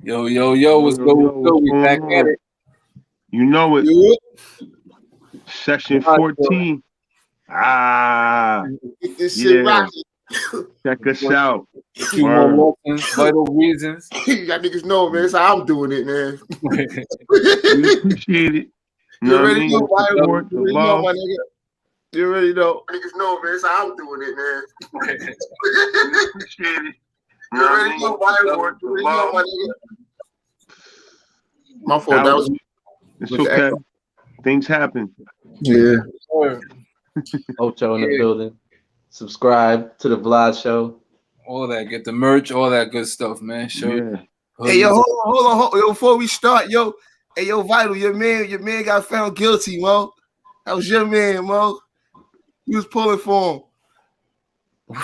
Yo, what's good? What's good? We back at it. You know it. Yeah. Session 14. Get this shit rocking. Check us out. PhewMor lessons, vital reasons. Y'all niggas know, man. That's how I'm doing it, man. We appreciate it. You already know, support, the love. my nigga. You already know. Niggas know, man. That's how I'm doing it, man. We appreciate it. You already know, my nigga. My fault. That was. It's okay. Things happen. Yeah. Ocho in the building. Subscribe to the vlog show. All that, get the merch, all that good stuff, man. Sure. Yeah. Hey, yo, hold on. Yo, before we start, yo, hey, yo, Vital, your man got found guilty, Mo. That was your man, Mo. He was pulling for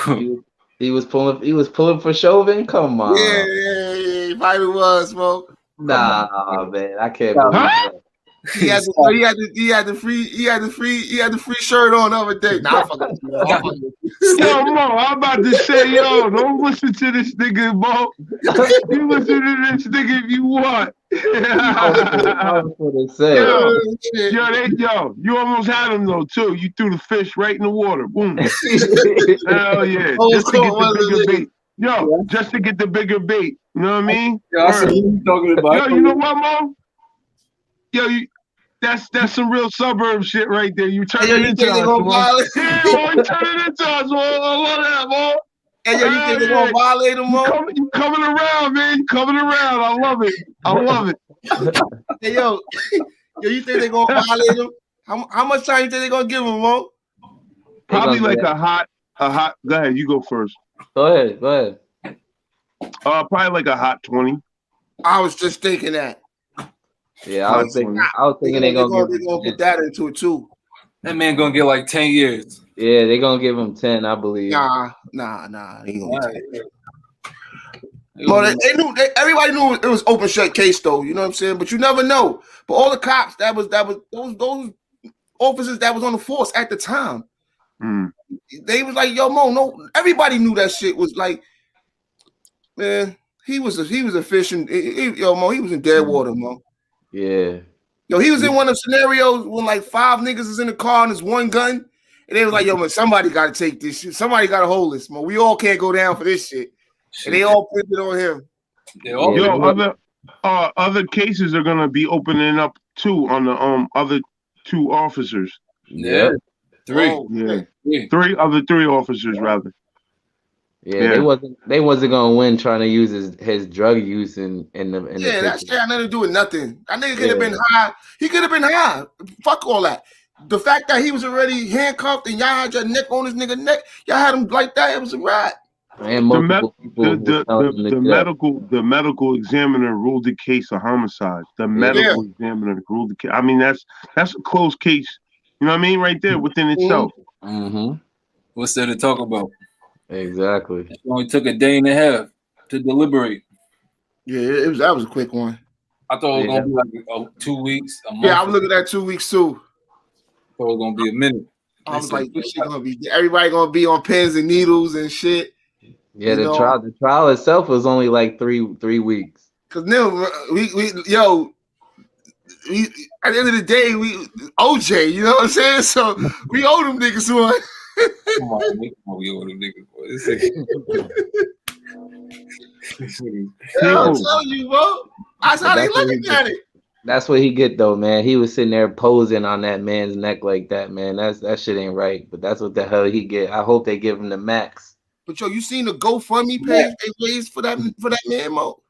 him. he was pulling for Chauvin. Come on. Yeah. Vital was, Mo. Nah, man, I can't believe that. He had the free shirt on the other day. Nah, Yo, Mo, I'm about to say, yo, don't listen to this nigga, Mo. You listen to this nigga if you want. Yo, you almost had him though too. You threw the fish right in the water. Boom. Hell yeah. Just to get the bigger bait. Yo, just to get the bigger bait. You know what I mean? Yeah, I see what you talking about. Yo, you know what, Mo? Yo, that's some real suburb shit right there. You turn it into us, Mo. Yeah, Mo, you turn it into us, Mo. I love that, Mo. Hey, yo, you think they're gonna violate him, Mo? You coming around, man. You coming around. I love it. Hey, yo, you think they're gonna violate him? How much time you think they're gonna give him, Mo? Probably like a hot. Go ahead, you go first. Go ahead. Probably like a hot 20. I was just thinking that. Yeah, I was thinking they're gonna put that into it too. That man gonna get like 10 years. Yeah, they're gonna give him 10, I believe. Nah. He gonna But everybody knew it was open shut case though. You know what I'm saying? But you never know. But all the cops that was those officers that was on the force at the time. They was like, yo, Mo, no. Everybody knew that shit was like, man. He was a fishing. Yo, Mo, he was in dead water, Mo. Yeah. Yo, he was in one of the scenarios when like 5 niggas is in the car and there's one gun. And they was like, yo, man, somebody got to take this shit. Somebody got to hold this, man. We all can't go down for this shit. And they all put it on him. Yo, other cases are going to be opening up too on the other 2 officers. Yeah. 3. Oh, yeah. 3 officers, rather. Yeah, they wasn't gonna win trying to use his drug use in the that shit had nothing to do with nothing. That nigga could have been high. He could have been high. Fuck all that. The fact that he was already handcuffed and y'all had your neck on his nigga neck, y'all had him like that. It was a rat. And the medical examiner ruled the case a homicide. The medical examiner ruled the case. I mean, that's a close case. You know what I mean? Right there within itself. Mm-hmm. What's there to talk about? Exactly. It only took a day and a half to deliberate. Yeah, that was a quick one. I thought it was gonna be like 2 weeks. A month. Yeah, I was looking at 2 weeks too. Thought it was gonna be a minute. I was like, this shit gonna be everybody gonna be on pins and needles and shit. Yeah, the trial itself was only like three weeks. Cause now we at the end of the day we OJ, you know what I'm saying? So we owe them niggas one. Come on, we owe them niggas boy. I'm telling you, bro. That's how they looking at it. That's what he get though, man. He was sitting there posing on that man's neck like that, man. That shit ain't right. But that's what the hell he get. I hope they give him the max. But yo, you seen the GoFundMe page they raised for that man, Mo?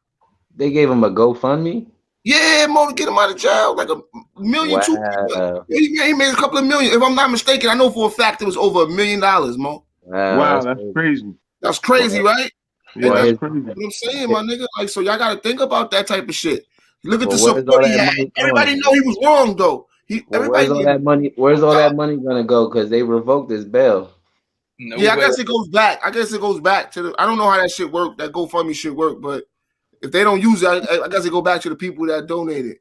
They gave him a GoFundMe? Yeah, Mo, to get him out of jail, like $1 million. Wow. He made a couple of million. If I'm not mistaken, I know for a fact it was over $1 million, Mo. Wow, that's crazy. That's crazy, right? Yeah, that's crazy. What I'm saying, my nigga. Like, so y'all gotta think about that type of shit. Look at the support he had. Everybody know he was wrong though. Where's all that money? Where's all that money gonna go? Because they revoked his bail. No way. I guess it goes back. I don't know how that shit worked. That GoFundMe shit worked, but if they don't use it, I guess it go back to the people that donated.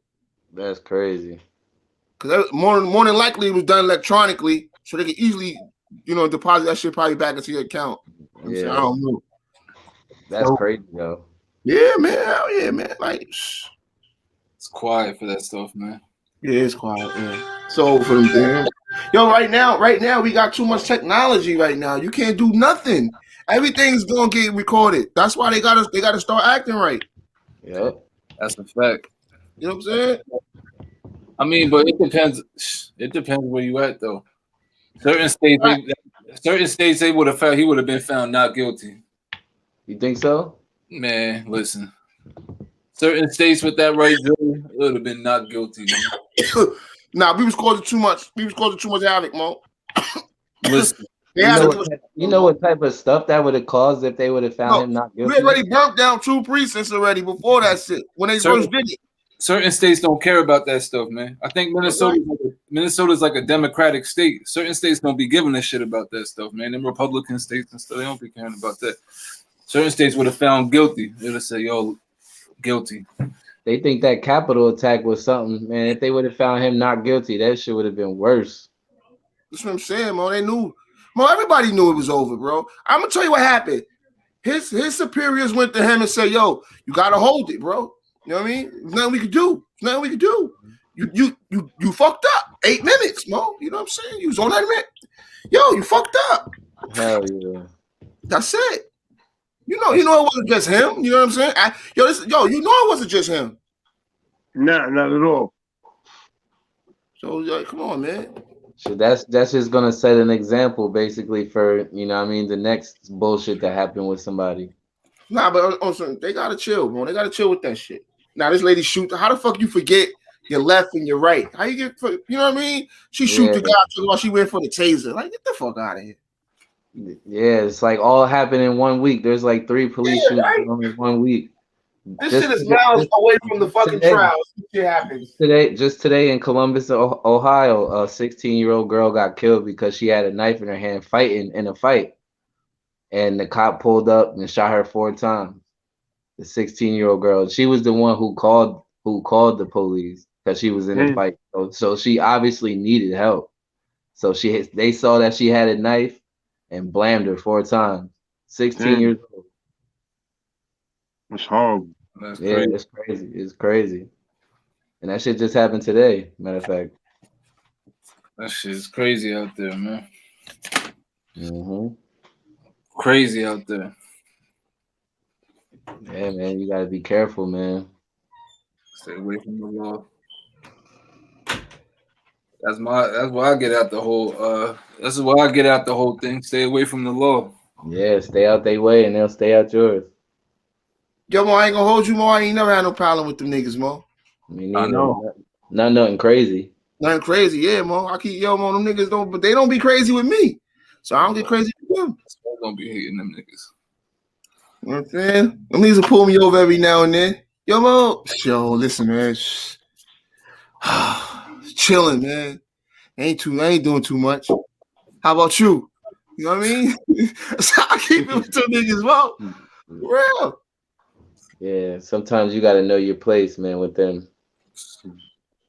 That's crazy. Because more than likely it was done electronically, so they can easily, deposit that shit probably back into your account. Yeah, I don't know. That's crazy though. Yeah, man. Hell yeah, man. Like, it's quiet for that stuff, man. Yeah, it's quiet, man. So for them things. Yo, right now, we got too much technology right now. You can't do nothing. Everything's gonna get recorded. That's why they gotta start acting right. Yep. That's a fact. You know what I'm saying? I mean, but it depends. It depends where you at, though. Certain states, they would have found he would have been found not guilty. You think so? Man, listen. Certain states with that right there, it would have been not guilty. Nah, we was causing too much. We was causing too much havoc, Mo. Listen, you know what type of stuff that would have caused if they would have found him not guilty? We already burnt down 2 precincts already before that shit when they first did it. Certain states don't care about that stuff, man. I think Minnesota's like a democratic state. Certain states don't be giving a shit about that stuff, man. Them Republican states and stuff, they don't be caring about that. Certain states would have found guilty. They would have said, "Yo, guilty." They think that Capitol attack was something, man. If they would have found him not guilty, that shit would have been worse. That's what I'm saying, Mo. They knew. Mo, everybody knew it was over, bro. I'm gonna tell you what happened. His superiors went to him and said, "Yo, you gotta hold it, bro. You know what I mean? There's nothing we could do. There's nothing we could do. You fucked up. 8 minutes, Mo. You know what I'm saying? You was on that minute. Yo, you fucked up. Hell yeah. That's it. You know it wasn't just him. You know what I'm saying? You know it wasn't just him. Nah, not at all. So like, come on, man. So that's just gonna set an example, basically, for the next bullshit that happened with somebody. Nah, but on they gotta chill, man. They gotta chill with that shit. Now this lady shoot. How the fuck you forget your left and your right? How you get? You know what I mean? She shoot the guy while she went for the taser. Like, get the fuck out of here. Yeah, it's like all happened in 1 week. There's like 3 police shootings in 1 week. This shit is miles away from the fucking trials. This shit happens. Today in Columbus, Ohio, a 16-year-old girl got killed because she had a knife in her hand fighting in a fight. And the cop pulled up and shot her 4 times. The 16-year-old girl. She was the one who called the police because she was in a fight. So she obviously needed help. So they saw that she had a knife and blammed her 4 times. 16 years old. It's horrible. That's crazy. It's crazy. It's crazy. And that shit just happened today, matter of fact. That shit's crazy out there, man. Mm-hmm. Crazy out there. Yeah, man, you gotta be careful, man. Stay away from the law. That's why I get out the whole that's why I get out the whole thing. Stay away from the law. Yeah, stay out their way and they'll stay out yours. Yo, Mo, I ain't gonna hold you, Mo. I ain't never had no problem with them niggas, Mo. I know. Nothing crazy. Nothing crazy, yeah, Mo. I keep Mo, them niggas don't, but they don't be crazy with me. So I don't get crazy with them. I don't be hating them niggas. You know what I'm saying? Them niggas will pull me over every now and then. Yo, Mo. Yo, listen, man. Chilling, man. I ain't doing too much. How about you? You know what I mean? So I keep it with them niggas, Mo. Real. Yeah, sometimes you gotta know your place, man, with them.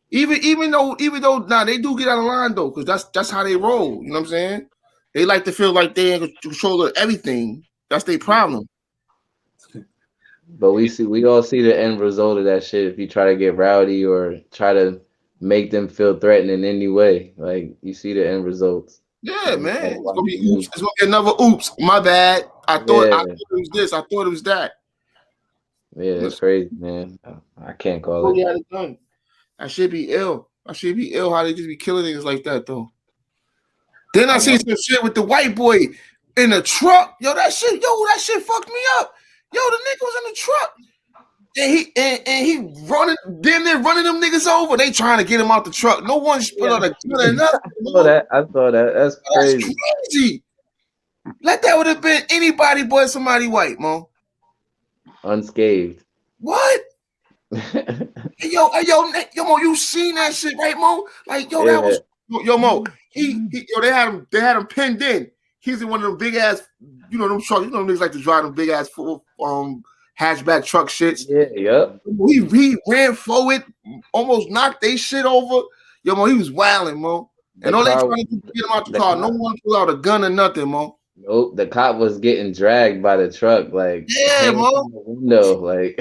Even though they do get out of line though, because that's how they roll. You know what I'm saying? They like to feel like they in control of everything. That's their problem. But we all see the end result of that shit if you try to get rowdy or try to make them feel threatened in any way. Like, you see the end results. Yeah, man. It's gonna be oops. It's gonna be another oops. My bad. I thought it was this. I thought it was that. Yeah, that's crazy, man. I can't call it. Had it done. I should be ill. How they just be killing niggas like that though. Then I see some shit with the white boy in the truck. That shit fucked me up. Yo, the nigga was in the truck. And he running, then they're running them niggas over. They trying to get him out the truck. No one's put out a gun or nothing. I saw that. That's crazy. Like that would have been anybody but somebody white, Mo. Unscathed. What? Yo, Mo, you seen that shit, right, Mo? Like, that was Mo. They had him pinned in. He's in one of them big ass, them trucks. Them niggas like to drive them big ass full hatchback truck shits. Yeah, yep. He ran forward, almost knocked they shit over. Yo, Mo, he was wilding, Mo. And all they trying to do get him out the car. No one pulled out a gun or nothing, Mo. Nope, the cop was getting dragged by the truck, like Yeah, hanging Mo. from the window, like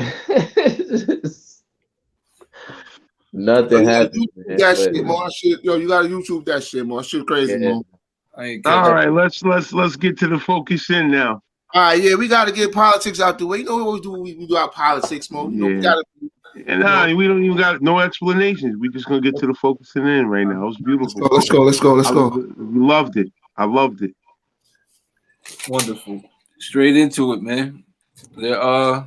Yo, nothing you gotta happened, YouTube man. that But shit, Mo. Yo, you gotta YouTube that shit, Mo. That shit crazy, yeah, Mo. I ain't catch All up. right, let's get to the focus in now. All right, yeah, we gotta get politics out the way. You know what we do? We do our politics, Mo. You know, we Yeah. gotta. And we don't even got no explanations. We just gonna get to the focusing in right now. It was beautiful. Let's go. We loved it. I loved it. Wonderful. Straight into it, man. We're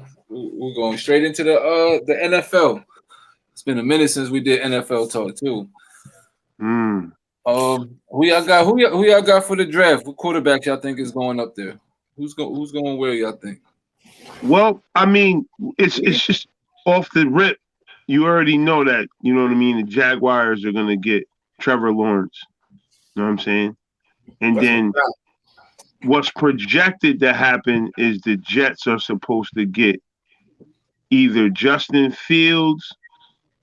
going straight into the NFL. It's been a minute since we did NFL talk too. Who y'all got for the draft? What quarterback y'all think is going up there? Who's going where y'all think? Well, I mean, it's just off the rip. You already know that. You know what I mean. The Jaguars are gonna get Trevor Lawrence. You know what I'm saying? And then what's projected to happen is the Jets are supposed to get either Justin Fields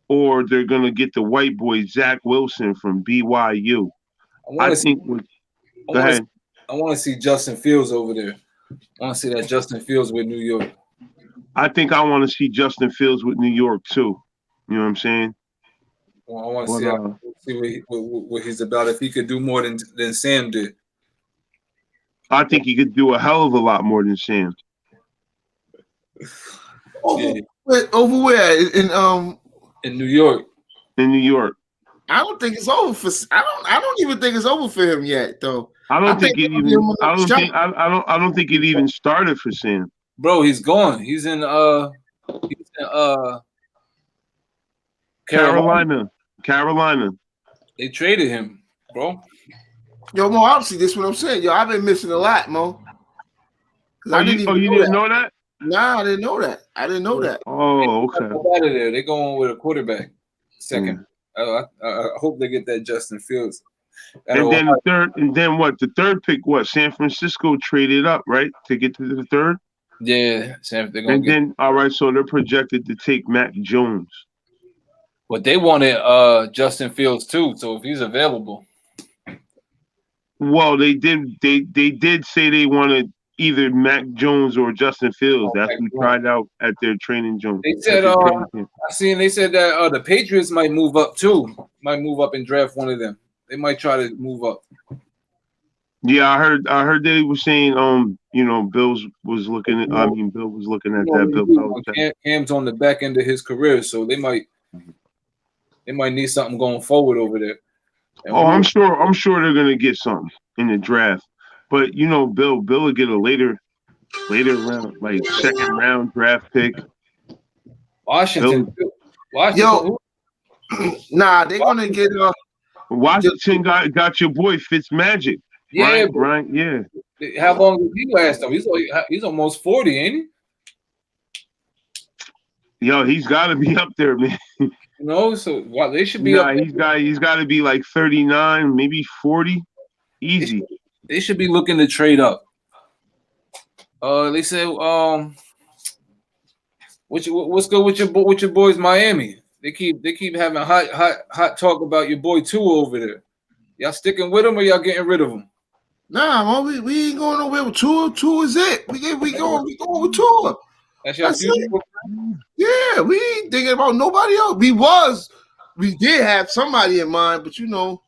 or they're gonna get the white boy Zach Wilson from BYU. Go ahead. I want to see Justin Fields over there. I want to see that Justin Fields with New York. I think I want to see Justin Fields with New York too. You know what I'm saying? Well, I want to see what he's about. If he could do more than Sam did. I think he could do a hell of a lot more than Sam. Over where? In New York. In New York. I don't think it's over for. I don't even think it's over for him yet, though. I don't think it even started for Sam. Bro, he's gone. He's in Carolina. They traded him, bro. Yo, Mo, obviously, this is what I'm saying. Yo, I've been missing a lot, Mo. You didn't know that? Nah, I didn't know that. Oh, okay. Out of there. They're going with a quarterback. Second. I hope they get that Justin Fields. And then the third pick, what? San Francisco traded up, right? To get to the third? Yeah. All right, so they're projected to take Mac Jones. But they wanted Justin Fields too, so if he's available. Well, they did say they wanted either Mac Jones or Justin Fields. That's who tried out at their training Jones. They said they said that the Patriots might move up too. Might move up and draft one of them. They might try to move up. Yeah, I heard they were saying Bill was looking at that. Cam's on the back end of his career, so they might need something going forward over there. And I'm sure they're gonna get something in the draft. But Bill will get a later round, like second round draft pick. Washington. Yo, nah, they're gonna get Washington got your boy Fitzmagic. Yeah, right. Yeah. How long did he last though? He's almost 40, ain't he? Yo, he's got to be up there, man. So they should be up. He's got to be like 39, maybe 40, easy. They should be looking to trade up. They said, what's good with your boys, Miami? They keep having hot talk about your boy Tua over there. Y'all sticking with him or y'all getting rid of him? Nah, man, we ain't going nowhere with Tua. Tua is it. We going with Tua. That's your future. Yeah, we ain't thinking about nobody else. We did have somebody in mind, but you know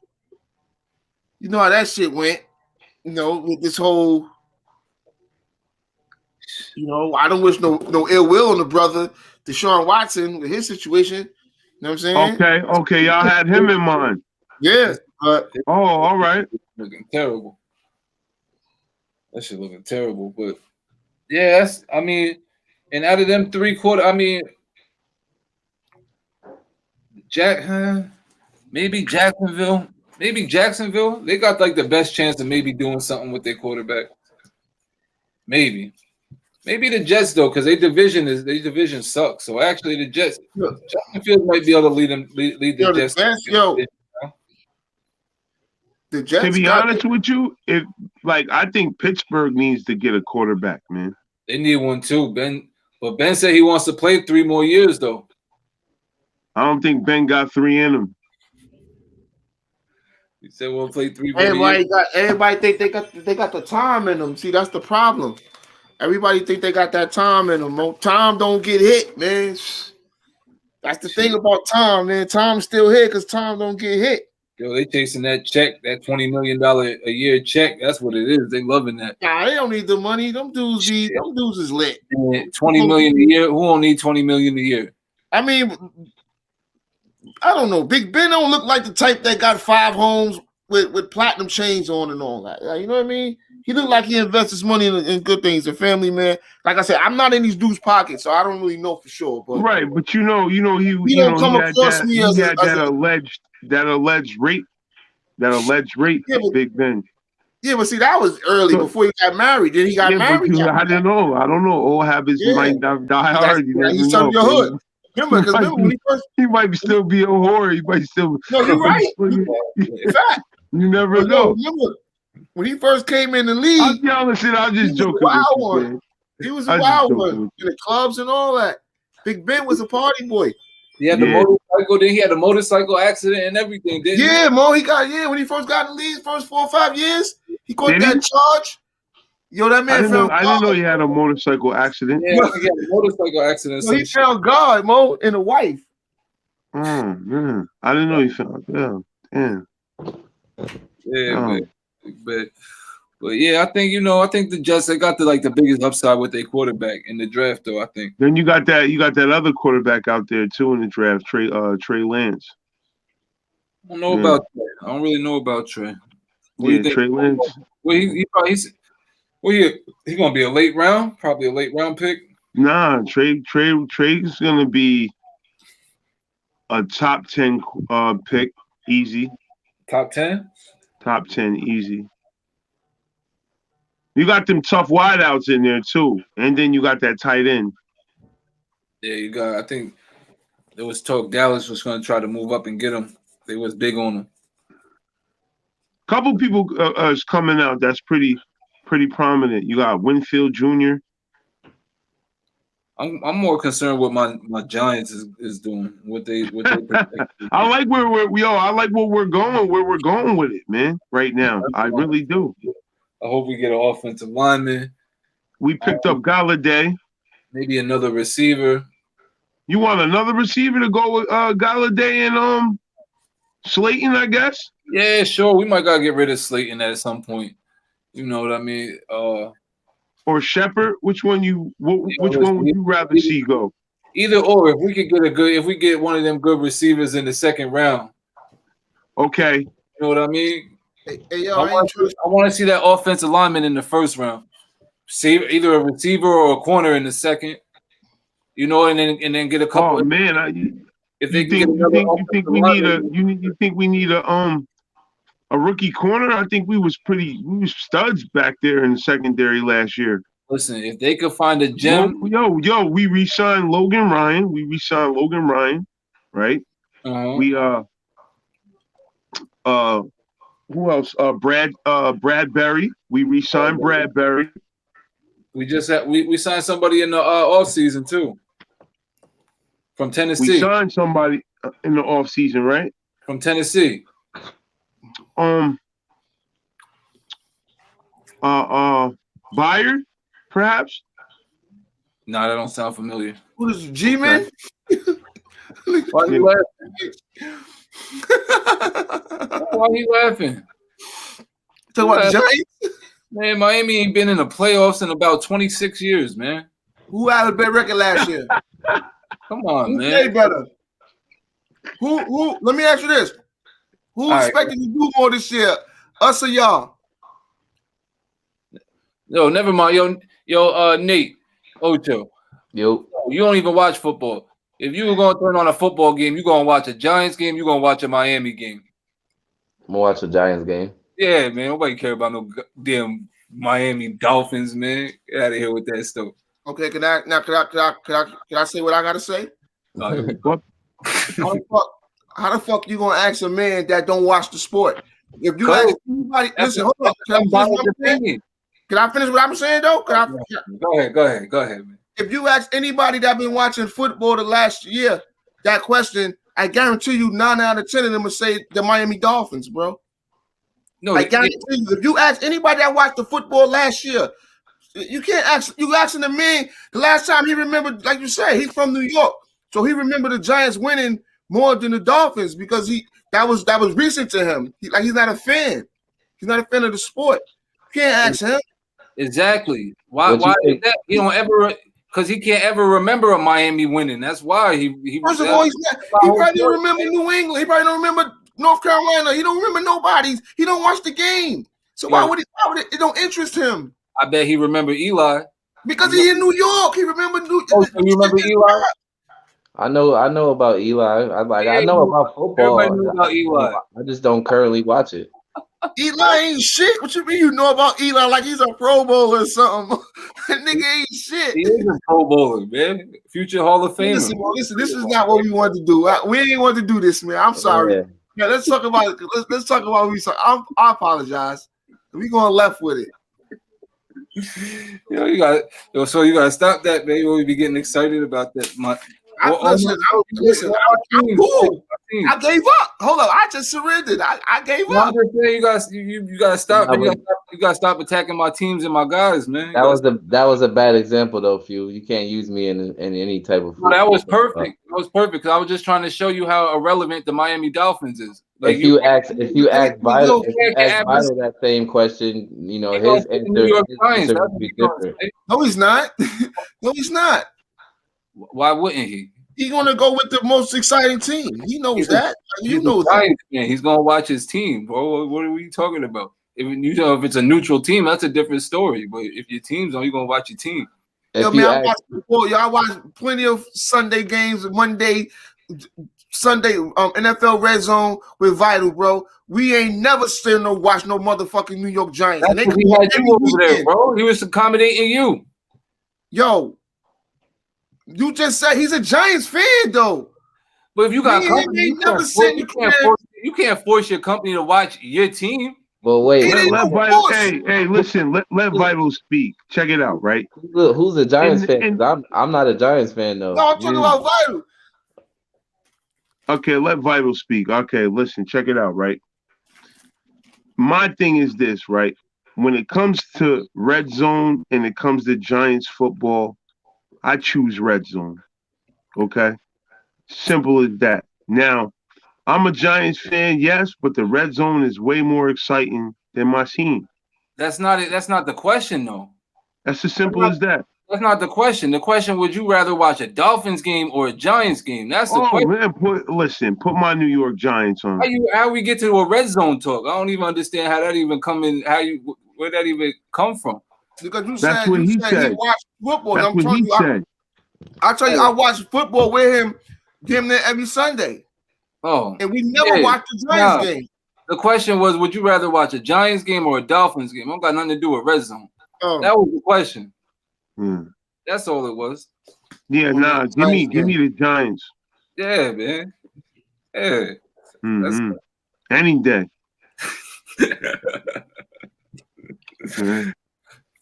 how that shit went. With this whole, I don't wish no ill will on the brother, Deshaun Watson, with his situation. You know what I'm saying? Okay, y'all had him in mind. Yeah. All right. Looking terrible. That shit looking terrible. But yeah, and out of them three quarters, maybe Jacksonville, they got like the best chance of maybe doing something with their quarterback. Maybe the Jets though, because their division sucks. So actually, the Jets, Justin Fields might be able to lead the Jets. The Jets. To be honest with you, I think Pittsburgh needs to get a quarterback, man. They need one too, Ben. But Ben said he wants to play 3 more years though. I don't think Ben got 3 in him. He said we'll play 3 more Everybody think they got the time in them. See, that's the problem. Everybody think they got that time in them. Tom don't get hit, man. That's the thing about Tom, man. Tom's still here because Tom don't get hit. Yo, they chasing that check, that $20 million a year check. That's what it is. They loving that. Nah, they don't need the money. Them dudes is lit. And $20 million a year. Who don't need $20 million a year? I mean, I don't know. Big Ben don't look like the type that got 5 homes with platinum chains on and all that. You know what I mean? He look like he invests his money in good things. A family man. Like I said, I'm not in these dudes' pockets, so I don't really know for sure. But right, but he don't come across me as that alleged rape. Yeah, Big Ben. Yeah, but see, that was early before he got married. Then he got married. I don't know. Old habits might die hard. He's from your hood. Remember when he might still be a whore. He might still. No, you're right. In fact, you never know. Remember when he first came in the league? I'm just joking. He was a wild one in the clubs and all that. Big Ben was a party boy. He had the motorcycle. Then he had a motorcycle accident and everything. Didn't he? Yeah, Mo. When he first got in the league, first 4 or 5 years, he caught that charge. Yo, that man I didn't know he had a motorcycle accident. Yeah, he had a motorcycle accident. So he found God, Mo, and a wife. Man. I didn't know he found God. Damn. Yeah, but yeah, I think the Jets, they got the biggest upside with their quarterback in the draft, though. I think. Then you got that other quarterback out there too in the draft, Trey Lance. I don't know about Trey. I don't really know about Trey. What do you think? Trey Lance. Well, he's gonna be a late round, probably a late round pick. Nah, Trey's gonna be a top 10 pick, easy. Top 10? Top 10, easy. You got them tough wideouts in there too, and then you got that tight end. Yeah, you got. I think there was talk Dallas was going to try to move up and get him. They was big on him. Couple people is coming out that's pretty prominent. You got Winfield Jr. I'm more concerned with my Giants is doing what they I like where we're going with it, man. Right now, I really do. I hope we get an offensive lineman. We picked up Galladay. Maybe another receiver. You want another receiver to go with Galladay and Slayton, I guess? Yeah, sure. We might gotta get rid of Slayton at some point. You know what I mean? Or Shepard. Which one would you rather see go? Either or. If we get one of them good receivers in the second round. Okay. You know what I mean? Hey, yo, I want to see that offensive lineman in the first round. See either a receiver or a corner in the second. You know, and then get a couple. Oh man, you think we need a rookie corner? I think we was studs back there in the secondary last year. Listen, if they could find a gem, we re-signed Logan Ryan. Right? We who else? Bradbury. We re-signed Bradbury. We signed somebody in the off season too. From Tennessee. We signed somebody in the off season, right? From Tennessee. Byard, perhaps? No, that don't sound familiar. Who is G-Man? Why are you laughing? Why are you laughing? Talking about the Giants? Man, Miami ain't been in the playoffs in about 26 years, man. Who had a better record last year? Come on, Who man. played better? Who? Let me ask you this: Who expected to do more this year, us or y'all? Yo, never mind. Yo, Nate, Ocho. Yo, you don't even watch football. If you were gonna turn on a football game, you're gonna watch a Giants game. You're gonna watch a Miami game. I'm gonna watch the Giants game. Yeah, man. Nobody care about no damn Miami Dolphins, man. Get out of here with that stuff. Okay, can I say what I gotta say? What? How the fuck you gonna ask a man that don't watch the sport? If you ask anybody, listen, hold on. Can I finish what I'm saying though? Go ahead, man. If you ask anybody that been watching football the last year that question, I guarantee you 9 out of 10 of them will say the Miami Dolphins, bro. No, I guarantee you, if you ask anybody that watched the football last year, you can't ask. You asking the man the last time he remembered, like you said, he's from New York, so he remembered the Giants winning more than the Dolphins because that was recent to him. He's not a fan. He's not a fan of the sport. You can't ask him. Exactly. Why is that? He don't ever, because he can't ever remember a Miami winning. That's why he First of all, he probably don't remember New England. He probably don't remember North Carolina. He don't remember nobody. He don't watch the game. So why would it don't interest him? I bet he remember Eli. Because he in New York. He remember so you remember Eli? I know about Eli. I know about football. Everybody knew about Eli. I just don't currently watch it. Eli ain't shit. What you mean you know about Eli like he's a Pro Bowler or something? That nigga ain't shit. He is a Pro Bowler, man. Future Hall of Famer. Listen, this is not what we wanted to do. We ain't want to do this, man. I'm sorry. Yeah, let's talk about it. Let's talk about what we saw. I apologize. We going left with it. You gotta stop that, man. You always be getting excited about that. Listen, I'm cool. I gave up. Hold up, I just surrendered. I gave up. I'm just saying, you gotta stop. You gotta stop attacking my teams and my guys, man. That was a bad example though, Phew. You can't use me in any type of. No, that was perfect. That was perfect because I was just trying to show you how irrelevant the Miami Dolphins is. Like if you ask Vital that same question, you know his answer would be different. No, he's not. No, he's not. Why wouldn't he? He's gonna go with the most exciting team. He knows that. You know that. He's gonna watch his team, bro. What are we talking about? If it's a neutral team, that's a different story. But if your team's on, you're gonna watch your team. Yo, man, I watch plenty of Sunday games, Monday, Sunday, NFL Red Zone with Vital, bro. We ain't never still watch no motherfucking New York Giants. That's he had you over there, bro. He was accommodating you. Yo, you just said he's a Giants fan, though. But if you got company, you can't force your company to watch your team. Well, wait. Let Vital, hey, listen. Let Vital speak. Check it out, right? Who's a Giants fan? I'm not a Giants fan, though. No, I'm talking about Vital. Okay, let Vital speak. Okay, listen. Check it out, right? My thing is this, right? When it comes to red zone and it comes to Giants football, I choose red zone. Okay? Simple as that. Now, I'm a Giants fan, yes, but the red zone is way more exciting than my team. That's not it. That's not the question, though. That's as simple as that. That's not the question. The question: would you rather watch a Dolphins game or a Giants game? That's the question. Man, put my New York Giants on. How we get to a red zone talk? I don't even understand how that even come in. Where that even come from? Because you said he watched football. That's what he said. I tell you, I watch football with him there every Sunday. Oh, and we never watched the Giants game. The question was, would you rather watch a Giants game or a Dolphins game? I don't got nothing to do with red zone. That was the question. That's all it was. Yeah, give me the Giants. Yeah, man. Yeah. Any day.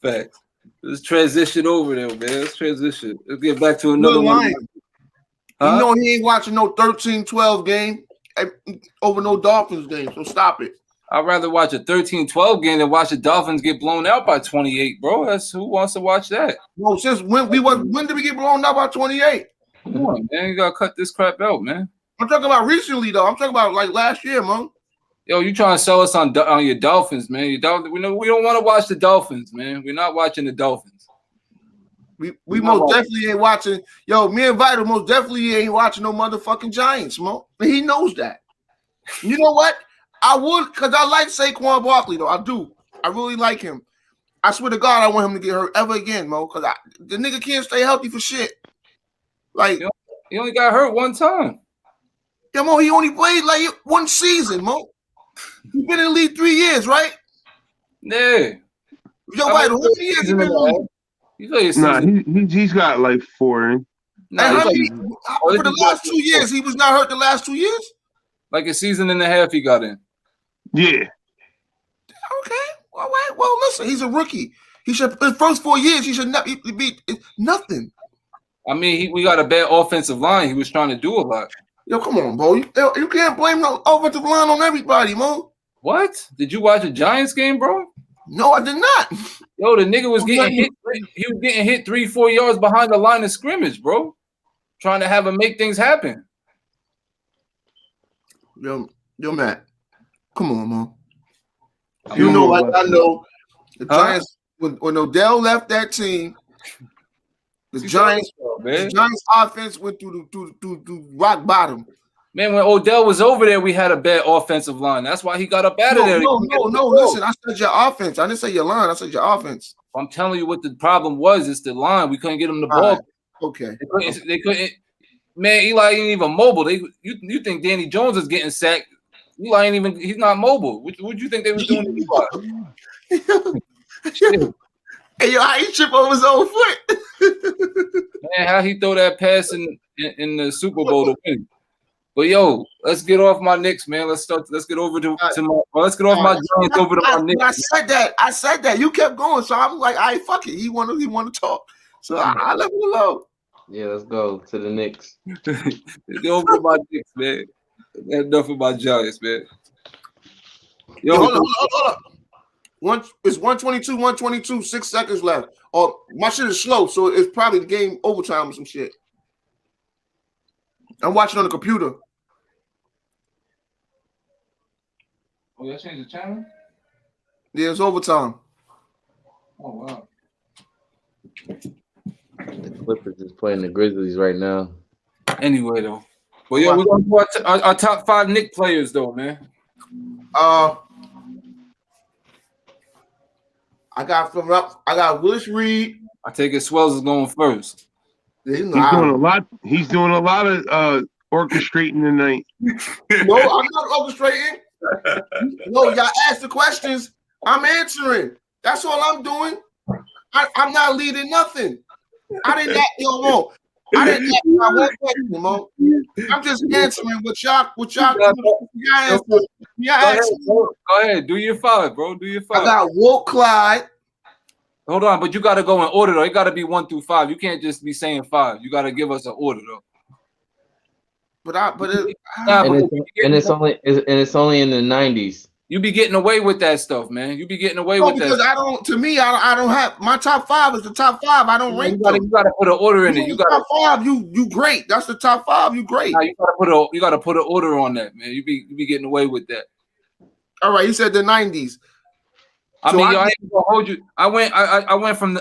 Facts. Let's transition over there, man. Let's transition. Let's get back to another one. You know he ain't watching no 13-12 game over no Dolphins game, so stop it. I'd rather watch a 13-12 game than watch the Dolphins get blown out by 28, bro. That's who wants to watch that? No, since when did we get blown out by 28? Come on, man. You gotta cut this crap out, man. I'm talking about recently, though. I'm talking about like last year, man. Yo, you trying to sell us on your Dolphins, man? We don't want to watch the Dolphins, man. We're not watching the Dolphins. We most definitely ain't watching. Yo, me and Vital most definitely ain't watching no motherfucking Giants, Mo. He knows that. You know what? I would, because I like Saquon Barkley, though. I do. I really like him. I swear to God, I want him to get hurt ever again, Mo, because the nigga can't stay healthy for shit. Like, he only got hurt one time. Yeah, Mo, he only played like one season, Mo. He's been in the league 3 years, right? Yeah. Yo, Vital, how many years he been in the league? He's got like 4 in. For the last 2 years, he was not hurt the last 2 years? Like a season and a half he got in. Yeah. Okay. All right. Well, listen, he's a rookie. His first 4 years, he should not be nothing. I mean, we got a bad offensive line. He was trying to do a lot. Yo, come on, bro. You can't blame the offensive line on everybody, Mo. What? Did you watch a Giants game, bro? No, I did not. Yo, the nigga was getting hit. He was getting hit 3-4 yards behind the line of scrimmage, bro. Trying to have him make things happen. Yo, Matt. Come on, man. You know, like I know, the Giants, when Odell left that team, the Giants offense went through rock bottom. Man, when Odell was over there, we had a bad offensive line. That's why he got up out of there. No. Listen, I said your offense. I didn't say your line. I said your offense. I'm telling you what the problem was. It's the line. We couldn't get him the ball. Right. Okay. They couldn't. Man, Eli ain't even mobile. You think Danny Jones is getting sacked? Eli ain't even. He's not mobile. What you think they was doing to Eli? Hey, yo, how he trip over his own foot? Man, how he throw that pass in the Super Bowl to win? But yo, let's get off my Knicks, man. Let's get over to my. Let's get off my Giants over to my Knicks. I said that. You kept going, so I'm like, all right, fuck it. He want to talk, so I left him alone. Yeah, let's go to the Knicks. Get over to my Knicks, man. Enough of my Giants, man. Yo, hold on. It's 122, 6 seconds left. Oh, my shit is slow, so it's probably the game overtime or some shit. I'm watching on the computer. Oh, y'all changed the channel? Yeah, it's overtime. Oh, wow. The Clippers is playing the Grizzlies right now. Anyway, though. Well, yeah, we're going to do our top 5 Knicks players, though, man. I got Willis Reed. I take it Swells is going first. He's doing a lot. He's doing a lot of orchestrating tonight. No, I'm not orchestrating. No, y'all ask the questions. I'm answering. That's all I'm doing. I'm not leading nothing. I didn't ask one question, Mo. I'm just answering what y'all Go ahead. Do your 5, bro. Do your 5. I got Walt Clyde. Hold on, but you got to go in order, though. It got to be 1 through 5. You can't just be saying 5. You got to give us an order, though. It's only in the 90s. You be getting away with that stuff, man. You be getting away with that. Because I don't have my top 5 is the top 5. I don't rank them. You got to put an order in it. You got top 5. You great. That's the top 5. You great. Nah, you got to put an order on that, man. You be getting away with that. All right, you said the 90s. I mean, I ain't gonna hold you. I went from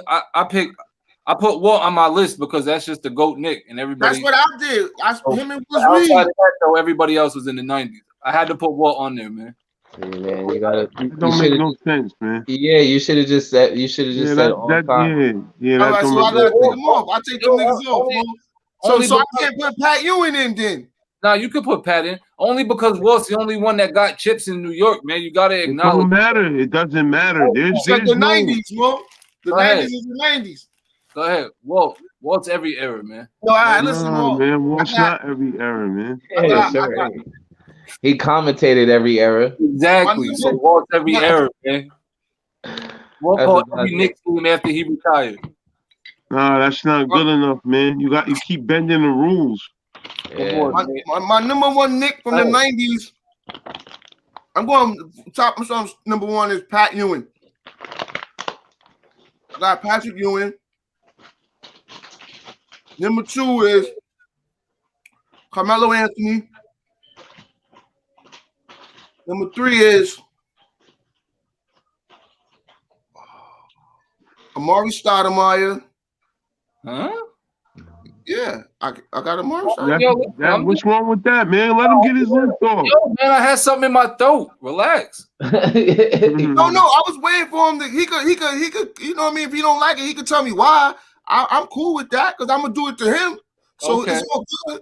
I put Walt on my list because that's just the GOAT Nick and everybody. That's what I did. Him and Willis Reed. Outside of that, though, everybody else was in the 90s. I had to put Walt on there, man. Yeah, man, you gotta. It don't make no sense, man. Yeah, you should have just said. You should have just said all time. Yeah. All right, so I gotta take them off. I take them niggas off. So I can't put Pat Ewing in then. Nah, you could put Pat in only because Walt's the only one that got chips in New York, man. You gotta acknowledge. It don't matter. It doesn't matter. There's the 90s, Mo. The 90s is the 90s. Go ahead, Walt's every era, man. No, all right, listen, Mo. Man, Walt's not every era, man. Yeah, sure. He commentated every era. Exactly. So Walt's every era, man. Walt called every Knicks team after he retired. Nah, that's not good enough, man. You keep bending the rules. Yeah. My number 1 Knick from the 90s. I'm going top. Number 1 is Pat Ewing. I got Patrick Ewing. Number 2 is Carmelo Anthony. Number 3 is Amari Stoudemire. Huh? Yeah, I got Amari Stoudemire. What's wrong with that, man? Let him get his list off. Yo, man, I had something in my throat. Relax. No, I was waiting for him. He could. You know what I mean? If he don't like it, he could tell me why. I'm cool with that because I'm gonna do it to him. So it's all good.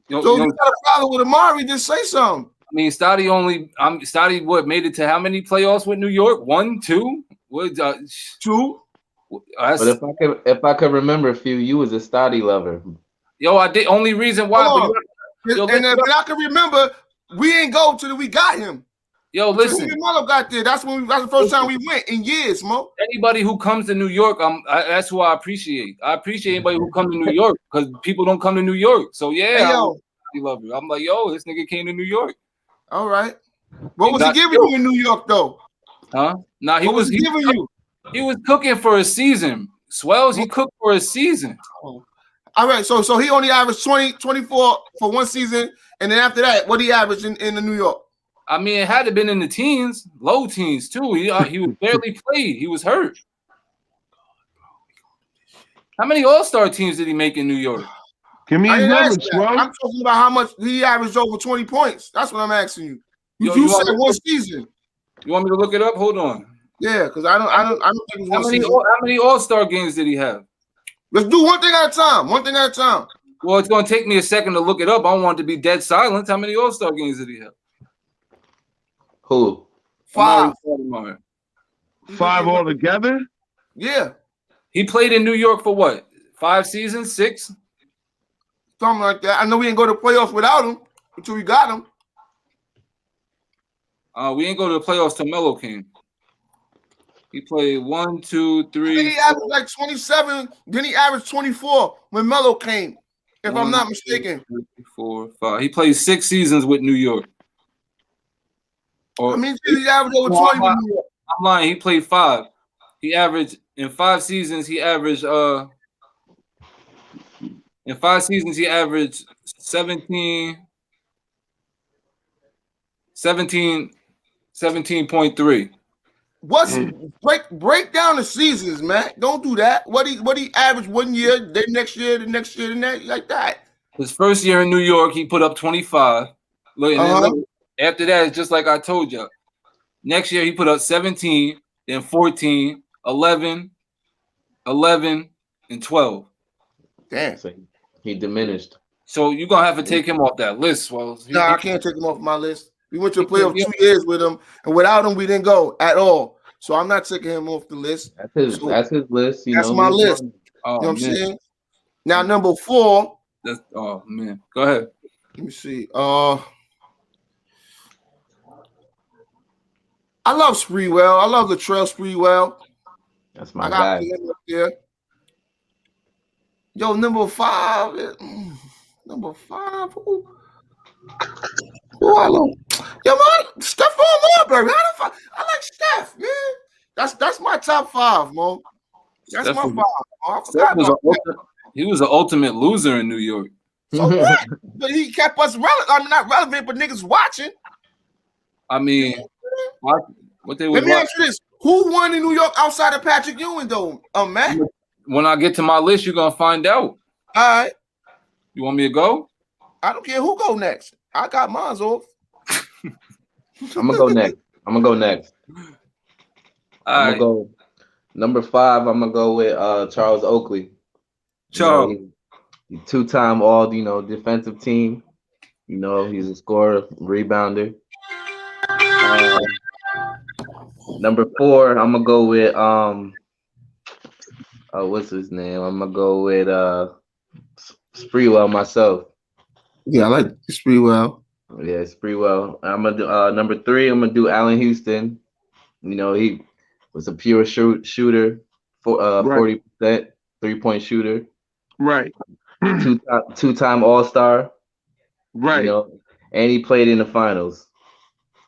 So if you got a problem with Amari, just say something. I mean, Stoddy what made it to how many playoffs with New York? 1, 2? What 2? But if I could remember a few, you was a Stoddy lover. Yo, I did. Only reason why. And if I can remember, we ain't go till we got him. Yo, listen. When Melo got there, that's the first time we went in years, Mo. Anybody who comes to New York, that's who I appreciate. I appreciate anybody who comes to New York because people don't come to New York. So yeah, hey, I love you. I'm like, yo, this nigga came to New York. All right. What was he giving you in New York though? Huh? Nah, he was giving you. He was cooking for a season. Swells, he cooked for a season. Oh. All right, so he only averaged 24 for one season, and then after that, what he averaged in the New York? I mean, it had to been in the teens, low teens too. He was barely played. He was hurt. How many All-Star teams did he make in New York? Give me his numbers, bro. I'm talking about how much he averaged over 20 points. That's what I'm asking you. You said one season. You want me to look it up? Hold on. Yeah, because I don't think it was one season. How many All-Star games did he have? Let's do one thing at a time. One thing at a time. Well, it's going to take me a second to look it up. I don't want it to be dead silent. How many All-Star games did he have? Who? 5. 5 altogether? Yeah. He played in New York for what? 5 seasons? 6? Something like that. I know we didn't go to the playoffs without him until we got him. We didn't go to the playoffs till Melo came. He played 1, 2, 3. Then he averaged like 27. Then he averaged 24 when Melo came, if I'm not mistaken. 2, 3, 4, 5. He played 6 seasons with New York. I mean, he averaged over 20 with New York. I'm lying. He played 5. He averaged in 5 seasons. He averaged 17.3. What's break down the seasons, man? Don't do that. What he averaged one year, then next year, the next year, and that like that. His first year in New York, he put up 25. Look, and then after that, it's just like I told you. Next year, he put up 17, then 14, 11, and 12. Damn. So he diminished. So you're gonna have to take him off that list. Well, I can't take him off my list. We went to the playoff 2 years with him, and without him, we didn't go at all. So I'm not taking him off the list. That's his list. That's my list. Oh, you know what I'm saying? Now, number 4. Oh man. Go ahead. Let me see. I love Sprewell. I love Latrell Sprewell. That's my guy. There. Yo, number 5. Number 5. Who I love? Yo, man, Stephon Marbury. I like Steph, man. That's my top 5, Mo. That's my 5. I forgot about that. He was an ultimate loser in New York. So what? But he kept us relevant. I'm not relevant, but niggas watching. I mean, what they Let me ask you this: who won in New York outside of Patrick Ewing, though, Matt? When I get to my list, you're gonna find out. All right. You want me to go? I don't care who go next. I got mine off. I'm gonna go next. I'm gonna go number 5. I'm gonna go with Charles Oakley. Charles, he's 2-time all defensive team. He's a scorer, rebounder. Number 4, I'm gonna go with what's his name? I'm gonna go with Sprewell myself. Yeah, I like Sprewell. Yeah, Sprewell. I'm gonna do number 3. I'm gonna do Allen Houston. He was a pure shooter, 40% 3-point shooter. Right. Two-time All-Star. Right. And he played in the finals.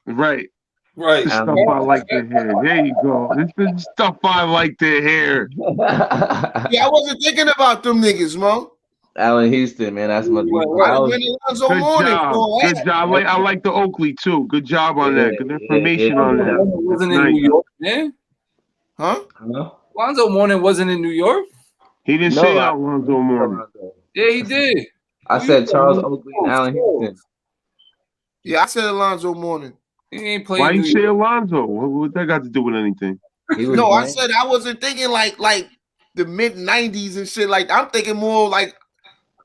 Right. Right. Stuff I like to hear. There you go. This is stuff I like to hear. Yeah, I wasn't thinking about them niggas, Mo. Allen Houston, man, that's my Good job. I like the Oakley too. Good job on that. Good information on that. Wasn't in New York, man. Huh? Lonzo Mourning wasn't in New York. He didn't say Alonzo Mourning. Yeah, he did. I said Charles Oakley and Allen Houston. Yeah, I said Alonzo Mourning. He ain't played. Why you say Alonzo? What that got to do with anything? No, I said I wasn't thinking like the mid '90s and shit. Like I'm thinking more like,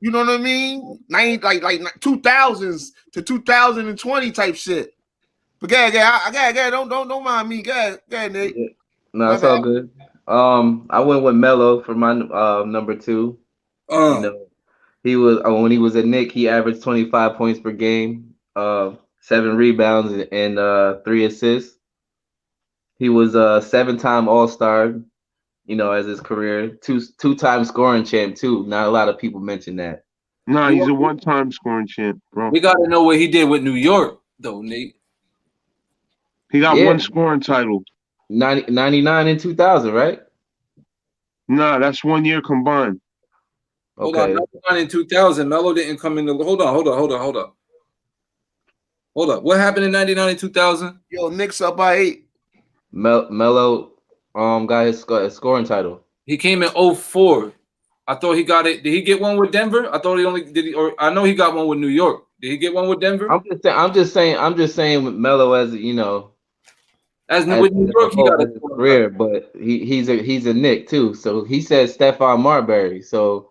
you know what I mean? Like 2000s to 2020 type shit. But don't mind me. Go ahead, Nick. No, it's all good. I went with Melo for my number 2. He was when he was at Nick, he averaged 25 points per game, 7 rebounds and 3 assists. He was a 7-time All-Star, as his career, two-time scoring champ too. Not a lot of people mention that. No, he's a 1-time scoring champ, bro. We got to know what he did with New York, though, Nate. He got Yeah. one scoring title. 99 and 2000, right? Nah, that's 1 year combined. Hold on, Okay. 99 and 2000. Melo didn't come in the. Hold on. What happened in 99 and 2000? Yo, Knicks up by 8. Melo got his scoring title. He came in 04. I thought he got it. Did he get one with Denver? I thought he only did. Or I know he got one with New York. Did he get one with Denver? I'm just saying with Melo as with New York, he got his career, but he's a Knick too. So he said Stephon Marbury. So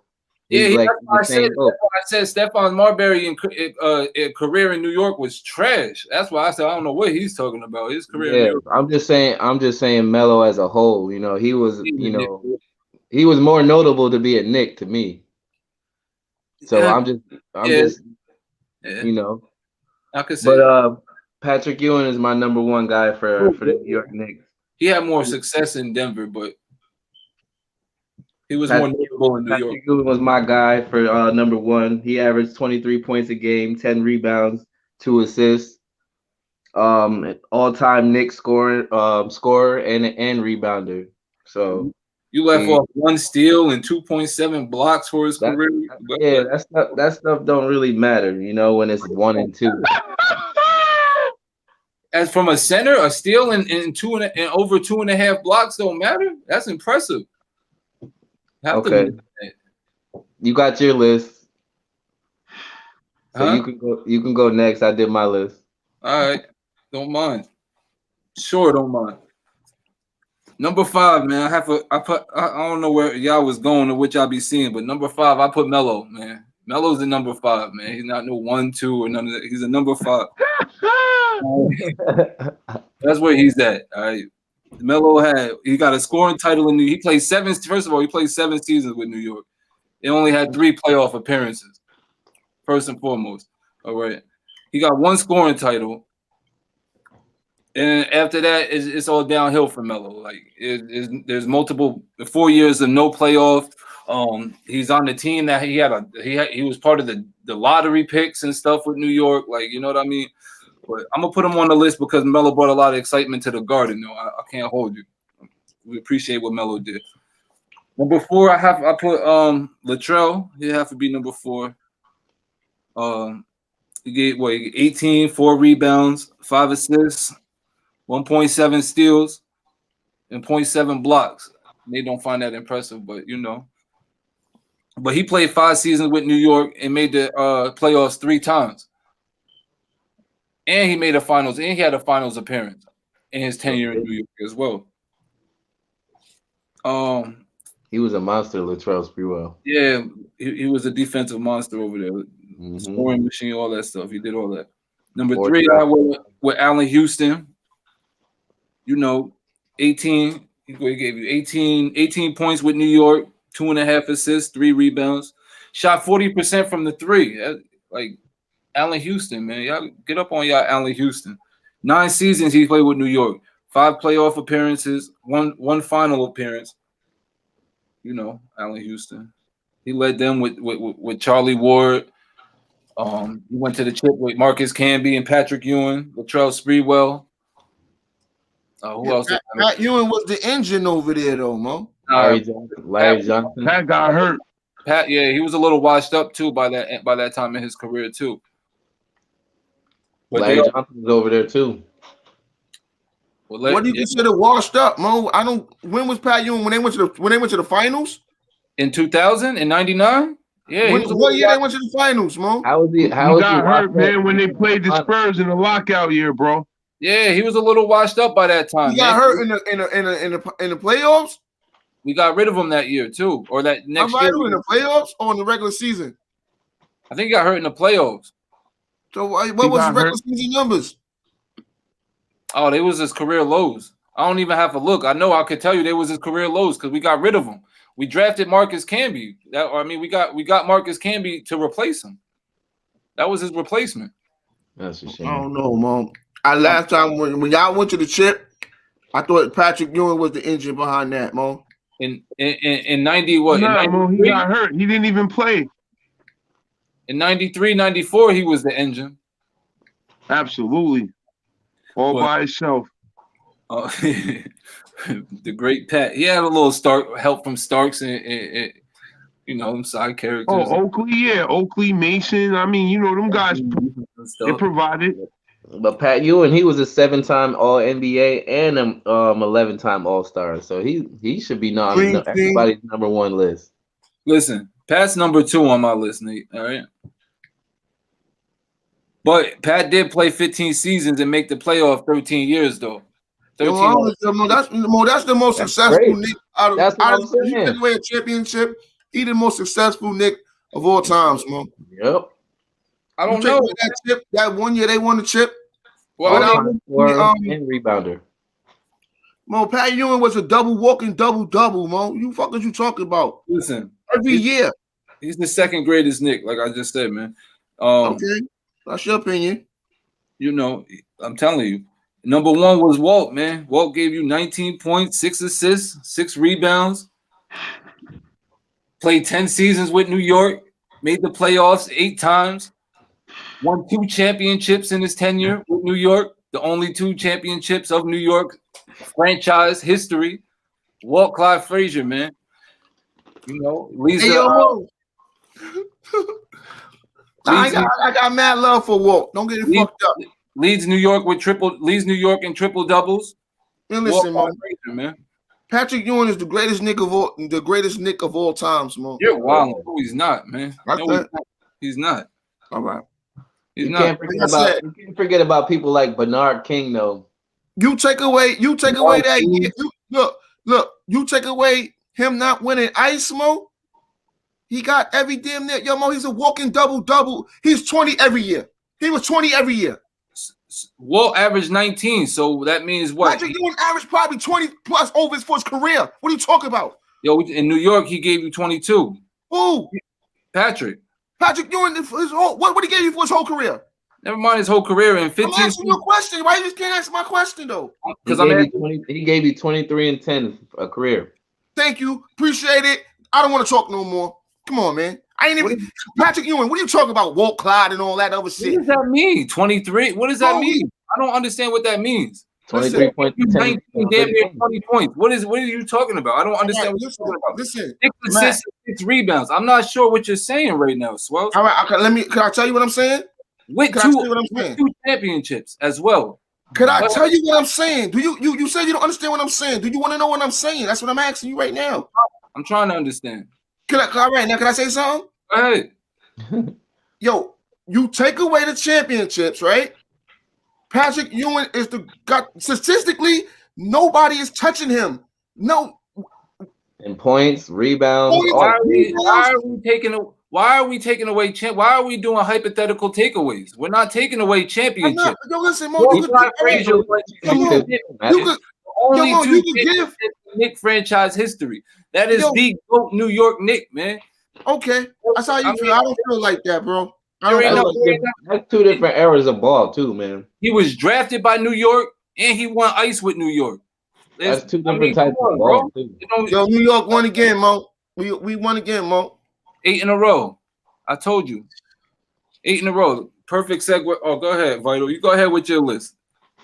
he's yeah, like that's why the same boat. I said Stephon Marbury in career in New York was trash. That's why I said I don't know what he's talking about. His career in New York. I'm just saying Melo as a whole. He was he was more notable to be a Knick to me. So Yeah. I'm just I could say. But Patrick Ewing is my number one guy for the New York Knicks. He had more success in Denver, but he was more notable in New York. Patrick Ewing was my guy for number one. He averaged 23 points a game, 10 rebounds, 2 assists. All-time Knicks scorer and rebounder. So you left off 1 steal and 2.7 blocks for his career. Yeah, that stuff don't really matter, when it's 1 and 2. As from a center, a steal and over 2.5 blocks don't matter. That's impressive. Okay, you got your list, so you can go next. I did my list. All right, don't mind. Sure, don't mind. Number 5, man. I don't know where y'all was going or what y'all be seeing, but number 5, I put Melo, man. Melo's the number 5, man. He's not no 1, 2, or none of that. He's a number 5. That's where he's at. All right. Melo he got a scoring title in he played 7. First of all, he played 7 seasons with New York. He only had 3 playoff appearances. First and foremost. All right. He got 1 scoring title. And after that, it's all downhill for Melo. Like there's multiple 4 years of no playoff. He's on the team that he was part of the lottery picks and stuff with New York. Like, you know what I mean? But I'm gonna put him on the list because Melo brought a lot of excitement to the Garden. No, I can't hold you. We appreciate what Melo did. Number 4, I put Latrell. He have to be number 4. He gave 18, 4 rebounds, 5 assists, 1.7 steals, and 0.7 blocks. They don't find that impressive, but But he played 5 seasons with New York and made the playoffs 3 times. And he made a finals, and he had a finals appearance in his tenure in New York as well. He was a monster, Latrell Sprewell. Yeah, he was a defensive monster over there. Scoring machine, all that stuff. He did all that. Number 3, I went with Allen Houston. 18. He gave you 18 points with New York, 2.5 assists, 3 rebounds. Shot 40% from the 3. Like Allen Houston, man. Y'all get up on y'all Allen Houston. 9 seasons he played with New York. 5 playoff appearances, one final appearance. Allen Houston. He led them with Charlie Ward. He went to the chip with Marcus Camby and Patrick Ewing, Latrell Sprewell. Who else? Pat Ewing was the engine over there, though, Mo. Larry Johnson. Pat got hurt. Pat, yeah, he was a little washed up too by that time in his career too. But Larry Johnson was over there too. What do you consider washed up, Mo? When was Pat Ewing when they went to the finals? In 2000 and 99? Yeah, what year they went to the finals, Mo? He got hurt, man, when they played the Spurs in the lockout year, bro. Yeah, he was a little washed up by that time. He got hurt in the playoffs. We got rid of him that year too, or that next year. In the playoffs or in the regular season? I think he got hurt in the playoffs. So what was his regular season numbers? Oh, they was his career lows. I don't even have to look. I know I could tell you they was his career lows because we got rid of him. We drafted Marcus Camby. We got Marcus Camby to replace him. That was his replacement. That's a shame. I don't know, Mom. Last time when y'all went to the chip, I thought Patrick Ewing was the engine behind that, Mo. In 90 what? Nah, Mo, he got hurt. He didn't even play. In 93, 94, he was the engine. Absolutely. all by himself. The great Pat. He had a little help from Starks and you know, them side characters. Oh, Oakley, Mason. I mean, you know, them guys, they provided. But Pat Ewing, he was a 7-time All NBA and 11-time All Star, so he should be on everybody's number one list. Listen, Pat's number 2 on my list, Nate. All right. But Pat did play 15 seasons and make the playoff 13 years, though. 13 that's the most successful Nick out of he took away a championship. He the most successful Nick of all times, man. Yep. I don't know that 1 year they won the chip. Well, and rebounder. Mo, Pat Ewing was a walking double, Mo. You fuckers you talking about? Listen, every year. He's the second greatest Nick, like I just said, man. Okay, that's your opinion. You know, I'm telling you. Number 1 was Walt, man. Walt gave you 19 points, 6 assists, 6 rebounds. Played 10 seasons with New York. Made the playoffs 8 times. Won 2 championships in his tenure with New York. The only 2 championships of New York franchise history. Walt Clyde Frazier, man. You know, I got mad love for Walt. Don't get it fucked up. Leads New York in triple doubles. Man, listen, man. Patrick Ewing is the greatest Nick of all times, man. You're wild. No, he's not, man. He's not. All right. You can't forget about people like Bernard King, though. You take away that. Look. You take away him not winning ice, Mo. He got every damn near. Yo, Mo, he's a walking double. He's 20 every year. He was 20 every year. Walt averaged 19, so that means what? Patrick Ewing averaged probably 20 plus overs for his career. What are you talking about? Yo, in New York, he gave you 22. Who? Patrick Ewing, what he gave you for his whole career? Never mind his whole career in 15. I'm asking you a question. Why you just can't answer my question, though? Because he gave you 23 and 10 a career. Thank you. Appreciate it. I don't want to talk no more. Come on, man. I ain't even Patrick Ewing. What are you talking about? Walt Clyde and all that other shit. What does that mean? 23? What does that mean? I don't understand what that means. 23 points. 19, damn near 20 points. What are you talking about? I don't understand what you're talking about. Listen, 6 assists, 6 rebounds. I'm not sure what you're saying right now, Swell. All right, can I tell you what I'm saying? With 2 championships as well. Could I tell you what I'm saying? Do you said you don't understand what I'm saying? Do you want to know what I'm saying? That's what I'm asking you right now. I'm trying to understand. All right, now can I say something? Go ahead. Yo, you take away the championships, right? Patrick Ewing is statistically, nobody is touching him. No. In points, rebounds. Why are we taking away? Why are we doing hypothetical takeaways? We're not taking away championships. Yo, listen, Mo. You could give Knick franchise history. That is the GOAT New York Knick, man. Okay, that's how you feel. I don't feel like that, bro. That's 2 different eras of ball, too, man. He was drafted by New York, and he won ice with New York. That's 2 different types of ball, too. Yo, New York won again, Mo. We won again, Mo. 8 in a row. I told you. 8 in a row. Perfect segue. Oh, go ahead, Vital. You go ahead with your list.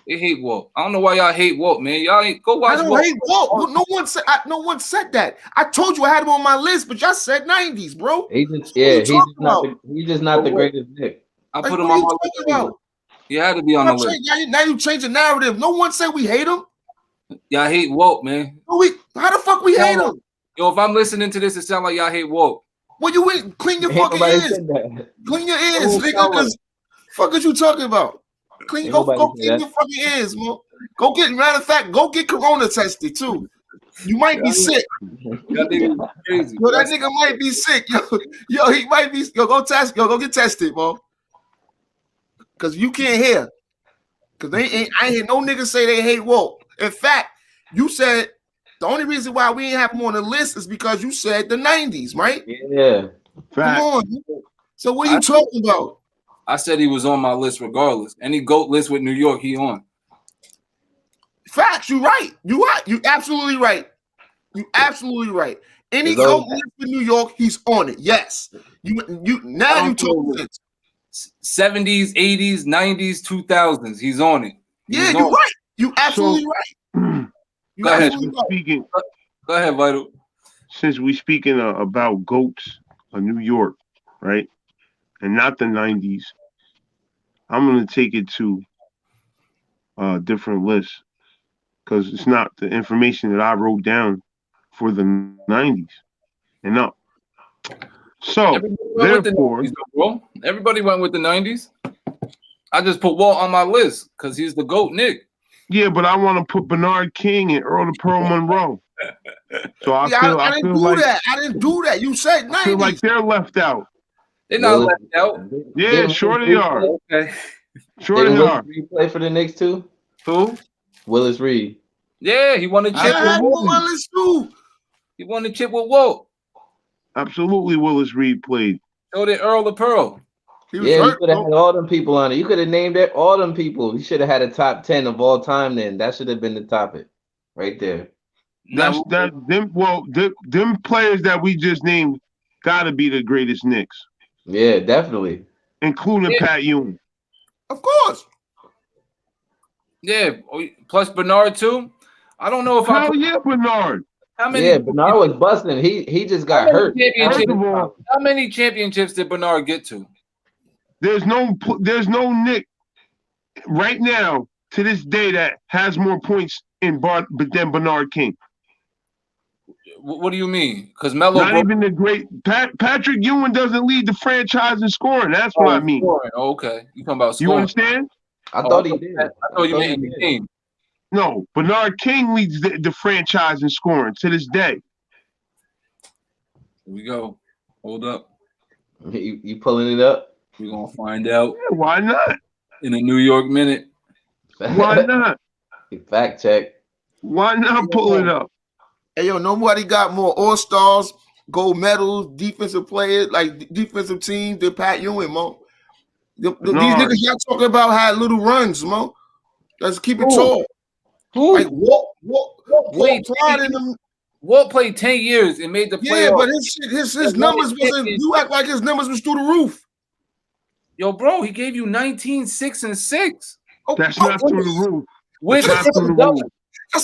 They hate Walt. I don't know why y'all hate Walt, man. Y'all ain't go watch. I don't hate Walt. No one said that. I told you I had him on my list, but y'all said 90s, bro. He's just not the greatest Nick. I put him on my list. He had to be on the list. Now you change the narrative. No one said we hate him. Y'all hate Walt, man. How the fuck we hate him? Yo, if I'm listening to this, it sounds like y'all hate Walt. Well, you went clean your fucking ears. Clean your ears, nigga. Fuck is you talking about? Go clean your fucking ears, man. Matter of fact, go get corona tested too. You might be sick. Crazy, yo, that nigga might be sick. Yo, he might be. Yo, go get tested, bro. Cause you can't hear. Cause I ain't hear no niggas say they hate Walt. In fact, you said the only reason why we ain't have him on the list is because you said the 90s, right? Yeah. Come on. So what are you talking about? I said he was on my list regardless. Any GOAT list with New York, he on. Facts, you right. You absolutely right. You absolutely right. Any GOAT list with New York, he's on it. Yes. You talking 70s, 80s, 90s, 2000s. He's on it. Yeah, you're right. You absolutely right. Go ahead. Speaking. Go ahead, Vital. Since we speaking about GOATs of New York, right, and not the '90s, I'm gonna take it to a different list because it's not the information that I wrote down for the '90s and up. So therefore, Everybody went with the 90s. I just put Walt on my list because he's the GOAT, Nick. Yeah, but I want to put Bernard King and Earl the Pearl Monroe. So I didn't do that. I didn't do that. You said 90s. I feel like they're left out. They're not left out. Yeah, sure they are. Okay. Sure they are. Reed play for the Knicks too? Who? Willis Reed. Yeah, he won a chip with Walt. Willis too. He won the chip with Walt. Absolutely, Willis Reed played. So did Earl the Pearl. Yeah, you could have had all them people on it. You could have named it all them people. You should have had a top 10 of all time. Then that should have been the topic, right there. Them players that we just named got to be the greatest Knicks. Yeah, definitely, including Pat Ewing. Of course. Yeah, plus Bernard too. I don't know if Bernard. How many? Yeah, Bernard was busting. He just got hurt. How many championships did Bernard get to? There's no Nick right now to this day that has more points than Bernard King. What do you mean? Because Melo not even the great Patrick Ewing doesn't lead the franchise in scoring. That's what I mean. Scoring. Oh, okay, you talking about scoring? You understand? I thought he did. I thought you meant in the game. No, Bernard King leads the franchise in scoring to this day. Here we go. Hold up. You pulling it up? We're gonna find out. Yeah, why not? In a New York minute. Why not? Fact check. Why not pull it up? Hey, yo, nobody got more All-Stars, gold medals, defensive players, like defensive teams than Pat Ewing, Mo. These niggas y'all talking about had little runs, Mo. Let's keep it tall. Who? Like Walt played 10 years and made the playoffs. Yeah, but his numbers wasn't. You act like his numbers was through the roof. Yo, bro, he gave you 19, 6, and 6. That's not through the roof. That's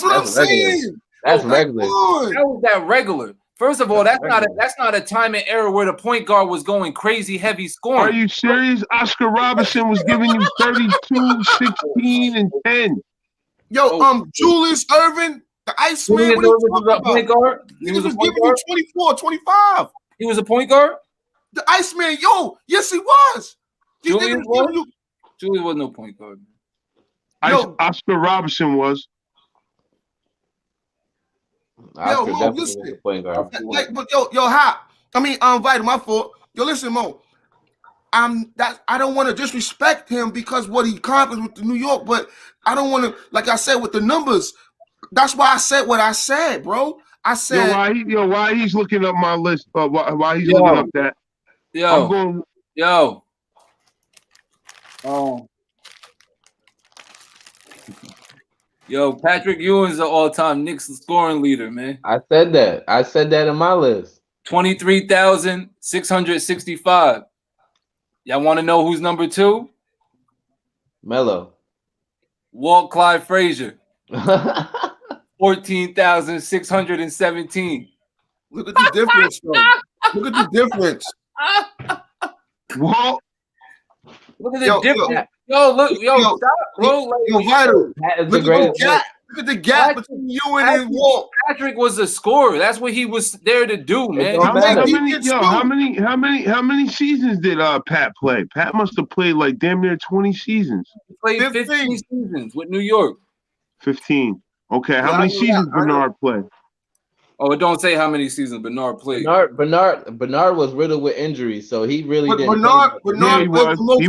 what I'm saying. That's regular. How was that regular? First of all, that's not a time and era where the point guard was going crazy heavy scoring. Are you serious? Oscar Robertson was giving you 32, 16, and 10. Yo, Julius Erving, the Iceman. What are you talking about? Point guard? He was giving you 24, 25. He was a point guard? The Iceman, yes, he was. Julius was no point guard. Oscar Robertson was. Mo, listen. Vital, my fault. Yo, listen, Mo. I don't want to disrespect him because what he accomplished with the New York, but I don't want to, like I said, with the numbers. That's why I said what I said, bro. I said, why he's looking up my list? Why he's looking up that? Yo, Patrick Ewing's the all-time Knicks scoring leader, man. I said that in my list. 23,665. Y'all want to know who's number 2? Melo. Walt Clyde Frazier. 14,617. Look at the difference, bro. Look at the difference. Walt. Look at the difference. Stop, bro. Vital. Look at the gap between Ewing and Walt. Patrick was a scorer. That's what he was there to do, man. How many seasons did Pat play? Pat must have played like damn near 20 seasons. He played 15 seasons with New York. 15. Okay, how many seasons Bernard played? Oh, it don't say how many seasons Bernard played. Bernard was riddled with injuries, so he really didn't. He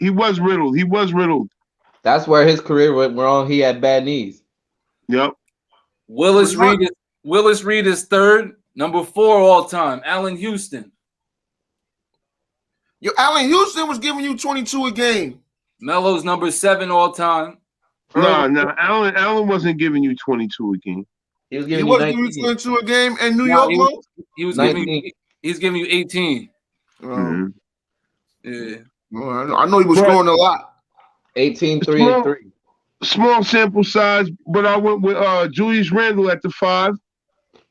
was riddled. That's where his career went wrong. He had bad knees. Yep. Willis Reed is third, number 4 all time. Allen Houston. Allen Houston was giving you 22 a game. Melo's number 7 all time. No, Allen wasn't giving you 22 a game. He was giving you 22 a game in New York. He's giving you 18. Mm-hmm. Yeah. I know he was scoring a lot. 18, 3, and 3. Small sample size, but I went with Julius Randle at the 5.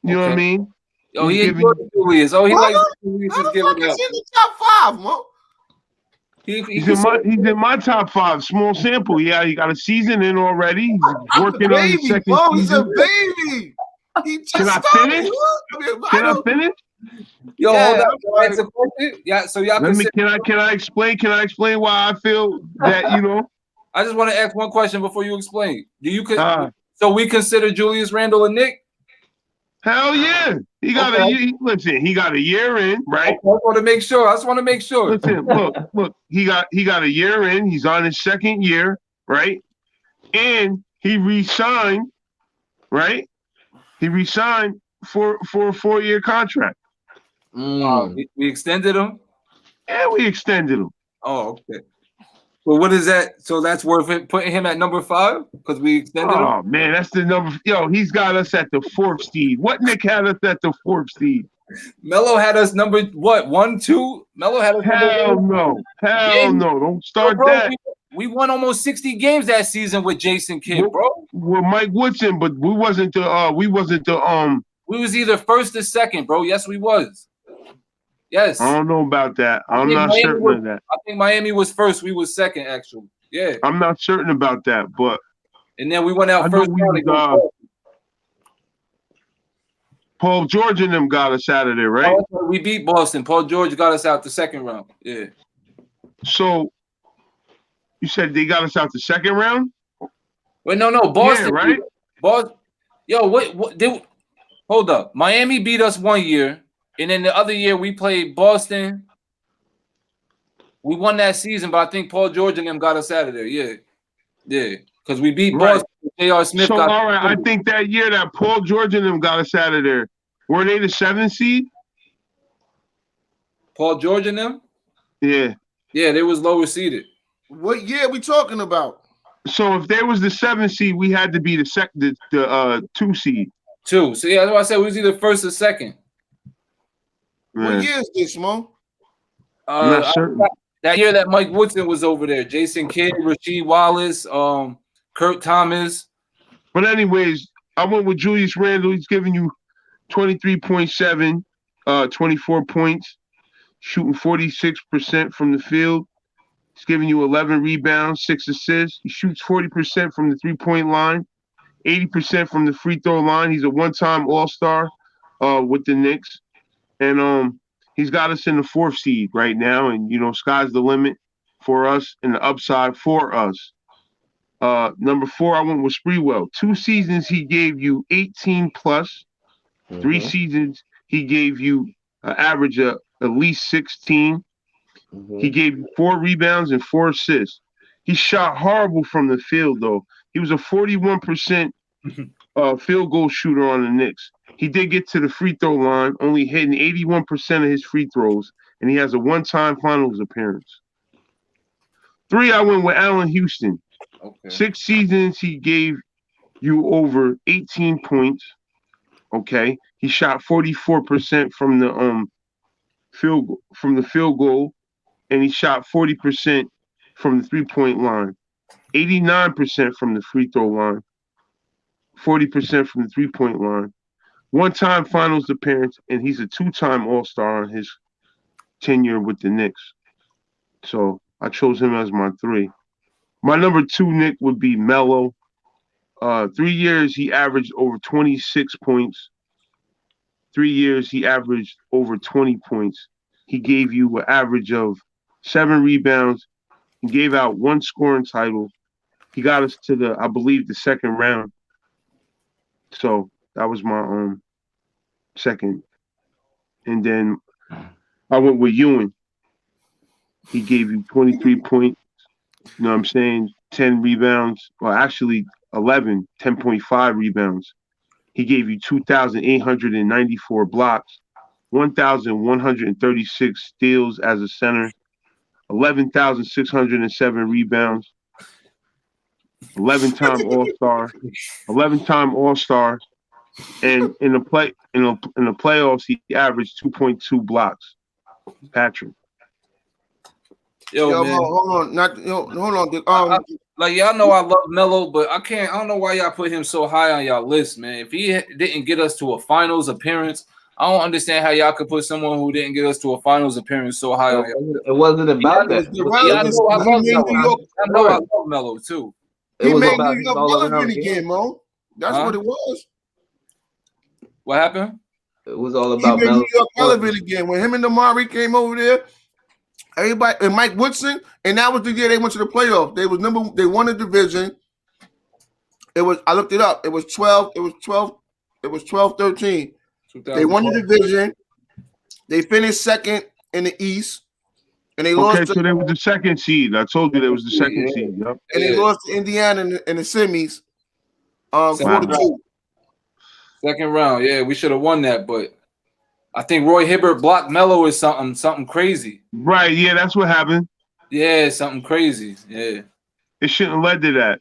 You know what I mean? Oh, he enjoyed Julius. Oh, he likes Julius is giving How up. the in the top 5, Mo? He's in my top 5. Small sample. Yeah, he got a season in already. He's working on his second Mo, he's season. a baby. He just Can I started. finish? Can I finish? Yo, Yeah, hold on. right. That's a question. Yeah, so y'all Can I explain? Can I explain why I feel that, you know? I just want to ask one question before you explain. So we consider Julius Randle a Knick? Hell yeah. He got a year in, right? Okay, I want to make sure. Listen, look, he got a year in. He's on his second year, right? And he re-signed, right? He re-signed for a 4-year contract. We extended him? Yeah, we extended him. Oh, okay. Well, what is that? So that's worth it putting him at number 5 because we extended him? Oh man, that's the number. Yo, he's got us at the 4th seed. What Nick had us at the 4th seed? Melo had us number what? 1, 2? Melo had us Hell number 1. Hell no. Don't start that. We won almost 60 games that season with Jason Kidd, bro. With Mike Woodson, but we wasn't the We was either first or second, bro. Yes, we was. Yes. I don't know about that. I'm not certain of that. I think Miami was first. We was second, actually. Yeah. I'm not certain about that, but. And then we went out first round against Paul George and them got us out of there, right? We beat Boston. Paul George got us out the second round. Yeah. So you said they got us out the second round? Wait, no, Boston. Yeah, right? Boston. Yo, hold up. Miami beat us 1 year. And then the other year we played Boston. We won that season, but I think Paul George and them got us out of there. Yeah. Yeah. Because we beat Boston. J.R. Smith got all right. I think that year that Paul George and them got us out of there. Were they the 7th seed? Paul George and them? Yeah. Yeah, they was lower seeded. What year we talking about? So if there was the 7th seed, we had to be the 2 seed. 2. So yeah, that's why I said we was either first or second. What year is this, Mo? I'm not certain. That year that Mike Woodson was over there, Jason Kidd, Rasheed Wallace, Kurt Thomas. But anyways, I went with Julius Randle. He's giving you 23.7, 24 points, shooting 46% from the field. He's giving you 11 rebounds, 6 assists. He shoots 40% from the 3-point line, 80% from the free throw line. He's a one-time All-Star with the Knicks. And he's got us in the 4th seed right now. And, you know, sky's the limit for us and the upside for us. Number 4, I went with Sprewell. 2 seasons, he gave you 18 plus. 3 seasons, he gave you an average of at least 16. He gave you 4 rebounds and 4 assists. He shot horrible from the field, though. He was a 41% field goal shooter on the Knicks. He did get to the free throw line, only hitting 81% of his free throws, and he has a one-time finals appearance. 3, I went with Allen Houston. Okay. 6 seasons, he gave you over 18 points. Okay, he shot 44% from the field goal, and he shot 40% from the 3-point line, 89% from the free throw line, 40% from the 3-point line. One-time finals appearance, and he's a 2-time All-Star on his tenure with the Knicks. So I chose him as my 3. My number 2 Knick would be Melo. 3 years, he averaged over 26 points. 3 years, he averaged over 20 points. He gave you an average of 7 rebounds. He gave out 1 scoring title. He got us to I believe, the 2nd round. So that was my 2nd. And then I went with Ewing. He gave you 23 points. You know what I'm saying? 10 rebounds. Well, actually 11, 10.5 rebounds. He gave you 2,894 blocks, 1,136 steals as a center, 11,607 rebounds, 11-time All-Star, and in the playoffs he averaged 2.2 blocks. Patrick. Yo, man. hold on, hold on. Like y'all know I love Melo, but I don't know why y'all put him so high on y'all list, man. If he didn't get us to a finals appearance, I don't understand how y'all could put someone who didn't get us to a finals appearance so high on y'all. It wasn't about that. I know I love Melo. I know I love Melo too. He made New York relevant again, Mo. That's what it was. What happened? It was all about Melo. He made New York relevant again. When him and Amari came over there, everybody and Mike Woodson, and that was the year they went to the playoff. They won the division. It was, I looked it up. It was 12-13. They won the division. They finished second in the East. And they lost. So they were the second seed. I told you they was the second seed. Yep. And they lost to Indiana in the semis. 4-2. Second round. Yeah, we should have won that, but I think Roy Hibbert blocked Melo or something crazy. Right. Yeah, that's what happened. Yeah, something crazy. Yeah. It shouldn't have led to that.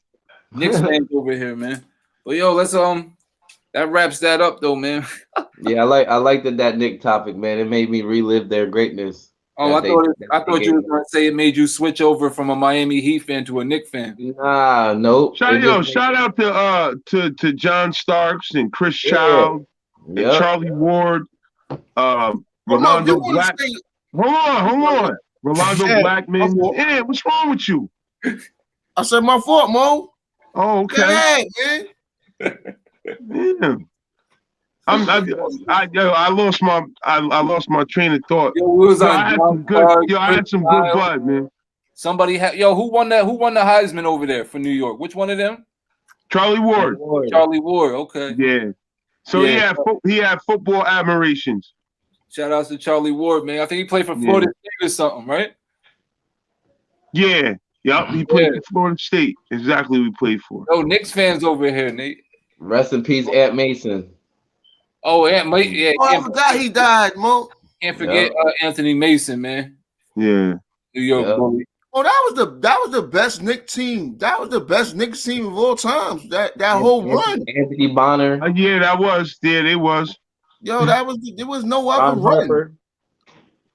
Knicks fans over here, man. But yo, let's that wraps that up though, man. Yeah, I like that Knick topic, man. It made me relive their greatness. Oh, I thought you were going to say it made you switch over from a Miami Heat fan to a Knicks fan. Nah, nope. Shout out to John Starks and Chris Child and Charlie Ward, Rolando Black. Hold on. Rolando Blackman. Yeah, what's wrong with you? I said my fault, Mo. Oh, okay. Yeah, man. Yeah. I lost my train of thought. I had some good blood, man. Somebody had who won the Heisman over there for New York? Which one of them? Charlie Ward. Charlie Ward. Okay. Yeah. So he had football admirations. Shout out to Charlie Ward, man. I think he played for Florida State or something, right? Yeah. Yep. He played for Florida State. Exactly what he played for. Oh, Knicks fans over here, Nate. Rest in peace, Aunt Mason. Oh, yeah. I forgot he died, Mo. Can't forget Anthony Mason, man. Yeah. New York bully. Oh, that was the best Knicks team. That was the best Knicks team of all time. That whole run. Anthony Bonner. Yeah, that was. Yeah, they was. Yo, there was no other run. Harper.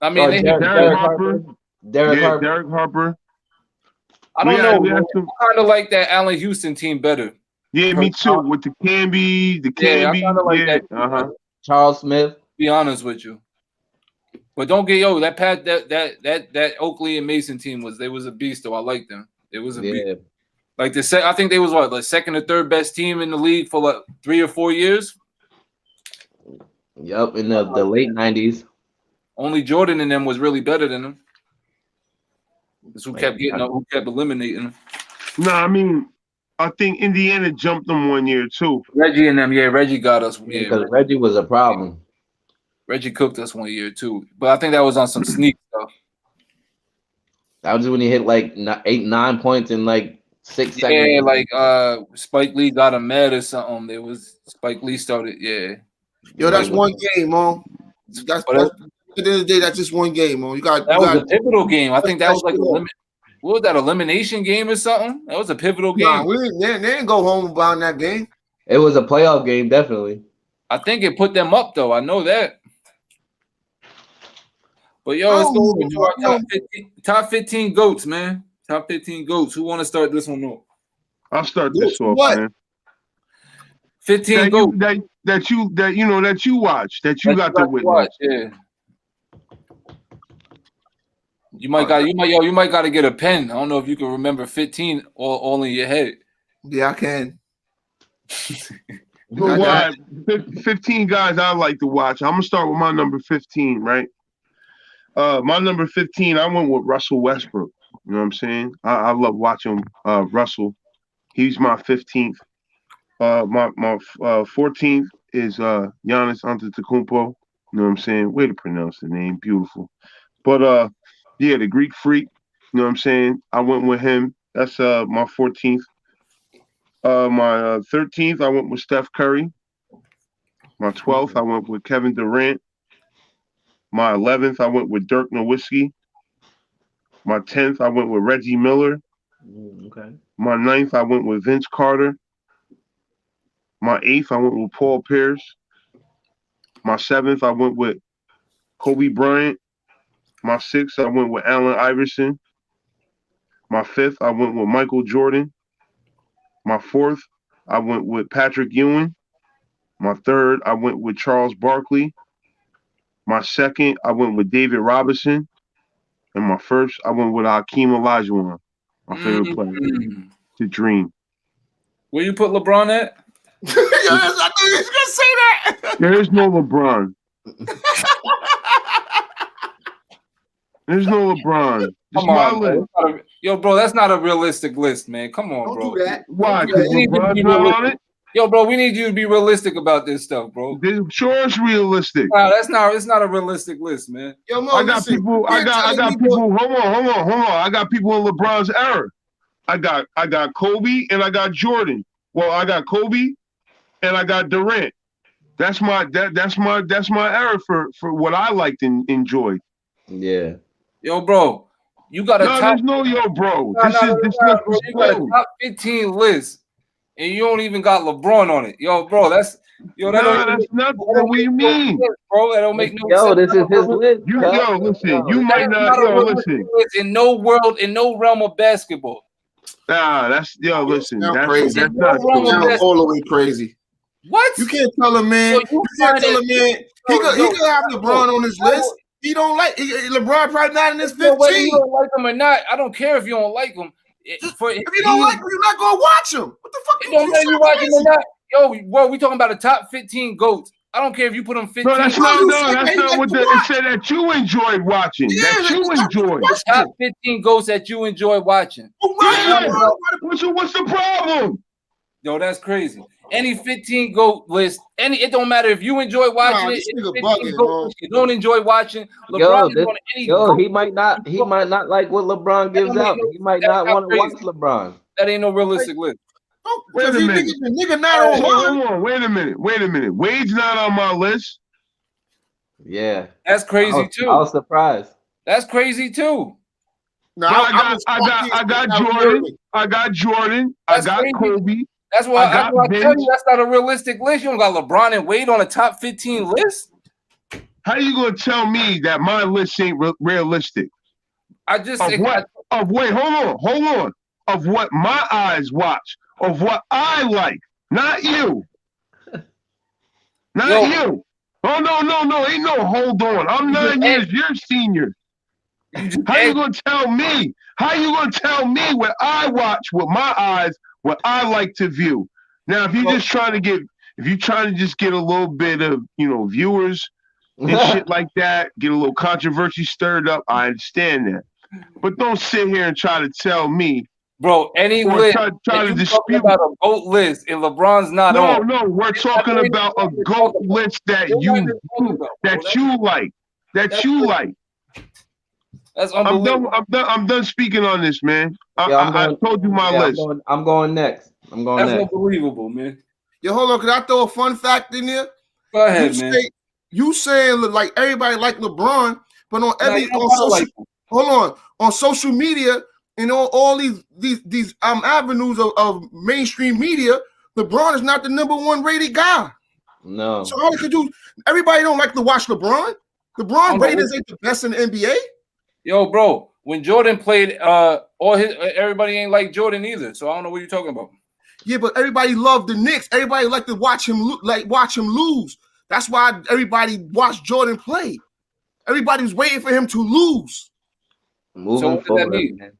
I mean, Derek Harper. Derek Harper. I don't know. I kind of like that Allen Houston team better. Yeah, me too. With the Camby, I kind of like that. Charles Smith. Be honest with you, but don't get that Oakley and Mason team was a beast though. I like them. It was a beast. Like I think they was the second or third best team in the league for like 3 or 4 years. Yep, in the late 90s. Only Jordan and them was really better than them. That's who kept eliminating them. No, I mean, I think Indiana jumped them 1 year too. Reggie and them, Reggie got us. Because Reggie was a problem. Reggie cooked us 1 year too, but I think that was on some sneak stuff. That was when he hit like 8-9 points in like 6 seconds. Yeah, like Spike Lee got him mad or something. There was Spike Lee started. Yeah. Yo, that's one game, Mo. That's at the end of the day, that's just one game, Mo. That was a pivotal game. I think that was like what was that, elimination game or something? That was a pivotal game. Nah, they didn't go home about that game. It was a playoff game, definitely. I think it put them up though. I know that. But yo, let's go into our top 15 GOATs, man. Top 15 GOATs. Who want to start this one off? I'll start this off, man. 15 GOATs that you watch, that you got to witness. Yeah. You might got to get a pen. I don't know if you can remember 15 all in your head. Yeah, I can. 15 guys I like to watch. I'm gonna start with my number 15, right? My number 15, I went with Russell Westbrook. You know what I'm saying? I love watching Russell. He's my 15th. My 14th is Giannis Antetokounmpo. You know what I'm saying? Way to pronounce the name, beautiful. But the Greek Freak. You know what I'm saying? I went with him. That's my 14th. My 13th, I went with Steph Curry. My 12th, I went with Kevin Durant. My 11th, I went with Dirk Nowitzki. My 10th, I went with Reggie Miller. Okay. My 9th, I went with Vince Carter. My 8th, I went with Paul Pierce. My 7th, I went with Kobe Bryant. My 6th, I went with Allen Iverson. My fifth, I went with Michael Jordan. My fourth, I went with Patrick Ewing. My third, I went with Charles Barkley. My second, I went with David Robinson. And my first, I went with Hakeem Olajuwon, my favorite player, to dream. Where you put LeBron at? Yes, I knew he was gonna say that. There is no LeBron. There's no LeBron. It's Come my on, list. bro. Yo, bro, that's not a realistic list, man. Come on, Don't bro. do that. Why? Don't do Because that. LeBron's not on it? Yo, bro, we need you to be realistic about this stuff, bro. Sure, it's realistic. Nah, it's not a realistic list, man. Yo, Mo, I got listen, people. I got people. Hold on. I got people in LeBron's era. I got Kobe and I got Jordan. Well, I got Kobe and I got Durant. That's my era for what I liked and enjoyed. Yeah. Yo, bro, you got a top. There's no yo, bro. Nah, This nah, is this nah, list bro, is you got a cold. top 15 list, and you don't even got LeBron on it. Yo, bro, that's yo. That Nah, that's not what do you mean, bro? That don't make no Yo, sense. this is his list. yo, listen, you might not. Not a Yo, realistic listen. list in no world, in no realm of basketball. Nah, that's yo. Listen, Sound that's crazy. that's not No wrong with true. that. All the way crazy. What? You can't tell a man. Yo, You can't tell a man. He could have yo, LeBron on his list. He don't like LeBron. Probably not in his 15. Whether you don't like him or not, I don't care if you don't like him. If you don't like him, you're not gonna watch him. What the fuck? It don't matter you watch him or not. Yo, bro, we talking about the top 15 GOATs. I don't care if you put them 15. No, that's not what it said that you enjoyed watching. Yeah, that you enjoyed. The top 15 GOATs that you enjoy watching. Yeah. What's the problem? Yo, that's crazy. Any 15 GOAT list, it don't matter if you enjoy watching it. Any 15 GOAT you don't enjoy watching. LeBron is on any GOAT. He might not like what LeBron gives out. He might not want to watch LeBron. That ain't no realistic list. Wait a minute. Nigga not on Hold on. Wait a minute. Wade's not on my list. Yeah. That's crazy too. I was surprised. That's crazy too. No, I got Jordan. I got Jordan. I got crazy. Kobe. That's why I tell you that's not a realistic list. You don't got LeBron and Wade on a top 15 list. How you gonna tell me that my list ain't realistic? I just of said what? Wait, hold on. Of what my eyes watch, of what I like, not you, not you. Oh no, ain't no hold on. I'm 9 years. You're senior. How you gonna tell me? How you gonna tell me what I watch with my eyes? What I like to view. Now, if you're just trying to get a little bit of, viewers and shit like that, get a little controversy stirred up, I understand that. But don't sit here and try to tell me, bro, any list try to dispute about a GOAT list and LeBron's not on. No, we're talking about a GOAT list that you like. That's unbelievable. I'm done speaking on this, man. I told you my list. I'm going next. That's unbelievable, man. Yo, hold on. Can I throw a fun fact in there? Go ahead, man. You saying like everybody like LeBron, but on social media and all these avenues of mainstream media, LeBron is not the number one rated guy. No. So all you can do, everybody don't like to watch LeBron. LeBron ratings ain't the best in the NBA. Yo, bro, when Jordan played, everybody ain't like Jordan either. So I don't know what you're talking about. Yeah, but everybody loved the Knicks. Everybody liked to watch him lose. That's why everybody watched Jordan play. Everybody was waiting for him to lose. Moving forward, man.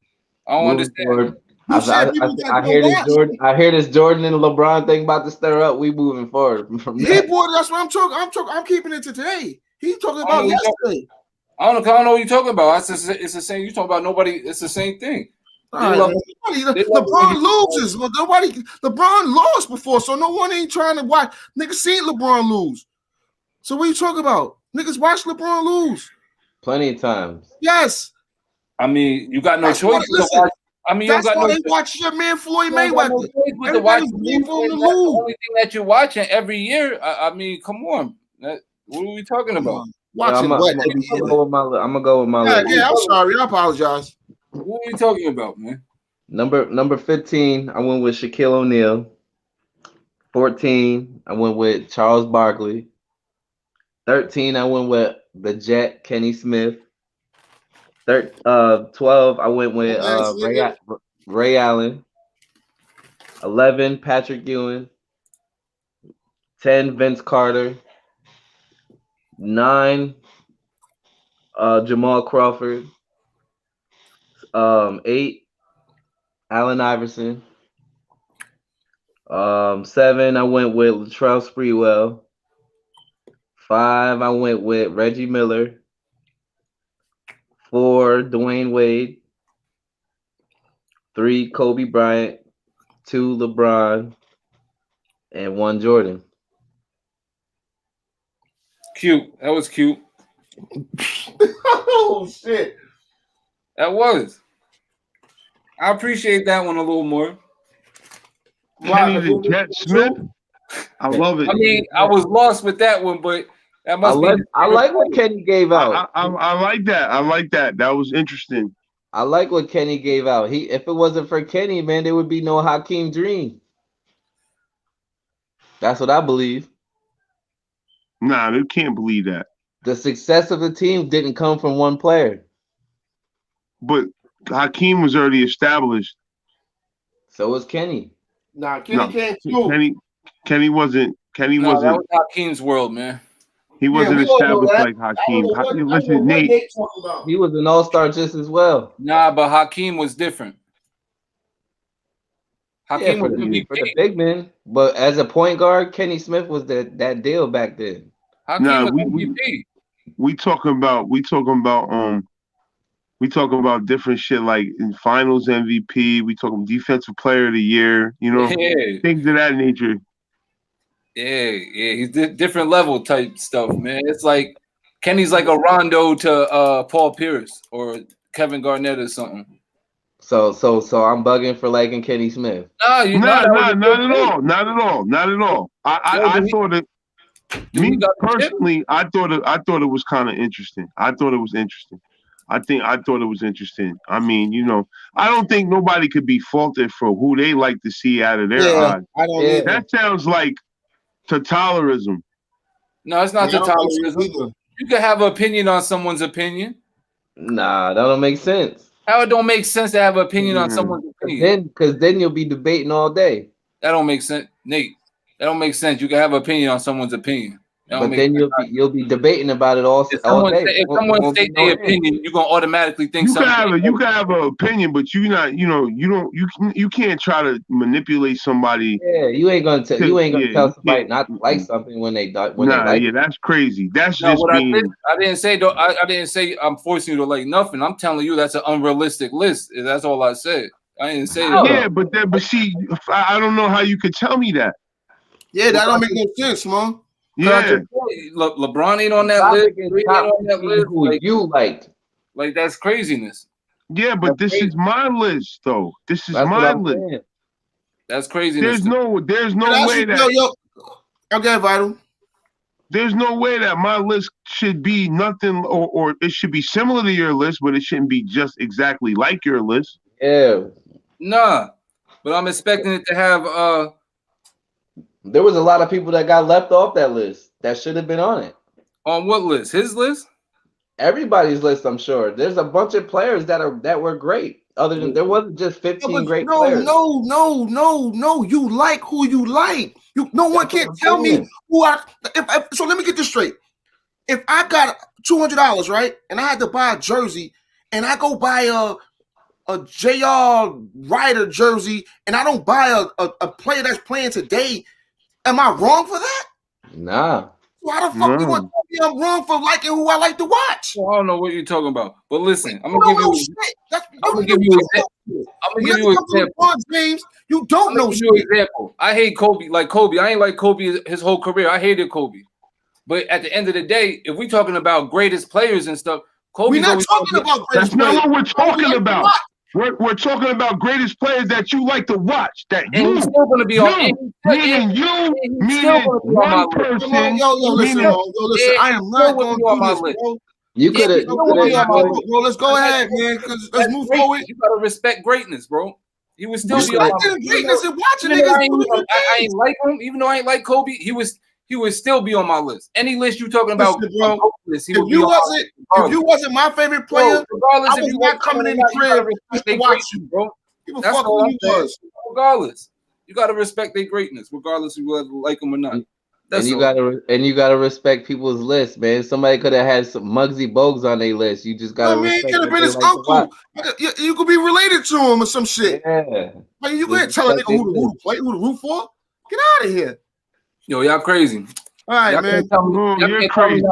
I don't understand. I hear this Jordan and LeBron thing about to stir up. We moving forward from that. That's what I'm talking. I'm keeping it to today. He's talking about yesterday. I don't know what you're talking about. It's the same. You talking about nobody. It's the same thing. LeBron loses, but LeBron lost before, so no one ain't trying to watch. Niggas seen LeBron lose. So what are you talking about? Niggas watch LeBron lose. Plenty of times. Yes. I mean, you got no choice. That's why they watch your man Floyd Mayweather. Everybody's waiting for him to lose. The only thing that you're watching every year. I mean, come on. What are we talking about? I'm gonna go with my list. Yeah, I'm sorry. I apologize. What are we talking about, man? Number 15, I went with Shaquille O'Neal. 14, I went with Charles Barkley. 13, I went with the Jet, Kenny Smith. 12. I went with Yes, nigga. Ray Allen. 11, Patrick Ewing. 10, Vince Carter. 9, Jamal Crawford. 8, Allen Iverson. 7, I went with Latrell Sprewell. 5, I went with Reggie Miller. 4, Dwayne Wade. 3, Kobe Bryant. 2, LeBron. And 1, Jordan. Cute. That was cute. Oh shit. That was. I appreciate that one a little more. Kenny the Jet Smith. I love it. I mean, I was lost with that one, but that must be. I like what Kenny gave out. I like that. I like that. That was interesting. I like what Kenny gave out. If it wasn't for Kenny, man, there would be no Hakeem Dream. That's what I believe. Nah, they can't believe that. The success of the team didn't come from one player. But Hakeem was already established. So was Kenny. Nah, Kenny came too. Kenny wasn't. Kenny No, wasn't. that was Hakeem's world, man. He wasn't established like Hakeem. Listen, Nate. He was an all-star just as well. Nah, but Hakeem was different. Hakeem was MVP. For the big man. But as a point guard, Kenny Smith was that deal back then. Hakeem was MVP. We talking about different shit like in finals MVP. We talking defensive player of the year, things of that nature. Yeah, he's different level type stuff, man. It's like Kenny's like a Rondo to Paul Pierce or Kevin Garnett or something. So I'm bugging for liking Kenny Smith. Not at all. I thought it. Me personally, I thought it was kind of interesting. I thought it was interesting. I thought it was interesting. I mean, I don't think nobody could be faulted for who they like to see out of their eyes. That sounds like totalitarianism. No, it's not totalitarianism. You can have an opinion on someone's opinion. Nah, that don't make sense. How it don't make sense to have an opinion on someone's opinion? Because then you'll be debating all day. That don't make sense, Nate. That don't make sense. You can have an opinion on someone's opinion. But then you'll be debating about it all day. If someone states their opinion, you're gonna automatically think you can have an opinion, but you can't try to manipulate somebody. Yeah, you ain't gonna tell somebody not to like something when they like it. That's crazy. That's I didn't say I'm forcing you to like nothing. I'm telling you that's an unrealistic list. That's all I said. I didn't say that. Yeah, but see, I don't know how you could tell me that. Yeah, that don't make no sense, man. Yeah, LeBron ain't on that list. Who you liked? Like that's craziness. Yeah, but this is my list, though. This is my list. Saying. That's craziness. There's no way that. Okay, Vital. There's no way that my list should be nothing, or it should be similar to your list, but it shouldn't be just exactly like your list. Yeah. Nah, but I'm expecting it to have. There was a lot of people that got left off that list that should have been on it. On what list? His list? Everybody's list, I'm sure. There's a bunch of players that were great. Other than there wasn't just 15 great players. No. You like who you like. No one can't tell me who so let me get this straight. If I got $200, right, and I had to buy a jersey, and I go buy a JR Ryder jersey, and I don't buy a player that's playing today, am I wrong for that? Nah. Why the fuck you want to tell me I'm wrong for liking who I like to watch? Well, I don't know what you're talking about. But listen, I'm gonna give you an example. James, you don't know shit. Example. I hate Kobe. Like Kobe, I ain't like Kobe his whole career. I hated Kobe. But at the end of the day, if we're talking about greatest players and stuff, Kobe's we're not talking about greatest players. That's not what we're talking about. We're talking about greatest players that you like to watch. That and he's still going to be on. Meaning one person. Yo, listen. I am not going to do this, bro. You could have. Bro, let's go ahead, man. Let's move forward. You got to respect greatness, bro. He was still greatness and watching niggas. I ain't like him, even though I ain't like Kobe. He was he would still be on my list. Any list you talking about, Listen, bro, list, he if would be on my list if you wasn't my favorite player, regardless I if was you not coming in the crib just to watch you, bro. Give a That's fuck all who I'm you saying. was. Regardless, you gotta respect their greatness, regardless if you like them or not. And you gotta respect people's lists, man. Somebody could have had some Muggsy Bogues on their list. You just gotta I mean, he respect could have what been they his like to watch. uncle. You could be related to him or some shit. Yeah. Like, you Just can't tell a respect nigga who their to play, who to root for. Get out of here. Yo, y'all crazy. All right, Y'all man. can't tell me, You're crazy.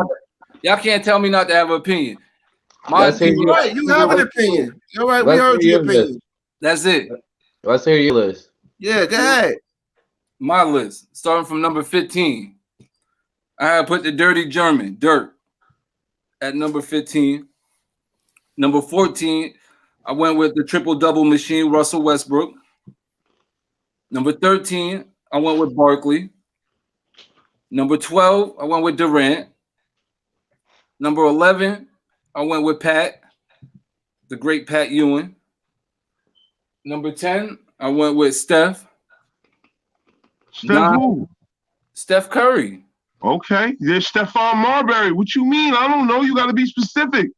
y'all can't tell me not to have an opinion. Let's hear You're right. You have an opinion. You're right. We heard your opinion. That's it. Let's hear your list. Yeah, go ahead. My list, starting from number 15. I put the Dirty German, Dirt, at number 15. Number 14, I went with the triple-double machine, Russell Westbrook. Number 13, I went with Barkley. Number 12, I went with Durant. Number 11, I went with Pat, the great Pat Ewing. Number 10, I went with Steph. Steph Curry. Okay, there's Stephon Marbury. What you mean? I don't know. You got to be specific.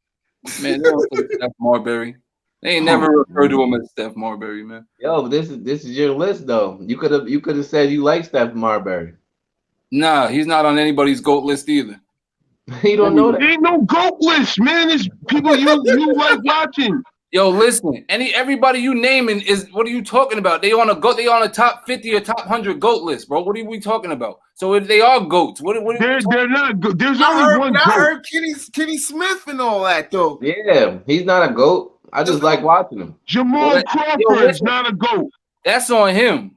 Man, they don't say Steph Marbury. They ain't never referred to him as Steph Marbury, man. Yo, but this is your list though. You could have said you like Steph Marbury. Nah, he's not on anybody's GOAT list either. You don't know that. There ain't no GOAT list, man. It's people you like watching. Yo, listen. Everybody you naming is what are you talking about? They on a top 50 or top 100 GOAT list, bro. What are we talking about? So if they are GOATs, they're not good. There's only one GOAT. I heard Kenny Smith and all that though. Yeah, he's not a GOAT. I just like watching him. Jamal Crawford's not a GOAT. That's on him.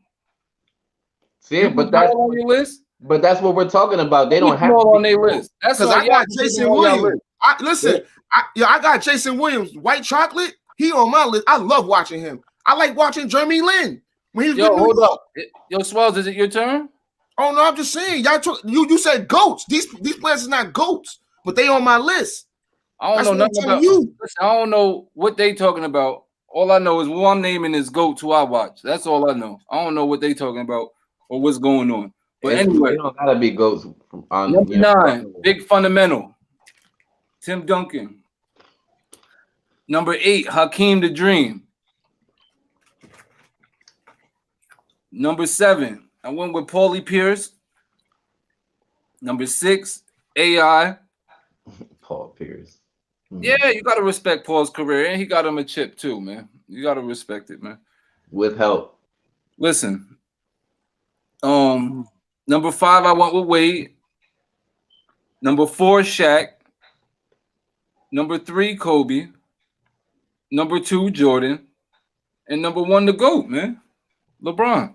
See, but that's on your list. But that's what we're talking about. They don't have on their list. That's because I got Jason Williams. I got Jason Williams, White Chocolate. He on my list. I love watching him. I like watching Jeremy Lin when he's with hold up. Yo, Swells, is it your turn? Oh no, I'm just saying. You said GOATs. These players is not GOATs, but they on my list. I don't know nothing about you. Listen, I don't know what they talking about. All I know is who I'm naming is GOATs who I watch. That's all I know. I don't know what they talking about or what's going on. But anyway, you don't gotta be GOATs. Number 9, Big Fundamental, Tim Duncan. Number 8, Hakeem the Dream. Number 7, I went with Paulie Pierce. Number 6, AI. Paul Pierce. Yeah, you gotta respect Paul's career, and he got him a chip too, man. You gotta respect it, man. With help. Listen, number 5, I went with Wade. Number 4, Shaq. Number 3, Kobe. Number 2, Jordan. And number 1, the GOAT, man, LeBron.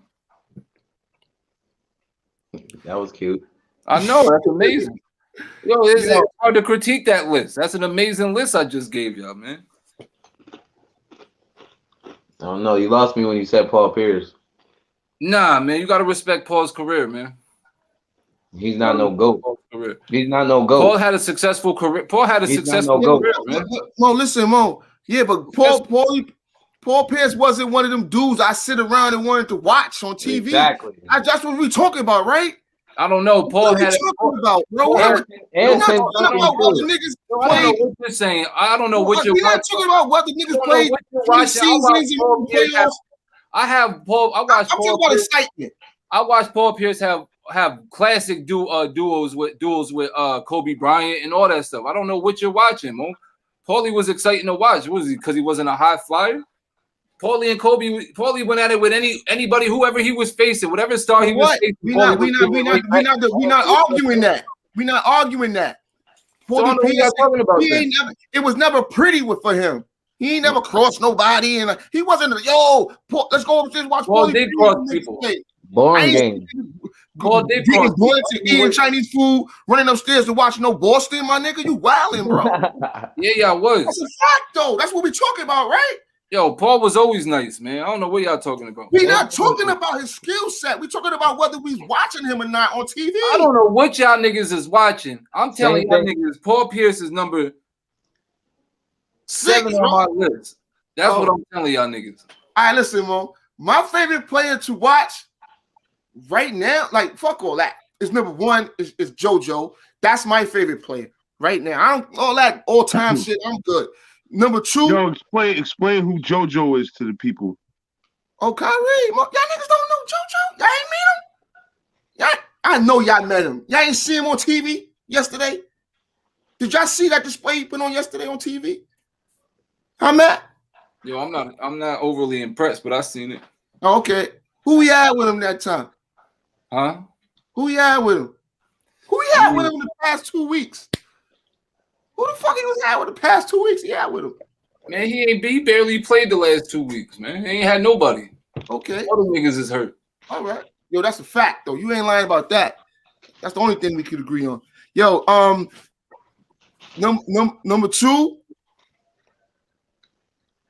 That was cute. I know, that's amazing. Yo, it's hard to critique that list. That's an amazing list I just gave y'all, man. I don't know. You lost me when you said Paul Pierce. Nah, man, you gotta respect Paul's career, man. He's not no GOAT. He's not no GOAT. Paul had a successful career. Paul had a successful career, man. Mo, listen, Mo. Yeah, but Paul Pierce wasn't one of them dudes I sit around and wanted to watch on TV. Exactly. That's what we talking about, right? I don't know. Paul had talking about, bro. We're not talking about what the niggas played. I don't know what you're saying. I don't know what you're watching. We're not talking about what the niggas played 3 seasons and playoffs. I have Paul. I watched I'm Paul talking about Pierce. excitement. I watched Paul Pierce have classic duels with Kobe Bryant and all that stuff. I don't know what you're watching, Mo. Paulie was exciting to watch. Was he because he wasn't a high flyer? Paulie and Kobe. Paulie went at it with anybody, whoever he was facing, whatever star he was facing. We're not arguing that. We're not arguing that. Paulie Pierce, it was never pretty for him. He ain't never crossed nobody, and he wasn't. Paul, let's go upstairs and watch. Paul did cross people. Boring game. Paul did cross. Eating Chinese food, running upstairs to watch no Boston, my nigga. You wilding, bro. Yeah, I was. That's a fact, though. That's what we're talking about, right? Yo, Paul was always nice, man. I don't know what y'all talking about. We're not talking about his skill set. We're talking about whether we's watching him or not on TV. I don't know what y'all niggas is watching. I'm telling y'all niggas, Paul Pierce is number 7 on my list. That's what I'm telling y'all niggas. All right, listen, Mo. My favorite player to watch right now, like fuck all that. is number one is JoJo. That's my favorite player right now. I don't all that all time shit. I'm good. Number two. Yo, explain who JoJo is to the people. Oh, Kyrie. Y'all niggas don't know JoJo. Y'all ain't meet him. I know y'all met him. Y'all ain't see him on TV yesterday. Did y'all see that display he put on yesterday on TV? Huh, Matt? Yo, I'm not overly impressed, but I seen it. Oh, okay. Who he had with him that time? Huh? Who he had with him? Who he had with him in the past 2 weeks? Who the fuck he was had with the past 2 weeks he had with him? Man, he barely played the last 2 weeks, man. He ain't had nobody. Okay. All the niggas is hurt. All right. Yo, that's a fact, though. You ain't lying about that. That's the only thing we could agree on. Yo, number two,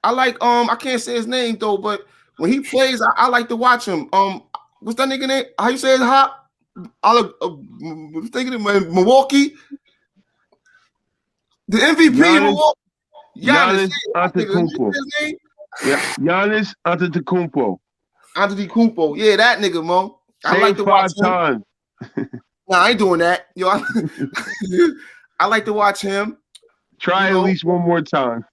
I like I can't say his name though, but when he plays, I like to watch him. What's that nigga name? How you say his hop? I was thinking of Milwaukee. The MVP in Milwaukee. Giannis Antetokounmpo. Yeah, Giannis Antetokounmpo. Antetokounmpo. Yeah, that nigga, Mo. I like to watch him. Nah, I ain't doing that. Yo, I like to watch him. Try at least one more time.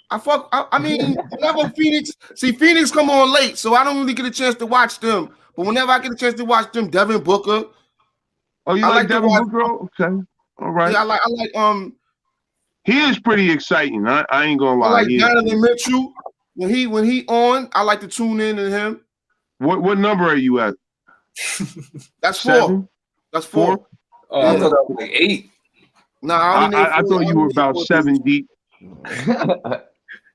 I mean, whenever Phoenix come on late, so I don't really get a chance to watch them. But whenever I get a chance to watch them, Devin Booker. Oh, you like Devin Booker? Okay, all right. Yeah, I like. He is pretty exciting. I ain't gonna lie. I like Donovan Mitchell. When he on, I like to tune in to him. What number are you at? That's 7? 4. That's 4. Oh, I thought that was like 8. Nah, I thought you were about 7 deep.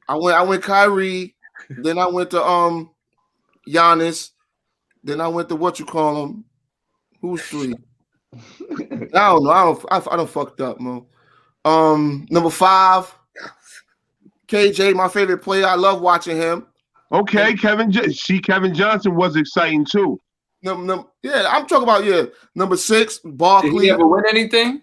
I went Kyrie, then I went to Giannis, then I went to what you call him. Who's 3? I don't know. I don't fucked up, Mo. Number 5, KJ, my favorite player. I love watching him. Okay, Kevin Johnson was exciting too. Yeah, I'm talking about Number 6, Barkley. Did he ever win anything?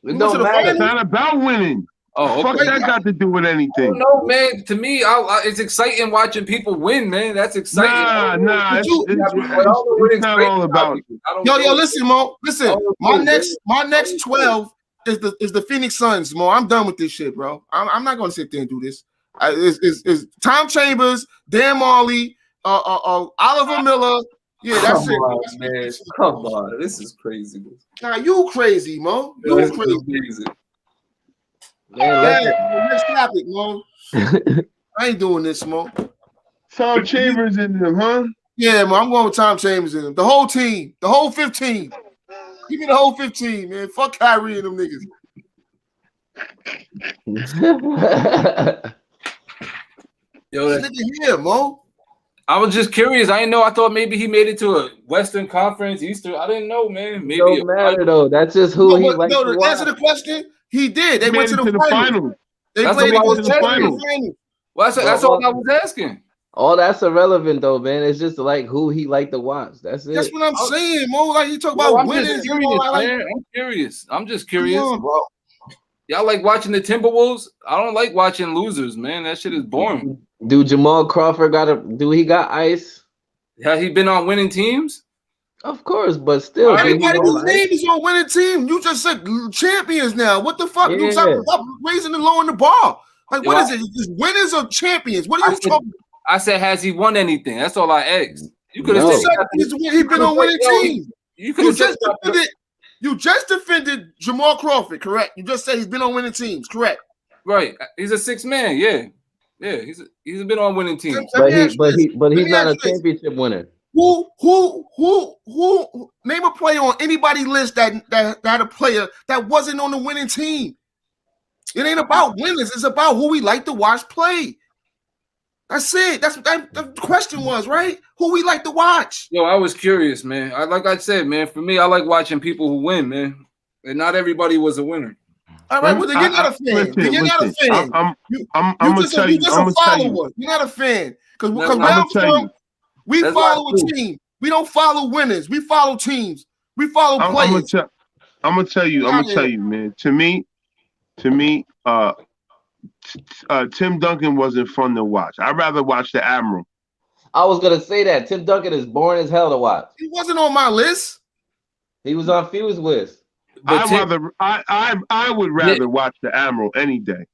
It don't matter. It's not about winning. Oh, fuck that got to do with anything. No, man. To me, it's exciting watching people win, man. That's exciting. Nah. It's not all about. Yo, listen, Mo. Listen, my next 12 is the Phoenix Suns, Mo. I'm done with this shit, bro. I'm not gonna sit there and do this. It's Tom Chambers, Dan Marley, Oliver Miller. Yeah, that's it. Man. Come on, this is crazy. Nah, you crazy, Mo. You crazy. Next topic, Mo. I ain't doing this, Mo. Tom Chambers in them, huh? Yeah, Mo. I'm going with Tom Chambers in them. The whole team, the whole 15. Give me the whole 15, man. Fuck Kyrie and them niggas. Yo, this nigga here, Mo. I was just curious. I didn't know. I thought maybe he made it to a Western Conference, Eastern. I didn't know, man. Maybe it don't matter though. That's just who he likes to watch. Answer the question. He did. They went to the finals. They played against the finals. Well, that's all I was asking. All that's irrelevant though, man. It's just like who he liked to watch. That's it. That's what I'm saying, Mo. Like you talk about winning. I'm curious. I'm just curious, bro. Y'all like watching the Timberwolves? I don't like watching losers, man. That shit is boring. Do Jamal Crawford got ice? Has he been on winning teams? Of course, but still. Everybody whose name is on winning team. You just said champions now. What the fuck? You stop raising and lowering the bar. Like, what is it? Is winners or champions? What are you talking about? I said, has he won anything? That's all I asked. You could have said he's been on winning teams. You just defended Jamal Crawford, correct? You just said he's been on winning teams, correct? Right. He's a 6th man, yeah. He's been on winning teams. But he's not a championship winner. Who name a player on anybody's list that had a player that wasn't on the winning team? It ain't about winners, it's about who we like to watch play. That's it. That's what the question was, right? Who we like to watch. Yo, I was curious, man. Like I said, man, for me, I like watching people who win, man. And not everybody was a winner. All right, well, then you're not a fan. You're not a fan. I'm gonna tell you. You're just a follower. You're not a fan. Because where I'm from, we follow a team. We don't follow winners. We follow teams. We follow players. I'm gonna tell you, man. To me, Tim Duncan wasn't fun to watch. I'd rather watch the Admiral. I was gonna say that Tim Duncan is boring as hell to watch. He wasn't on my list. He was on Few's list. But I would rather watch the Admiral any day.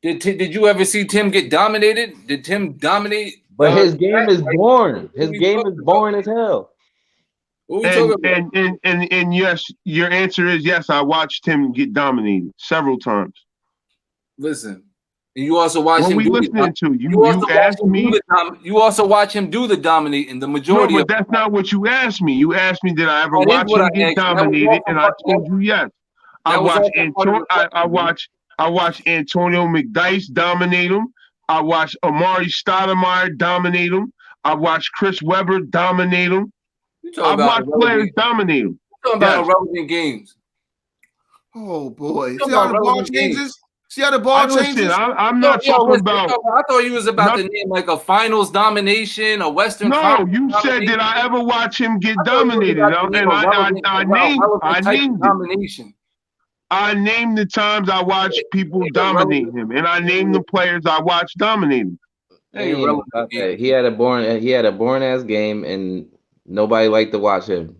Did you ever see Tim get dominated? Did Tim dominate? But his game is boring. His game is boring as hell. What we talking about? And yes, your answer is yes. I watched him get dominated several times. Listen, you also watch what him. We do listening the, to you asked me. You also watch him do the dominating. The majority. No, but that's not what you asked me. You asked me did I ever watch him get dominated, and I told you yes. I watched Antonio McDyess dominate him. I watched Amari Stoudemire dominate him. I watched Chris Webber dominate him. I've watched players dominate him. Talking about irrelevant games. Oh boy! See how the ball changes? See how the ball changes? I'm not talking about. I thought you was about to name like a finals domination, a Western. No, you said did I ever watch him get dominated? And I named domination. I named the times I watched people dominate him, and I named the players I watched dominate him. He had a boring ass game, and nobody liked to watch him,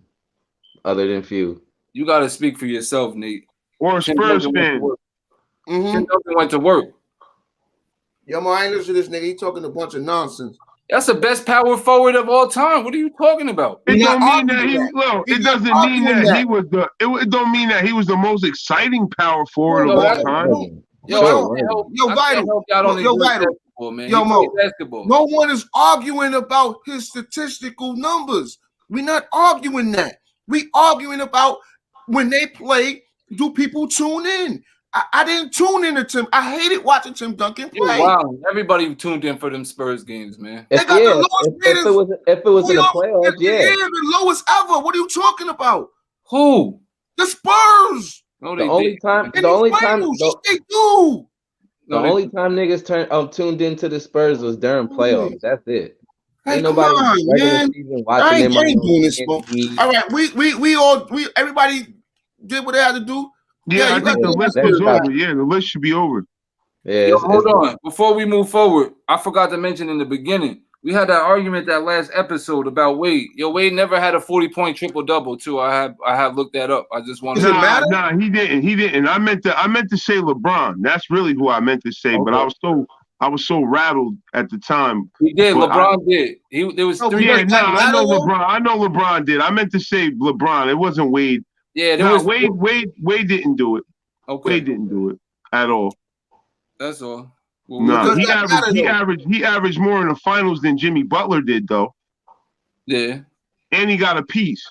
other than Phew. You got to speak for yourself, Nate. Or a Spurs fan. Tim Duncan went to work. Yo, man, I ain't listening to this nigga. He talking a bunch of nonsense. That's the best power forward of all time. What are you talking about? It don't mean that he. Well, it doesn't mean that he was the. It don't mean that he was the most exciting power forward of all time. Vital. Yo, Mo. No one is arguing about his statistical numbers. We're not arguing that. We arguing about when they play. Do people tune in? I didn't tune in to Tim. I hated watching Tim Duncan play. Wow, everybody tuned in for them Spurs games, man. If it was in the playoffs, the lowest ever. What are you talking about? Who? The Spurs. No, the only time niggas tuned into the Spurs was during playoffs. That's it. Ain't nobody season watching them. Doing this, all right, everybody did what they had to do. Yeah, I think the list is over. Yeah, the list should be over. Yeah. Hold on. Before we move forward, I forgot to mention in the beginning, we had that argument that last episode about Wade. Wade never had a 40-point triple-double, too. I have looked that up. I just want to Nah, he didn't. I meant to say LeBron. That's really who I meant to say, but I was so rattled at the time. He did. LeBron did. There was three. Yeah, I know LeBron. I know LeBron did. I meant to say LeBron. It wasn't Wade. Yeah, Wade didn't do it. Okay. Wade didn't do it at all. That's all. Well, he averaged more in the finals than Jimmy Butler did, though. Yeah. And he got a piece.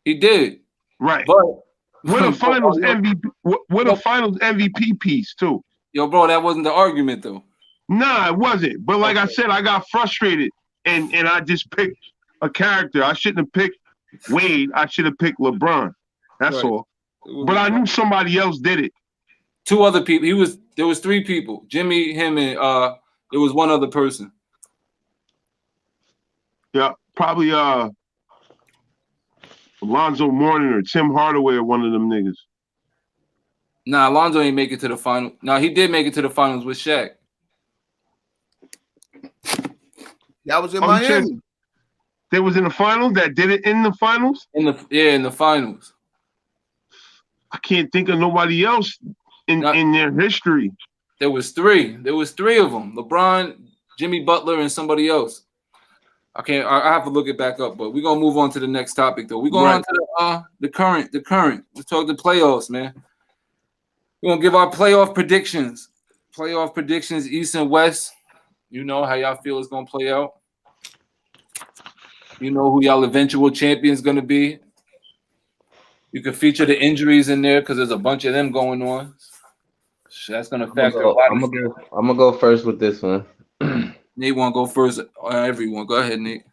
He did. Right. But with a finals MVP, with a finals MVP piece too. Yo, bro, that wasn't the argument though. Nah, it wasn't. But like I said, I got frustrated and I just picked a character. I shouldn't have picked Wade. I should have picked LeBron. That's all. But I knew somebody else did it. Two other people. There was three people. Jimmy, him, and there was one other person. Yeah, probably Alonzo Mourning or Tim Hardaway or one of them niggas. Nah, Alonzo ain't make it to the final. Nah, he did make it to the finals with Shaq. That was in Miami. They was in the finals that did it in the finals? In the finals. I can't think of nobody else in their history. There was three. There was three of them. LeBron, Jimmy Butler, and somebody else. I have to look it back up, but we're gonna move on to the next topic though. We're going on to the current. Let's talk the playoffs, man. We're gonna give our playoff predictions. Playoff predictions, East and West. You know how y'all feel it's gonna play out. You know who y'all eventual champions gonna be. You can feature the injuries in there because there's a bunch of them going on. That's gonna factor a lot. I'm gonna go first with this one. Nate want to go first. Everyone, go ahead, Nate.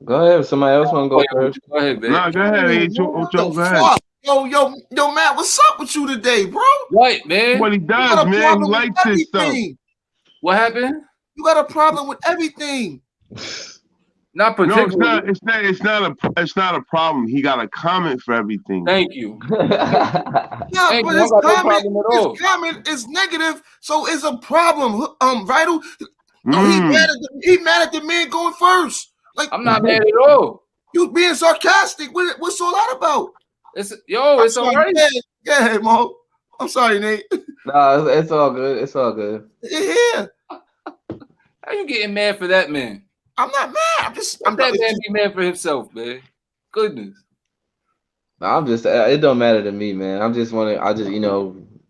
Go ahead. Somebody else want to go first. Go ahead, baby. Nah, go ahead. Go ahead. Yo, Matt, what's up with you today, bro? Right, man. What he does, man. He likes this stuff. What happened? You got a problem with everything. Not particularly. No, it's not a problem. He got a comment for everything. Thank you. Yeah, but his comment is negative, so it's a problem. Vital. No, he mad at the man going first. Like I'm not mad at all. You being sarcastic. What's all that about? It's all right. Yeah, Mo. I'm sorry, Nate. No, it's all good. It's all good. Yeah. How you getting mad for that man? I'm not mad. I'm that man be mad for himself, man. Goodness. No, it don't matter to me, man. I just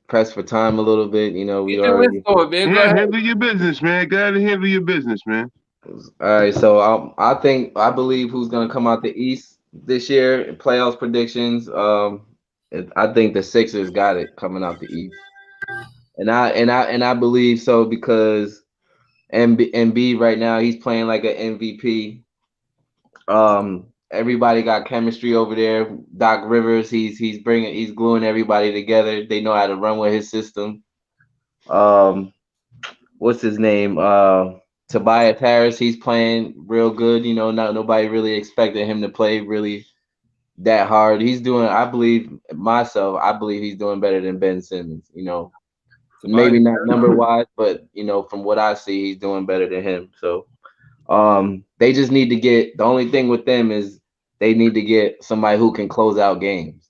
press for time a little bit. We already. Handle your business, man. Go ahead and handle your business, man. All right, so I believe who's gonna come out the East this year. Playoffs predictions. I think the Sixers got it coming out the East, and I believe so because Embiid right now he's playing like an MVP. Everybody got chemistry over there. Doc Rivers, he's gluing everybody together. They know how to run with his system. What's his name? Tobias Harris, he's playing real good. Nobody really expected him to play really that hard. He's doing, I believe he's doing better than Ben Simmons. Maybe not number wise, but from what I see, he's doing better than him. So they just need to get, the only thing with them is they need to get somebody who can close out games.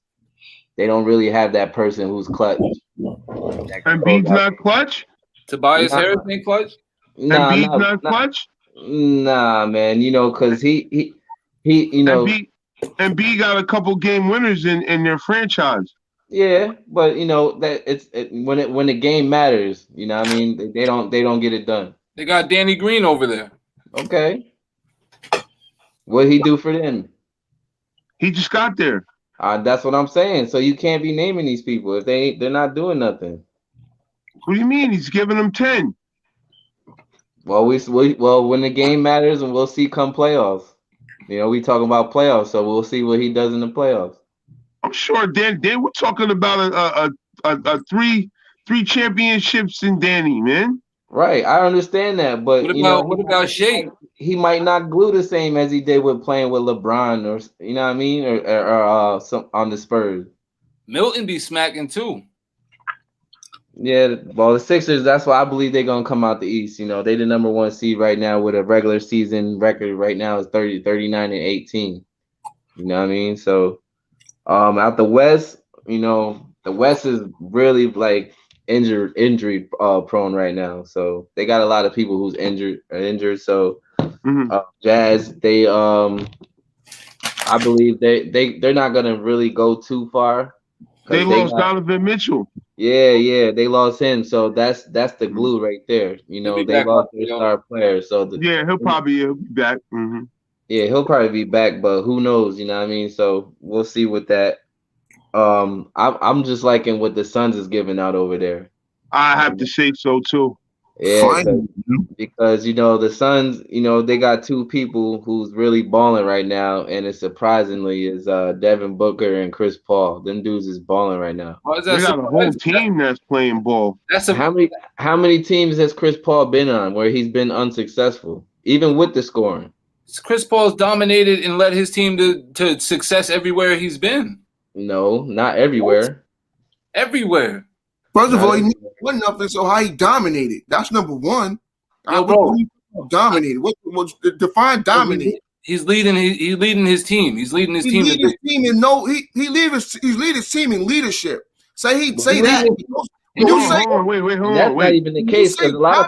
They don't really have that person who's clutch. Embiid's not clutch? Tobias Harris ain't clutch? Embiid's not clutch? Nah, man. Because he Embiid got a couple game winners in their franchise. Yeah, but that when the game matters, what I mean, they don't get it done. They got Danny Green over there. Okay. What'd he do for them? He just got there. That's what I'm saying. So you can't be naming these people if they're not doing nothing. What do you mean? He's giving them 10. Well, when the game matters, and we'll see come playoffs. We talking about playoffs, so we'll see what he does in the playoffs. I'm sure Dan we're talking about a three championships in Danny, man. Right, I understand that, but what about Shea? He might not glue the same as he did with playing with LeBron, or what I mean, or some on the Spurs. Milton be smacking too. Yeah, well, the Sixers, that's why I believe they're gonna come out the East. They the number one seed right now with a regular season record right now is 39-18. You know what I mean? So out the West, the West is really like injury prone right now. So they got a lot of people who's injured. So Jazz, they I believe they're not gonna really go too far. They lost Donovan Mitchell. Yeah, they lost him. So that's the glue right there. They lost their star player. So he'll probably be back. Mm-hmm. Yeah, he'll probably be back, but who knows? You know what I mean? So we'll see with that. I'm just liking what the Suns is giving out over there. I have to say so too. Yeah, because the Suns, they got two people who's really balling right now, and it surprisingly is Devin Booker and Chris Paul. Them dudes is balling right now. They got a whole team that's playing ball. How many teams has Chris Paul been on where he's been unsuccessful, even with the scoring? Chris Paul's dominated and led his team to success everywhere he's been. No, not everywhere. Everywhere. First of all, he won nothing, so how he dominated? That's number one. Yo, bro. Dominated. What's define dominated? He's leading his team. He's leading his team. He's leading his team in leadership. Say that. Hold on. That's not even the case because a lot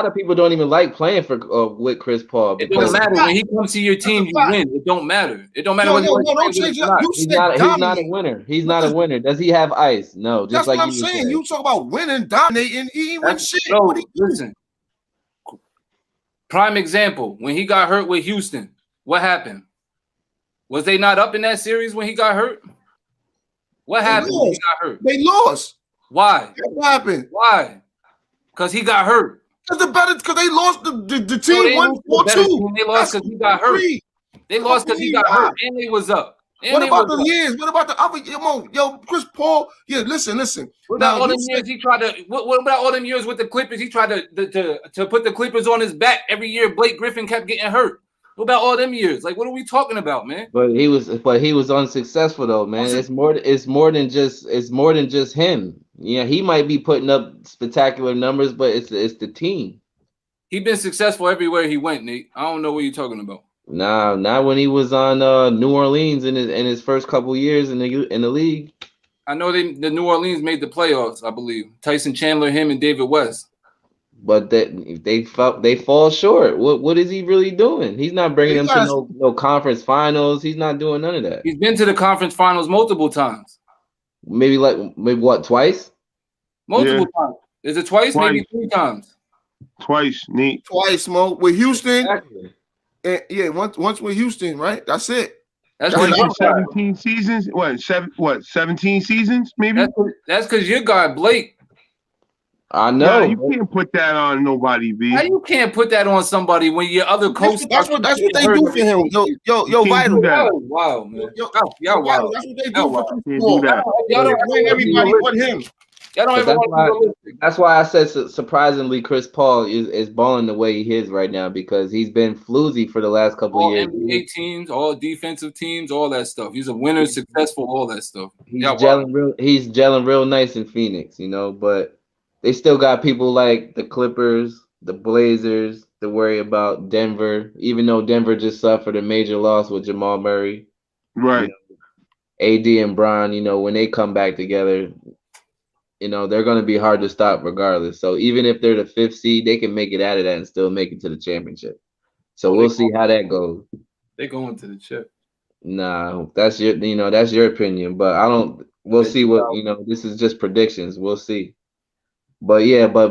of people don't even like playing for with Chris Paul. It doesn't matter when he comes to your team, you win. It don't matter. It don't matter don't change it. He's not a winner. He's not a winner. Does he have ice? No. Just that's like what I'm saying. You talk about winning, dominating. He ain't win shit. No, listen. Prime example: when he got hurt with Houston, what happened? Was they not up in that series when he got hurt? What happened when he got hurt? They lost. Why? What happened? Why? Because he got hurt. Because they lost the team 1-4-2. They lost because he got hurt. They lost because he got hurt and they was up. What about the years? What about the other? Yo, Chris Paul. Yeah, listen. What about all them years he tried to? What about all them years with the Clippers? He tried to put the Clippers on his back every year. Blake Griffin kept getting hurt. What about all them years? Like, what are we talking about, man? But he was unsuccessful though, man. It's more than just him. Yeah, he might be putting up spectacular numbers, but it's the team. He been successful everywhere he went, Nate. I don't know what you're talking about. Nah, not when he was on New Orleans in his first couple years in the league. I know the New Orleans made the playoffs, I believe. Tyson Chandler, him, and David West. But they fall short. What is he really doing? He's not bringing them to no conference finals. He's not doing none of that. He's been to the conference finals multiple times. Maybe what, twice? Multiple times. Is it twice? Maybe 3 times. Twice, Nate. Twice, Mo. With Houston. Exactly. And, yeah, once with Houston, right? That's it. That's what, 17 seasons? What, 17 seasons, maybe? That's because your guy, Blake. I know. Nah, you can't put that on nobody, B. How you can't put that on somebody when your other coach? That's what they do for him. Yo, Vital. Wow, man. Y'all wow. That's what they do for Chris Paul. Y'all don't blame everybody but him. That's why I said surprisingly Chris Paul is balling the way he is right now because he's been floozy for the last couple of years. All NBA teams, all defensive teams, all that stuff. He's a winner, successful, all that stuff. He's gelling real nice in Phoenix, but they still got people like the Clippers, the Blazers to worry about. Denver, even though Denver just suffered a major loss with Jamal Murray. Right. AD and Bron, when they come back together, they're going to be hard to stop regardless. So even if they're the 5th seed, they can make it out of that and still make it to the championship. So we'll see how that goes. They're going to the chip. Nah, that's your opinion, but we'll see what, this is just predictions. We'll see. But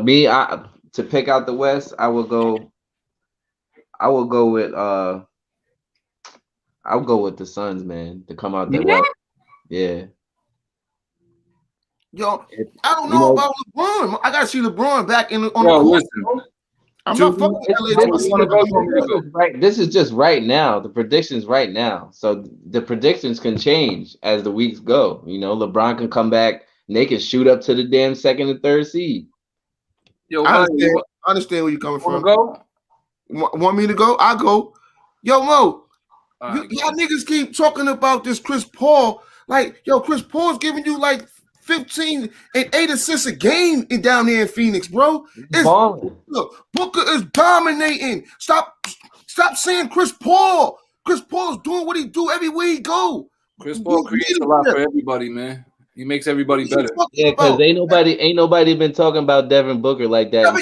me, to pick out the West, I will go with I'll go with the Suns, man, to come out the West. Yeah. Yo, I don't know about LeBron. I gotta see LeBron back on the court. Listen. I'm not fucking with LA. Right. This is just right now. The predictions right now. So the predictions can change as the weeks go. LeBron can come back and they can shoot up to the damn 2nd and 3rd seed. Yo, I understand where you're coming from. Go? Want me to go? I'll go. Yo, Mo, y'all niggas keep talking about this Chris Paul. Like, yo, Chris Paul's giving you like 15 and 8 assists a game down there in Phoenix, bro. Look, Booker is dominating. Stop saying Chris Paul. Chris Paul's doing what he do everywhere he go. Chris Paul creates a lot for everybody, man. He makes everybody better. Yeah, because ain't nobody been talking about Devin Booker like that.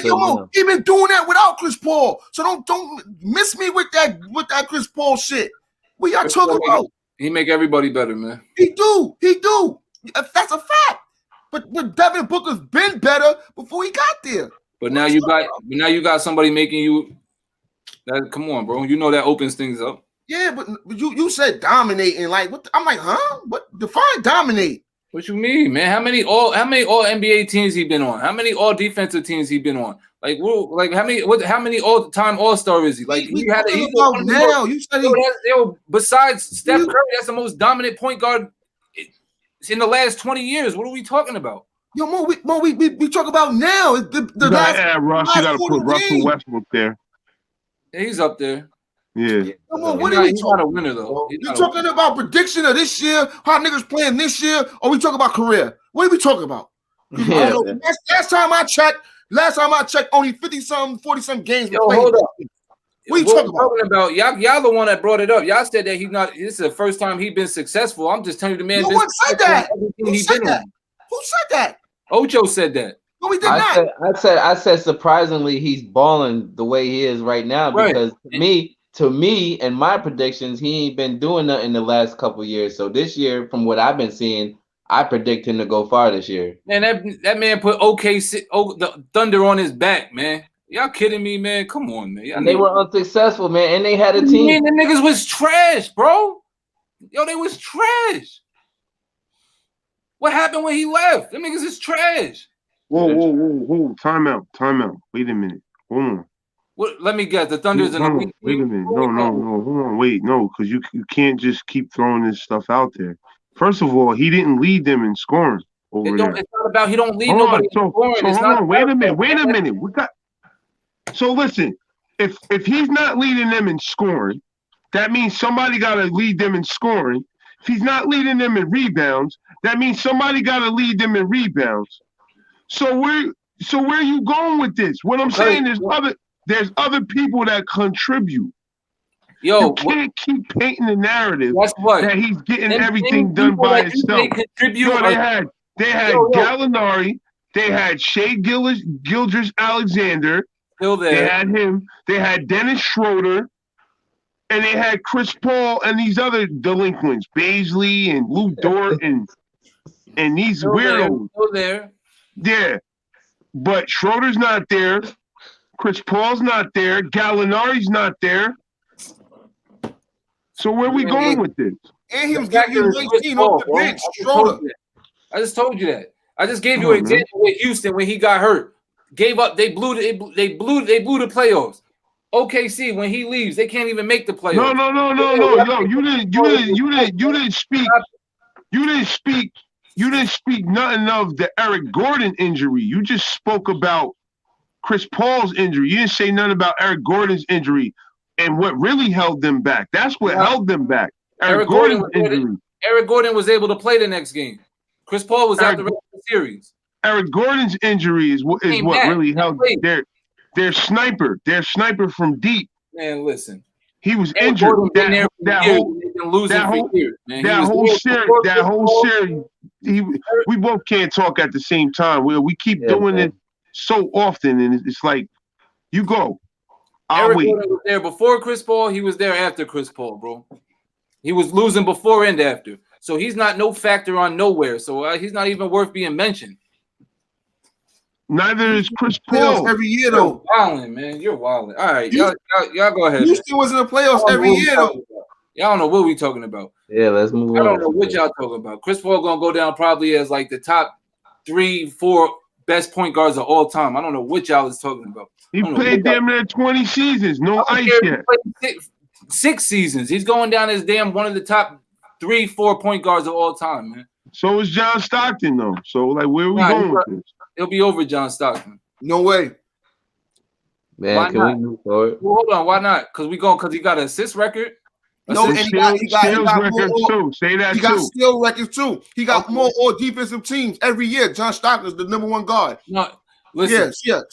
He been doing that without Chris Paul. So don't miss me with that Chris Paul shit. What y'all talking about? He make everybody better, man. He do. That's a fact. But Devin Booker's been better before he got there. But now you got somebody making you. That come on, bro. You know that opens things up. Yeah, but you said dominating. Like what? I'm like, huh? What? Define dominate. What you mean, man? How many all NBA teams he been on? How many all defensive teams he been on? Like, how many all time All-Star is he? Like he had now. You said besides Steph Curry, that's the most dominant point guard in the last 20 years. What are we talking about? Yo, Mo, we talk about now. The last, Ross, you gotta put Russell Westbrook there. Yeah, he's up there. Yeah. Come on, he's not a winner though. You talking about prediction of this year? How niggas playing this year? Or we talking about career? What are we talking about? Yeah, last time I checked, only 50-something, 40-something games. Yo, hold up. What you talking about? Y'all the one that brought it up. Y'all said that he's not. This is the first time he's been successful. I'm just telling you, the man. No one said that. Who said that? Ocho said that. No, we did not. I said surprisingly he's balling the way he is right now because to me and my predictions, he ain't been doing nothing the last couple of years. So this year, from what I've been seeing, I predict him to go far this year. Man, that man put the Thunder on his back, man. Y'all kidding me, man? Come on, man. They were unsuccessful, man, and they had a team. Man, the niggas was trash, bro. Yo, they was trash. What happened when he left? Them niggas is trash. Whoa. Time out. Wait a minute. Hold on. What? Let me guess. The Thunder's in the week. Wait a minute. No. Hold on. Wait. No, because you can't just keep throwing this stuff out there. First of all, he didn't lead them in scoring over there. It's not about he don't lead nobody in scoring. So hold on. Wait a minute. So listen, if he's not leading them in scoring, that means somebody got to lead them in scoring. If he's not leading them in rebounds, that means somebody got to lead them in rebounds. So where are you going with this? What I'm saying is there's other people that contribute. Yo, you can't keep painting the narrative that he's getting everything done by himself. Yo, they had Gallinari, they had Shea Gilders-Alexander, still there. They had him, they had Dennis Schroeder, and they had Chris Paul and these other delinquents, Baisley and Lou Dort and these weirdos. Still there. Yeah. But Schroeder's not there. Chris Paul's not there. Gallinari's not there. So where are we going with this? And he was getting you 19 off the bench. I just told you that. I just gave you an example with Houston when he got hurt. Gave up. They blew the playoffs. OKC when he leaves, they can't even make the playoffs. No. Yo, you didn't speak. You didn't speak nothing of the Eric Gordon injury. You just spoke about Chris Paul's injury. You didn't say nothing about Eric Gordon's injury and what really held them back. That's what held them back. Eric Gordon's injury. Eric Gordon was able to play the next game. Chris Paul was out the rest of the series. Eric Gordon's injury is what really held their sniper. Their sniper from deep. Man, listen. He was injured. That whole series. We both can't talk at the same time. We keep doing it so often, and it's like, you go. Eric Gordon was there before Chris Paul. He was there after Chris Paul, bro. He was losing before and after. So he's not no factor on nowhere. So he's not even worth being mentioned. Neither is Chris Paul. Every year, though. You're wilding, man. You're wilding. All right, y'all go ahead. Houston was in the playoffs every year, though. Y'all don't know what we talking about. Yeah, let's move on. I don't know what y'all talking about. Chris Paul gonna go down probably as like the top 3-4 best point guards of all time. I don't know what y'all is talking about. He played damn near 20 seasons. No ice yet. 6 seasons. He's going down as damn one of the top 3-4 point guards of all time, man. So is John Stockton, though. So, like, where are we going with this? He'll be over John Stockton. No way. Man, can we move forward? Well, hold on. Why not? Because he got an assist record. No, and he got records too. Say that he got steal records too. He got more all defensive teams every year. John Stockton is the #1 guard. No, listen. Yeah.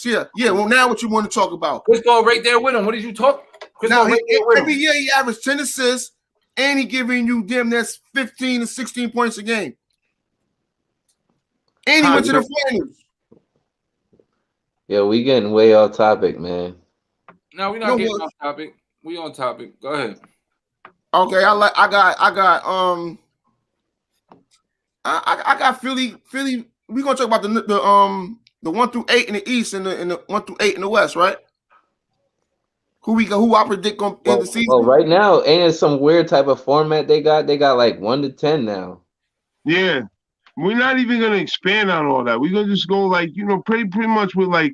Well, now what you want to talk about? Chris Paul right there with him. What did you talk? Every year he averaged 10 assists, and he giving you damn that's 15 to 16 points a game. And he went to the finals. Yeah, we getting way off topic, man. No, we're not getting off topic. We on topic. Go ahead. Okay, I got Philly. We're gonna talk about the 1 through 8 in the East and the 1 through 8 in the West, right? Who I predict gonna end the season? Well, right now, ain't it some weird type of format they got? They got like 1 to 10 now. Yeah. We're not even gonna expand on all that. We're gonna just go like, pretty much with like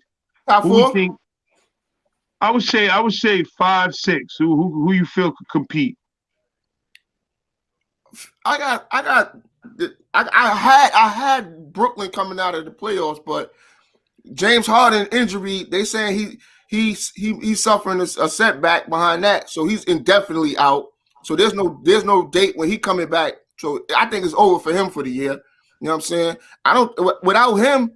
top 4. I would say 5, 6. Who you feel could compete? I had Brooklyn coming out of the playoffs, but James Harden injury, they saying he's suffering a setback behind that, so he's indefinitely out. So there's no date when he coming back. So I think it's over for him for the year. You know what I'm saying? Without him,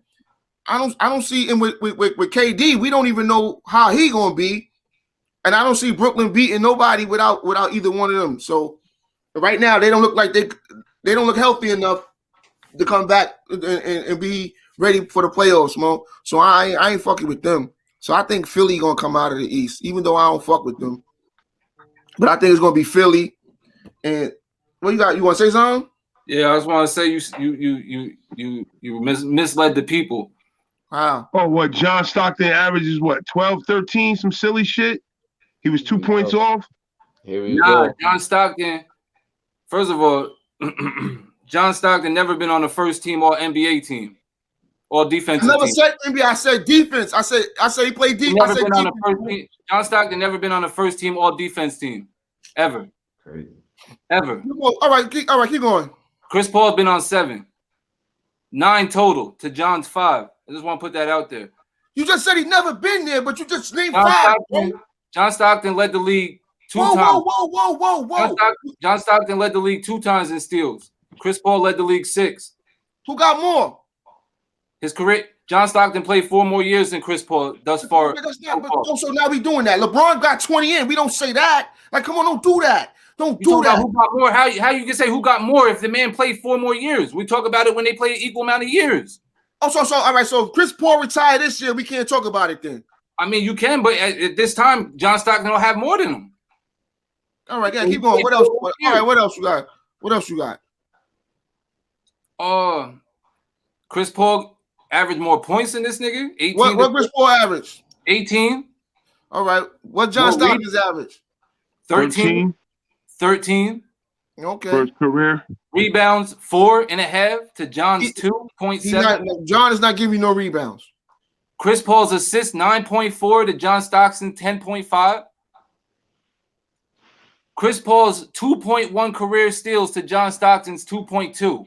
I don't see him with KD. We don't even know how he gonna be, and I don't see Brooklyn beating nobody without either one of them. So right now they don't look like they don't look healthy enough to come back and be ready for the playoffs, Mo. So I ain't fucking with them. So I think Philly gonna come out of the East, even though I don't fuck with them. But I think it's gonna be Philly. And what you got? You want to say something? Yeah, I just want to say you misled the people. Wow. Oh, what? John Stockton averages what? 12, 13, some silly shit. He was 2 points off. Here we go. John Stockton. First of all, John Stockton never been on the first team or NBA team, or defensive. I never said NBA. I said defense. I said he played defense. Never been on the first team. John Stockton never been on the first team or defense team, ever. Crazy. Ever. All right, keep going. Chris Paul's been on 7, 9 total to John's 5. I just want to put that out there. You just said he never been there, but you just named 5. John Stockton led the league 2 times. Whoa. John Stockton led the league 2 times in steals. Chris Paul led the league 6. Who got more? His career. John Stockton played 4 more years than Chris Paul thus far. So now we doing that. LeBron got 20 in. We don't say that. Like, come on, don't do that. Don't do that. Who got more? How you can say who got more if the man played 4 more years? We talk about it when they play an equal amount of years. Oh, so all right. So if Chris Paul retired this year, we can't talk about it then. I mean, you can, but at this time, John Stockton don't have more than him. All right, yeah, keep going. What else? All right, what else you got? What else you got? Chris Paul averaged more points than this nigga. 18. What Chris Paul average? 18. All right. What John Stockton's average? 13. 13. Okay. First career. Rebounds 4.5 to John's 2.7. John is not giving you no rebounds. Chris Paul's assists 9.4 to John Stockton 10.5. Chris Paul's 2.1 career steals to John Stockton's 2.2.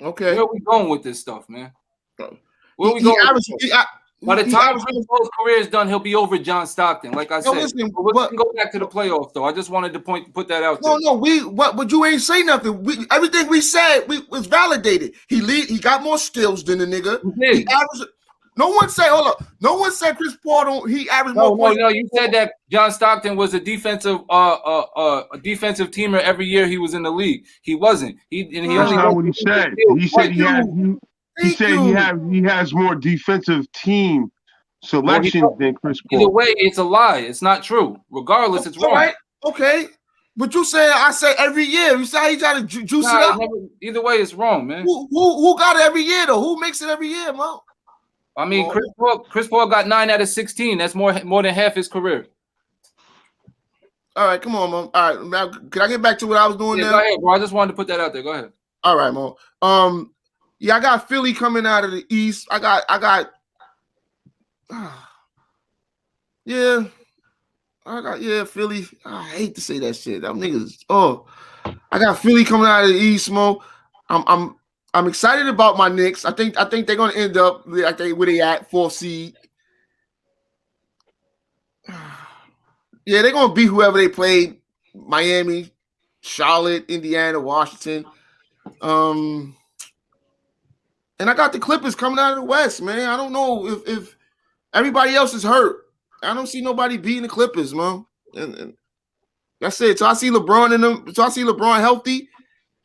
Okay. Where are we going with this stuff, man? Where are we going? By the time Chris Paul's career is done, he'll be over John Stockton. Like I said, listen, let's go back to the playoffs, though. I just wanted to put that out there. No, but you ain't say nothing. Everything we said was validated. He got more skills than the nigga. He averaged. No one said, hold up. No one said Chris Paul don't. He averaged more points. No, you said that John Stockton was a defensive teamer every year he was in the league. He wasn't. That's not what he said. He said he has more defensive team selections than Chris Paul. Either way, it's a lie. It's not true. Regardless, it's wrong. Right. Okay. But you say I say every year. You say he trying to juice it up. Either way, it's wrong, man. Who got it every year though? Who makes it every year, Mo? I mean, Chris Paul got 9 out of 16. That's more than half his career. All right, come on, Mo. All right, now can I get back to what I was doing now? Go ahead, bro. I just wanted to put that out there. Go ahead. All right, Mo. Yeah, I got Philly coming out of the East. I got Philly. I hate to say that shit. Them niggas. I got Philly coming out of the East, Mo. I'm excited about my Knicks. I think they're gonna end up like where they at, 4th seed. Yeah, they're gonna beat whoever they play. Miami, Charlotte, Indiana, Washington. And I got the Clippers coming out of the West, man. I don't know if everybody else is hurt. I don't see nobody beating the Clippers, man. And that's it. So I see LeBron in them. So I see LeBron healthy.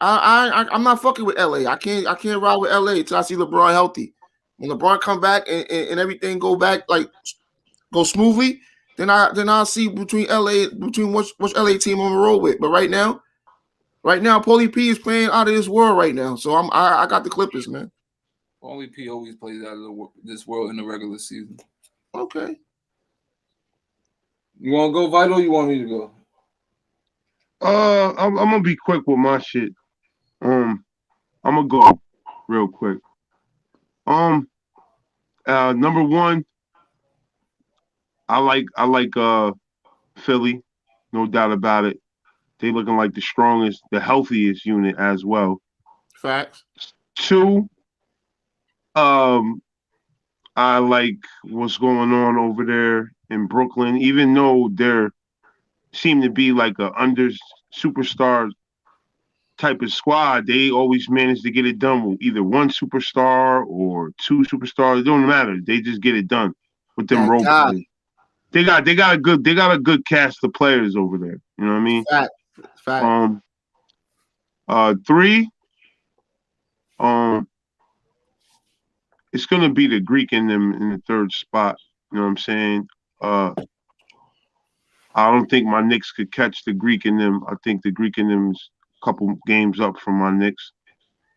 I'm not fucking with LA. I can't ride with LA until I see LeBron healthy. When LeBron come back and everything go smoothly, then I'll see between which LA team I'm gonna roll with. But right now, Paulie P is playing out of this world right now. So I got the Clippers, man. Paulie P always plays out of this world in the regular season. Okay. You want to go, Vital? Or you want me to go? I'm gonna be quick with my shit. I'm gonna go real quick. Number one, I like Philly, no doubt about it. They looking like the strongest, the healthiest unit as well. Facts. 2, I like what's going on over there in Brooklyn, even though they're seem to be like a under superstar type of squad, they always manage to get it done with either one superstar or 2 superstars. It don't matter. They just get it done with them role players. They got a good cast of players over there. You know what I mean? Fact. 3, it's gonna be the Greek in them in the 3rd spot. You know what I'm saying? I don't think my Knicks could catch the Greek in them. I think the Greek in them is a couple games up from my Knicks.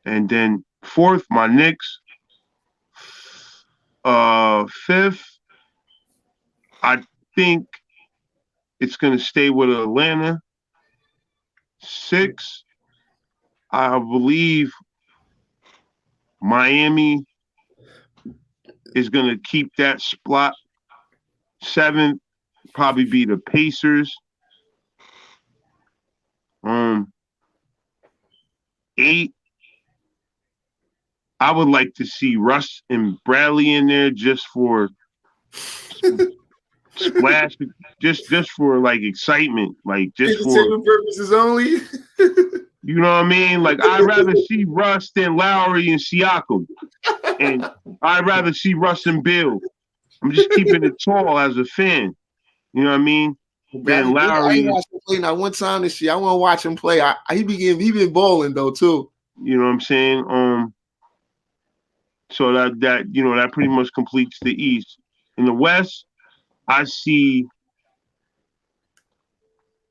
And then 4th, my Knicks. 5th, I think it's going to stay with Atlanta. 6, I believe Miami is going to keep that spot. 7th, probably be the Pacers. 8, I would like to see Russ and Bradley in there just for splash, just for like excitement, like just for purposes only. You know what I mean? Like I'd rather see Russ than Lowry and Siakam, and I'd rather see Russ and Bill. I'm just keeping it tall as a fan. You know what I mean? Than I Lowry. ain't watched him play now one time this year. I want to watch him play. He been balling though too. You know what I'm saying? So that pretty much completes the East. In the West, I see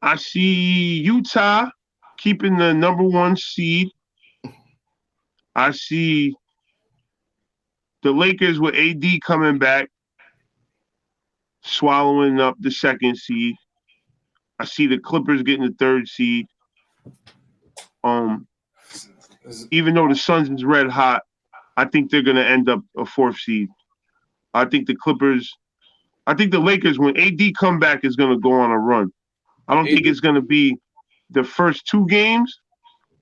Utah keeping the number 1 seed. I see the Lakers with AD coming back, swallowing up the 2nd seed. I see the Clippers getting the 3rd seed. Even though the Suns is red hot, I think they're gonna end up a 4th seed. I think the Lakers, when AD come back, is gonna go on a run. I don't think it's gonna be the first 2 games,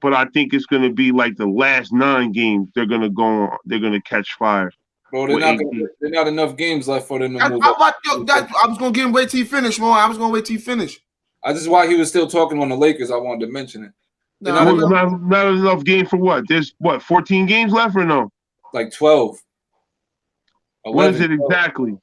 but I think it's gonna be like the last 9 games. They're gonna go on. They're gonna catch fire. Bro, there's not enough games left for them to move up. I was gonna wait till he finish, Mo. I was gonna wait till he finish. This is why he was still talking on the Lakers. I wanted to mention it. Not enough game for what? There's 14 games left or no? Like 12. 11, what is it 12. exactly?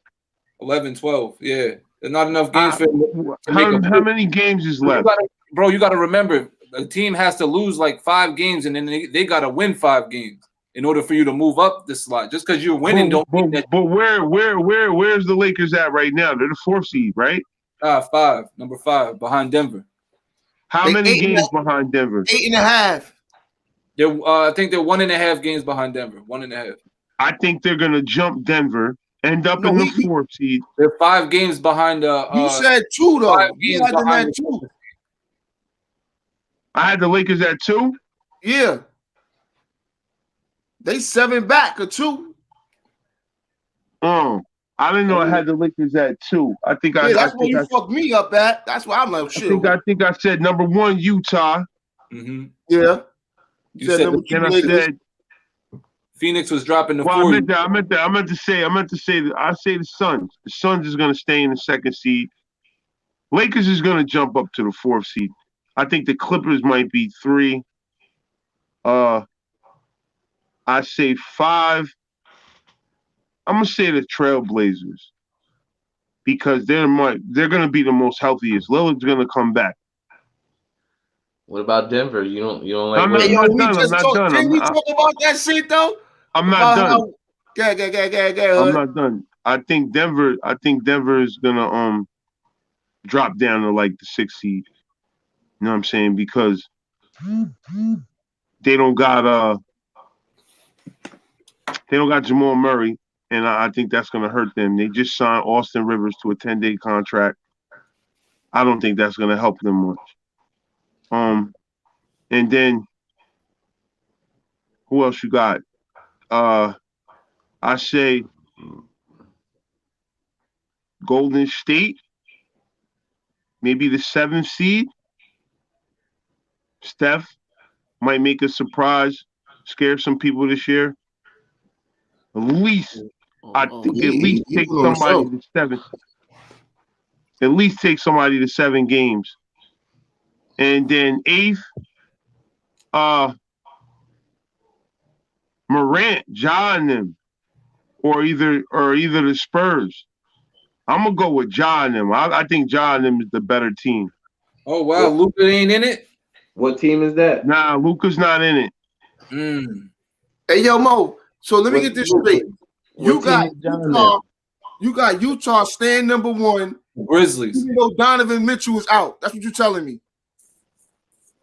11, 12. Yeah. There's not enough games for him to how many games is left? You got to remember, a team has to lose like 5 games, and then they got to win 5 games in order for you to move up the slot. Just because you're winning don't mean that. But where's the Lakers at right now? They're the 4th seed, right? 5, number 5, behind Denver. How many games behind Denver? 8.5. I think they're 1.5 games behind Denver. 1.5. I think they're gonna jump Denver, end up in the 4th seed. They're 5 games behind. You said 2 though. 5 games behind 2. I had the Lakers at 2. Yeah. They 7 back or 2. Oh, I didn't know I had the Lakers at 2. That's where you fucked me up at. That's why I'm like, shit. I think I said number 1 Utah. Mm-hmm. Yeah. You said number 2 Lakers. Phoenix was dropping the 4. I meant to say the Suns. The Suns is gonna stay in the 2nd seed. Lakers is gonna jump up to the 4th seed. I think the Clippers might be 3. I say 5. I'm gonna say the Trailblazers because they're gonna be the most healthiest. Lillard's gonna come back. What about Denver? You don't like? I'm not done. Didn't we talk about that shit though? I'm not done. I'm not done. I think Denver is gonna drop down to like the 6th seed. You know what I'm saying? Because they don't got Jamal Murray, and I think that's gonna hurt them. They just signed Austin Rivers to a 10-day contract. I don't think that's gonna help them much. And then who else you got? I say Golden State, maybe the 7th seed. Steph might make a surprise, scare some people this year. At least, I think at least take somebody to 7. At least take somebody to 7 games. And then 8th, Morant, Ja and them, or either the Spurs. I'm gonna go with Ja and them. I think Ja and them is the better team. Oh wow, Luka ain't in it. What team is that? Nah, Luka's not in it. Hey yo, Mo. So let me get this straight. You got Utah staying number 1. Grizzlies. Even though Donovan Mitchell is out. That's what you're telling me.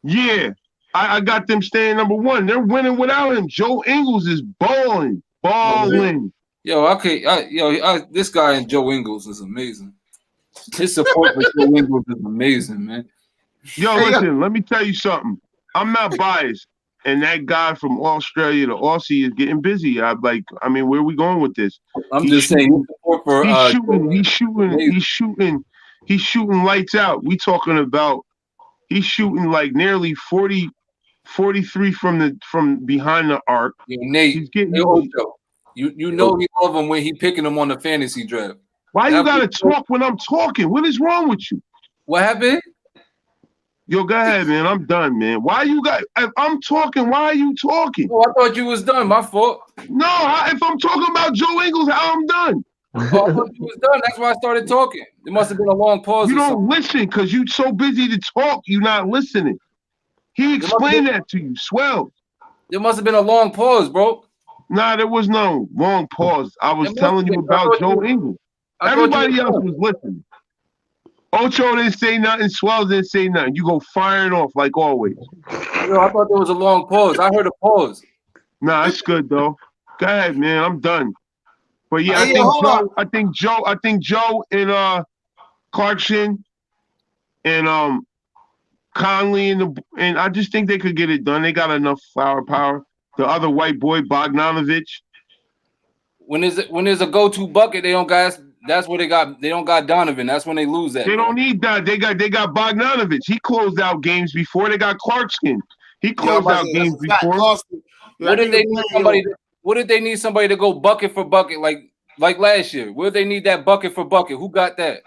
Yeah. I got them staying number 1. They're winning without him. Joe Ingles is balling. Yo, this guy and Joe Ingles is amazing. His support for Joe Ingles is amazing, man. Yo, listen, let me tell you something. I'm not biased. And that guy from Australia, the Aussie, is getting busy. Where are we going with this? He's shooting lights out. We talking about he's shooting like nearly 43 from behind the arc. Yeah, Nate, he's getting you know he love him when he picking him on the fantasy draft. Why you gotta talk when I'm talking? What is wrong with you? What happened? Yo, go ahead, man. I'm done, man. Why you got? If I'm talking, why are you talking? Oh, I thought you was done. My fault. No, if I'm talking about Joe Ingles, how I'm done? Oh, I thought you was done. That's why I started talking. There must have been a long pause. You or don't something. listen because you so busy to talk, you're not listening. He explained that to you. Swell. There must have been a long pause, bro. Nah, there was no long pause. I was telling you about Joe Ingles. Everybody else was listening. Ocho didn't say nothing. Swell didn't say nothing. You go firing off like always. Yo, I thought there was a long pause. I heard a pause. Nah, it's good though. Go ahead, man. I'm done. But yeah, Hey, I think Joe and Clarkson and Conley and I just think they could get it done. They got enough firepower. The other white boy, Bogdanovich. When there's a go-to bucket, they don't got. That's what they got. They don't got Donovan. That's when they lose that. They don't need that. They got Bogdanovich. He closed out games before. They got Clarkson. He closed out games before. What did they need somebody? What did they need somebody to go bucket for bucket like last year? Where they need that bucket for bucket? Who got that?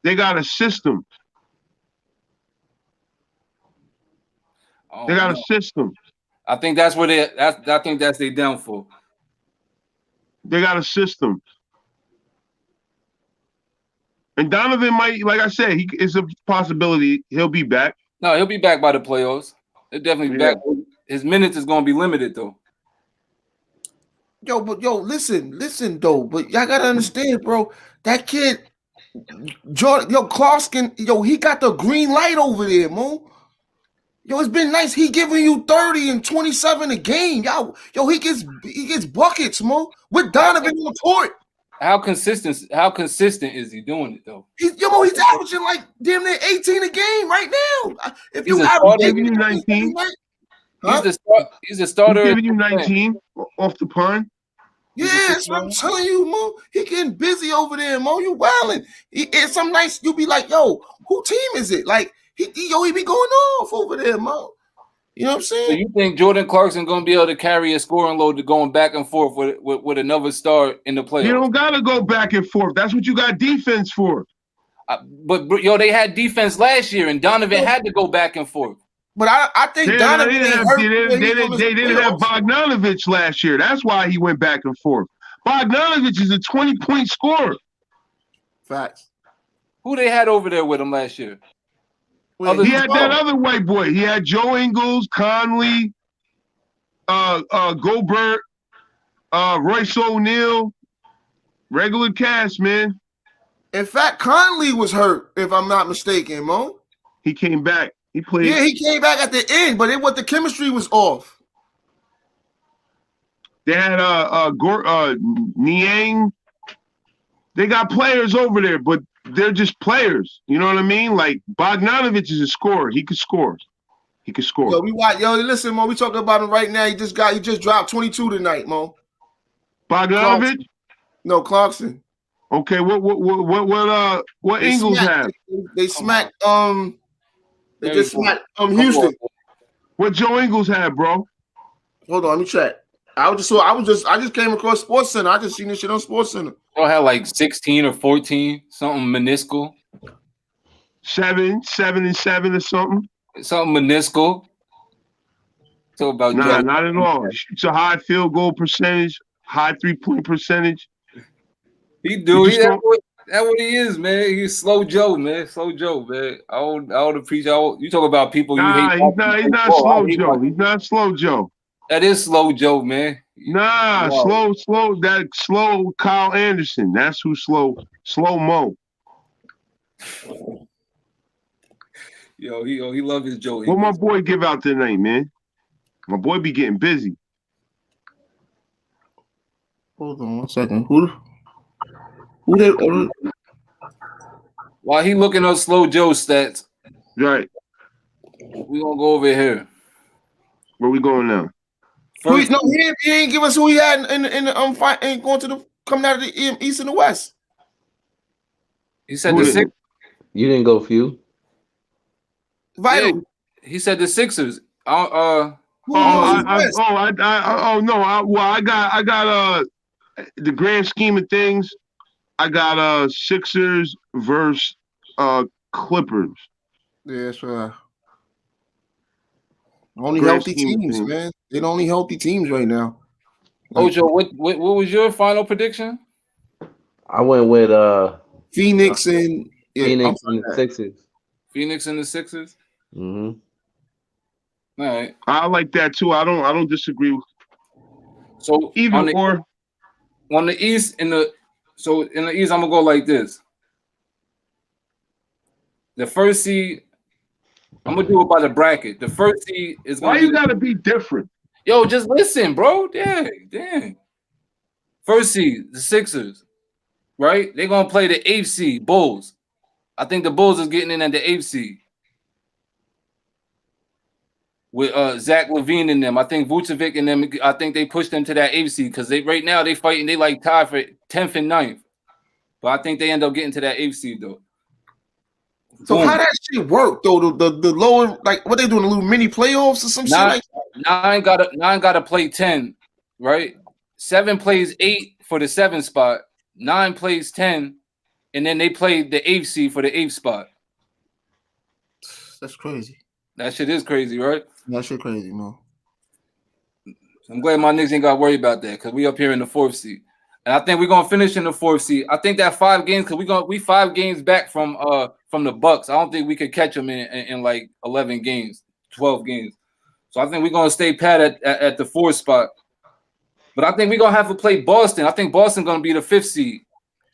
They got a system. They got a system. I think that's where I think that's their downfall. They got a system. And Donovan might, like I said, it's a possibility he'll be back. No, he'll be back by the playoffs. He'll definitely be back. His minutes is going to be limited though. Yo, listen though. But y'all gotta understand, bro. That kid, Jordan, Clarkson, he got the green light over there, Mo. Yo, it's been nice. He giving you 30 and 27 a game. He gets buckets, Mo, with Donovan on the court. How consistent is he doing it though? He's averaging like damn near 18 a game right now. If you giving you 19, he's a starter. He's giving you 19 off the pun. Yeah, that's what I'm telling you, Mo. He getting busy over there, Mo. You wilding. It's some nice. You be like, yo, who team is it? Like he be going off over there, Mo. You know what I'm saying? So you think Jordan Clarkson gonna be able to carry a scoring load to going back and forth with another star in the playoffs? You don't gotta go back and forth. That's what you got defense for. But they had defense last year, and Donovan had to go back and forth. But I think Donovan they didn't have Bogdanovich last year. That's why he went back and forth. Bogdanovich is a 20-point scorer. Facts. Who they had over there with him last year? He had that other white boy. He had Joe Ingles, Conley, Gobert, Royce O'Neal, regular cast, man. In fact, Conley was hurt, if I'm not mistaken, Mo. He came back. He played. Yeah, he came back at the end, but the chemistry was off. They had Niang. They got players over there, but they're just players. You know what I mean? Like Bogdanovich is a scorer. He could score. Listen, Mo. We talking about him right now. He just dropped 22 tonight, Mo. Bogdanovich? No, Clarkson. Okay, what Ingles have? They smacked Houston. What Joe Ingles had, bro? Hold on, let me check. I just came across SportsCenter. I just seen this shit on SportsCenter. Y'all had like 16 or 14, something meniscal. 7 and 7 or something. Something meniscal. Talk about not at all. It's a high field goal percentage, high 3-point percentage. He do. That's what he is, man. He's slow Joe, man. Slow Joe, man. I would appreciate. You talk about people you hate. He's not slow Joe. He's not slow Joe. That is slow Joe, man. Nah, wow. slow. That slow Kyle Anderson. That's who slow Mo. Yo, he love his Joe. What my boy give out tonight, man? My boy be getting busy. Hold on 1 second. Who they? While he looking up slow Joe stats, right? We gonna go over here. Where we going now? He ain't give us who he had in the fight and going to the coming out of the East and the West. He said the Sixers. You didn't go Phew. Vital. Yeah, he said the Sixers. I got the grand scheme of things. I got Sixers versus Clippers. Yeah, that's right. Only grand healthy scheme of teams, things. man. They're the only healthy teams right now. Ojo, what was your final prediction? I went with Phoenix and Phoenix and the Sixers. Phoenix and the Sixers. Mm-hmm. All right. I like that too. I don't disagree with So either on the East in the East, I'm gonna go like this. The first seed, I'm gonna do it by the bracket. The first seed is gonna Why you gotta be different? Yo, just listen, bro. Damn. First seed, the Sixers, right? They're gonna play the 8th seed, Bulls. I think the Bulls is getting in at the 8th seed. With Zach LaVine and them. I think Vucevic and them, I think they pushed them to that 8th seed because right now they fighting, they like tied for 10th and 9th. But I think they end up getting to that 8th seed though. So how that shit work though? The lower, like what they doing, a little mini playoffs or some shit like that? Nine gotta play 10, right? 7 plays 8 for the 7th spot, 9 plays 10, and then they play the 8th seed for the 8th spot. That's crazy. That shit is crazy, right? That shit crazy, man. I'm glad my niggas ain't got to worry about that because we up here in the 4th seed. And I think we're gonna finish in the 4th seed. I think that 5 games, because we 5 games back from the Bucks. I don't think we could catch them in like 11 games, 12 games. So I think we're gonna stay pat at the 4th spot. But I think we're gonna have to play Boston. I think Boston gonna be the 5th seed.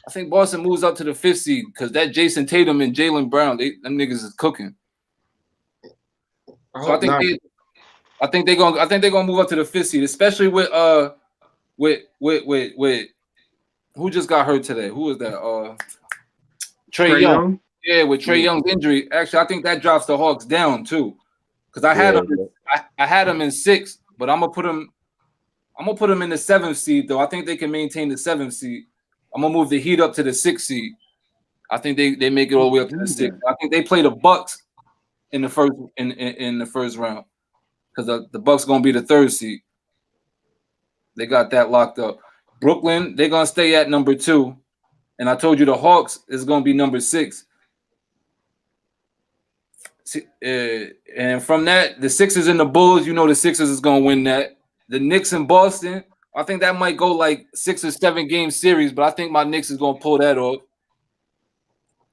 I think Boston moves up to the 5th seed because that Jason Tatum and Jaylen Brown, them niggas is cooking. So I think they're gonna move up to the 5th seed, especially with who just got hurt today? Who was that? Trae Young. Yeah, with Trae Young's injury. Actually, I think that drops the Hawks down too. Because I had them in 6th, but I'm gonna put them in the 7th seed though. I think they can maintain the 7th seed. I'm gonna move the Heat up to the 6th seed. I think they make it all the way up to the 6th. I think they play the Bucks in the first round. Because the Bucks gonna be the 3rd seed. They got that locked up. Brooklyn, they're gonna stay at number 2. And I told you the Hawks is gonna be number 6. And from that, the Sixers and the Bulls, you know the Sixers is gonna win that. The Knicks and Boston, I think that might go like 6 or 7 game series, but I think my Knicks is gonna pull that off.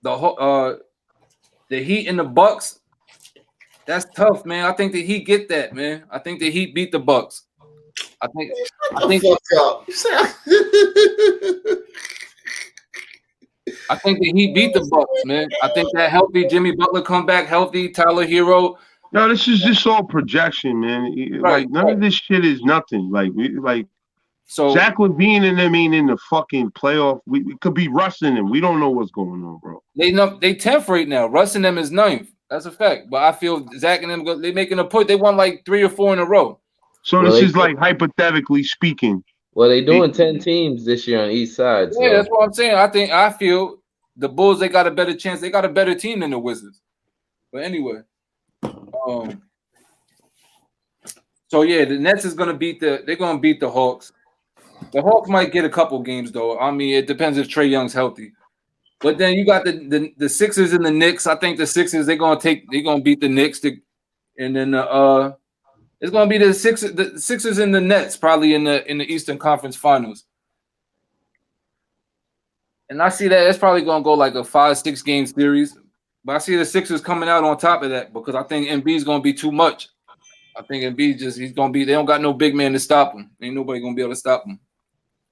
The Heat and the Bucks, that's tough, man. I think the Heat get that, man. I think the Heat beat the Bucks. I think the Heat beat the Bucks, man. I think that healthy Jimmy Butler come back healthy, Tyler Hero. No, this is just all projection, man. Like none of this shit is nothing. So Zach LaVine and them ain't in the fucking playoff. We could be Russ in them. We don't know what's going on, bro. They 10th right now. Russ and them is 9th. That's a fact. But I feel Zach and them they making a push. They won like 3 or 4 in a row. So this is like hypothetically speaking. Well, they doing 10 teams this year on each side. Yeah, that's what I'm saying. I feel the Bulls, they got a better chance. They got a better team than the Wizards. But anyway. So yeah, the Nets is gonna beat the Hawks. The Hawks might get a couple games though. I mean, it depends if Trae Young's healthy. But then you got the Sixers and the Knicks. I think the Sixers they're gonna beat the Knicks and then it's gonna be the Sixers and the Nets probably in the Eastern Conference Finals. And I see that it's probably gonna go like a 5-6 game series. But I see the Sixers coming out on top of that because I think Embiid's gonna be too much. I think Embiid they don't got no big man to stop him. Ain't nobody gonna be able to stop him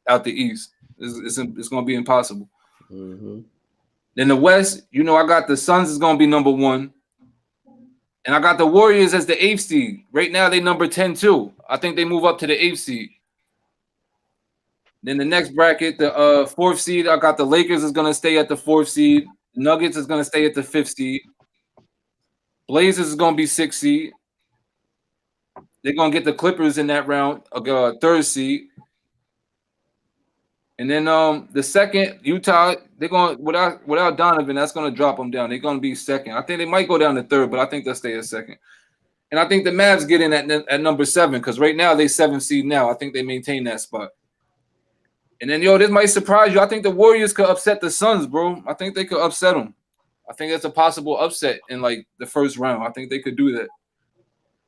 out the East. It's gonna be impossible. Mm-hmm. Then the West, I got the Suns is gonna be number 1. And I got the Warriors as the 8th seed. Right now, they number 10 too. I think they move up to the 8th seed. Then the next bracket, the 4th seed, I got the Lakers is going to stay at the 4th seed. Nuggets is going to stay at the 5th seed. Blazers is going to be 6th seed. They're going to get the Clippers in that round, 3rd seed. And then the second, Utah, they're going without Donovan, that's going to drop them down. They're going to be 2nd. I think they might go down to 3rd, but I think they'll stay at 2nd. And I think the Mavs get in at number 7 because right now they 7th seed now. I think they maintain that spot. And then, this might surprise you. I think the Warriors could upset the Suns, bro. I think they could upset them. I think that's a possible upset in like the first round. I think they could do that.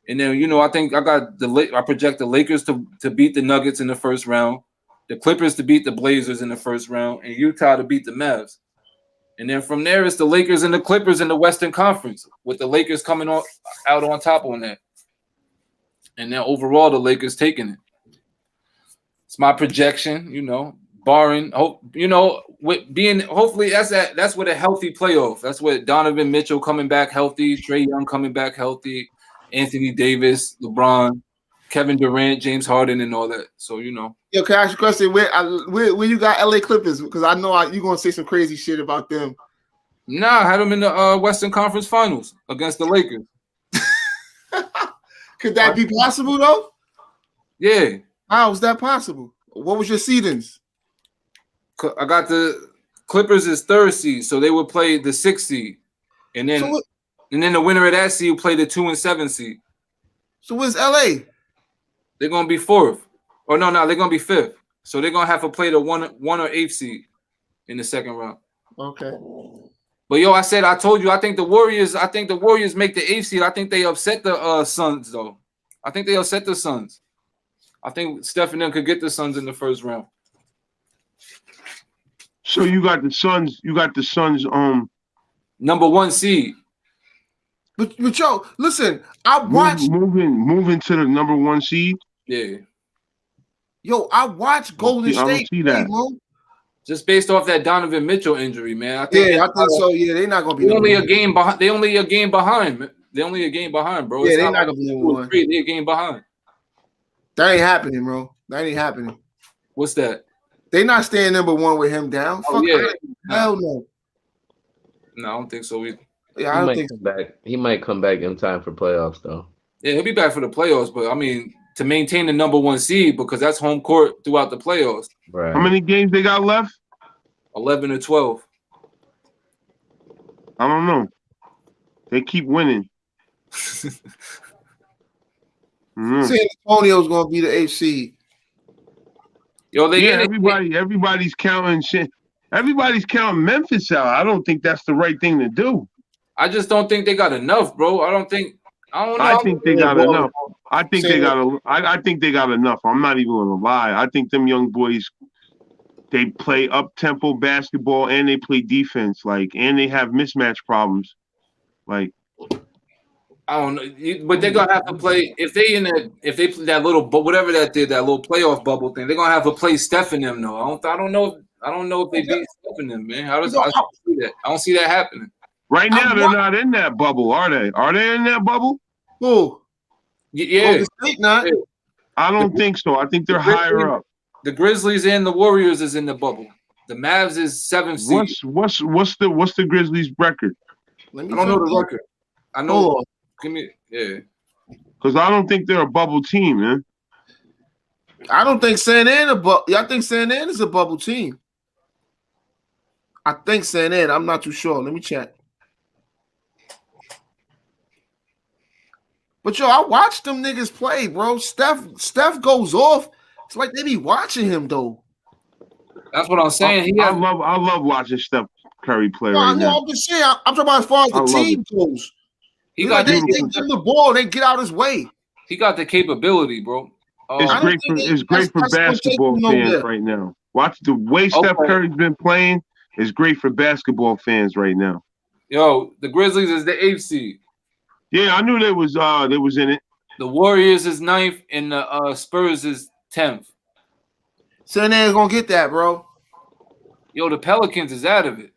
And then I think I project the Lakers to beat the Nuggets in the first round, the Clippers to beat the Blazers in the first round, and Utah to beat the Mavs. And then from there, it's the Lakers and the Clippers in the Western Conference, with the Lakers coming out on top on that. And then overall, the Lakers taking it. It's my projection, barring, with being hopefully that's with a healthy playoff. That's with Donovan Mitchell coming back healthy, Trae Young coming back healthy, Anthony Davis, LeBron, Kevin Durant, James Harden, and all that. So Yo, can I ask you a question? Where you got LA Clippers? Because I know you're gonna say some crazy shit about them. Nah, I had them in the Western Conference Finals against the Lakers. Could that be possible though? Yeah. How is that possible? What was your seedings? I got the Clippers as 3rd seed, so they would play the 6th seed, and then the winner of that seed would play the 2 and 7 seed. So where's LA? They're gonna be 4th. Or no, they're gonna be 5th. So they're gonna have to play the 1 or 8th seed in the second round. Okay. But I told you, I think the Warriors make the 8th seed. I think they upset the Suns though. I think they upset the Suns. I think Steph and them could get the Suns in the first round. So you got the Suns. Number 1 seed. But yo, listen, I watched moving to the number 1 seed. Yeah. Yo, I watched Golden State. I don't see that. Bro. Just based off that Donovan Mitchell injury, man. I think so. Yeah, they're not gonna be. They're only a game behind. They're only a game behind, bro. Yeah, they're not gonna be number 1. They're a game behind. That ain't happening, bro. That ain't happening. What's that? They not staying number 1 with him down. Oh, yeah. Hell no. No, I don't think so either. Yeah, I don't think so. He might come back in time for playoffs, though. Yeah, he'll be back for the playoffs, but I mean, to maintain the number 1 seed, because that's home court throughout the playoffs. Right. How many games they got left? 11 or 12. I don't know. They keep winning. San Antonio's gonna be the 8th seed. Yo, everybody's counting shit. Everybody's counting Memphis out. I don't think that's the right thing to do. I just don't think they got enough, bro. I don't know. I think they got enough. I think they got enough. I'm not even gonna lie. I think them young boys, they play up-tempo basketball and they play defense, and they have mismatch problems. I don't know, but they're gonna have to play if they play that little, but whatever that little playoff bubble thing. They're gonna have to play Steph and them though. I don't know if they beat Steph and them, man. I don't see that. I don't see that happening. Right now, they're not in that bubble, are they? Are they in that bubble? Who? Yeah. Not. I don't think so. I think they're higher up. The Grizzlies and the Warriors is in the bubble. The Mavs is 7th seed. What's the Grizzlies' record? I don't know the record. I know. Give me, yeah. Because I don't think they're a bubble team, man. I don't think San Ann I think San Ann is a bubble team. I think San Ann. I'm not too sure. Let me check. But yo, I watched them niggas play, bro. Steph goes off. It's like they be watching him though. That's what I'm saying. I love watching Steph Curry play. No, right now. I'm just saying. I'm talking about as far as the team goes. They give him the ball. They get out his way. He got the capability, bro. It's great for basketball fans right now. Watch the way Steph Curry's been playing. Is great for basketball fans right now. Yo, the Grizzlies is the 8th seed. Yeah, I knew they was in it. The Warriors is 9th, and the Spurs is 10th. San An's gonna get that, bro. Yo, the Pelicans is out of it.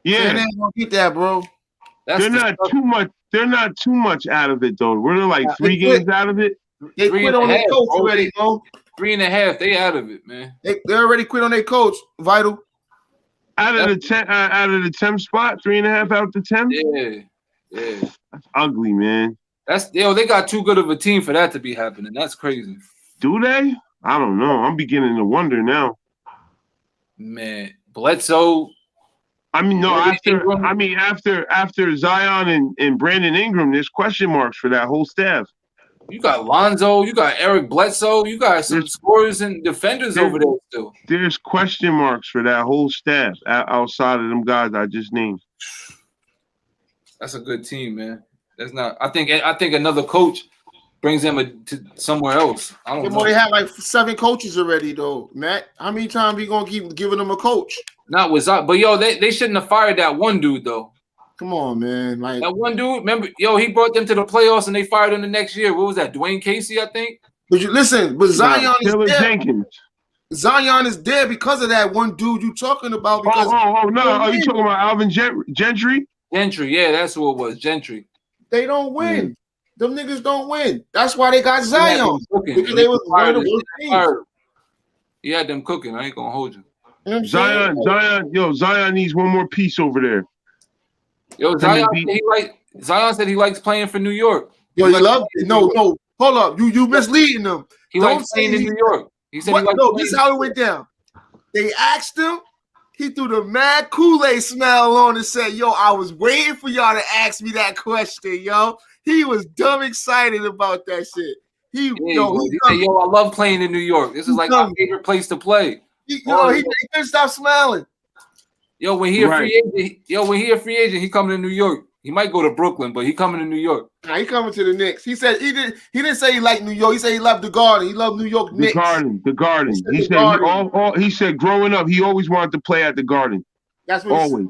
Yeah, San An's gonna get that, bro. They're not too much. They're not too much out of it though. We're like 3 games out of it. They quit on their coach already, bro. 3.5. They out of it, man. They already quit on their coach. Vital. Out of the 10th spot, 3.5 out of the 10. Yeah. That's ugly, man. They got too good of a team for that to be happening. That's crazy. Do they? I don't know. I'm beginning to wonder now. Man, Bledsoe. I mean, no. After Zion and Brandon Ingram, there's question marks for that whole staff. You got Lonzo, you got Eric Bledsoe, you got some scorers and defenders over there still. There's question marks for that whole staff outside of them guys I just named. That's a good team, man. That's not. I think another coach brings them to somewhere else. I don't know. They have like 7 coaches already, though, Matt. How many times we gonna keep giving them a coach? Not with Zion, but yo, they shouldn't have fired that one dude though. Come on, man. Like that one dude. Remember, yo, he brought them to the playoffs and they fired him the next year. What was that? Dwayne Casey, I think. But you listen, but Zion is Taylor there. Jenkins. Zion is there because of that one dude you talking about. Because no, are you talking about Alvin Gentry? Gentry, yeah, that's who it was. Gentry. They don't win. Them niggas don't win. That's why they got Zion. Because they was one of the worst teams. He had them cooking. I ain't gonna hold you. You know Zion needs one more piece over there. Yo, Zion said he likes playing for New York. Yo, you love no. Hold up, you misleading them. He likes playing in New York. He said this is how it went down. They asked him. He threw the mad Kool-Aid smell on and said, "Yo, I was waiting for y'all to ask me that question, yo." He was dumb excited about that shit. He said, "Yo, I love playing in New York. This is like my favorite place to play." He couldn't stop smiling. Yo, when he a free agent, he coming to New York. He might go to Brooklyn, but he coming to New York. Nah, he coming to the Knicks. He said he didn't say he liked New York. He said he loved the Garden. He loved New York Knicks. The Garden. He said growing up, he always wanted to play at the Garden. That's what always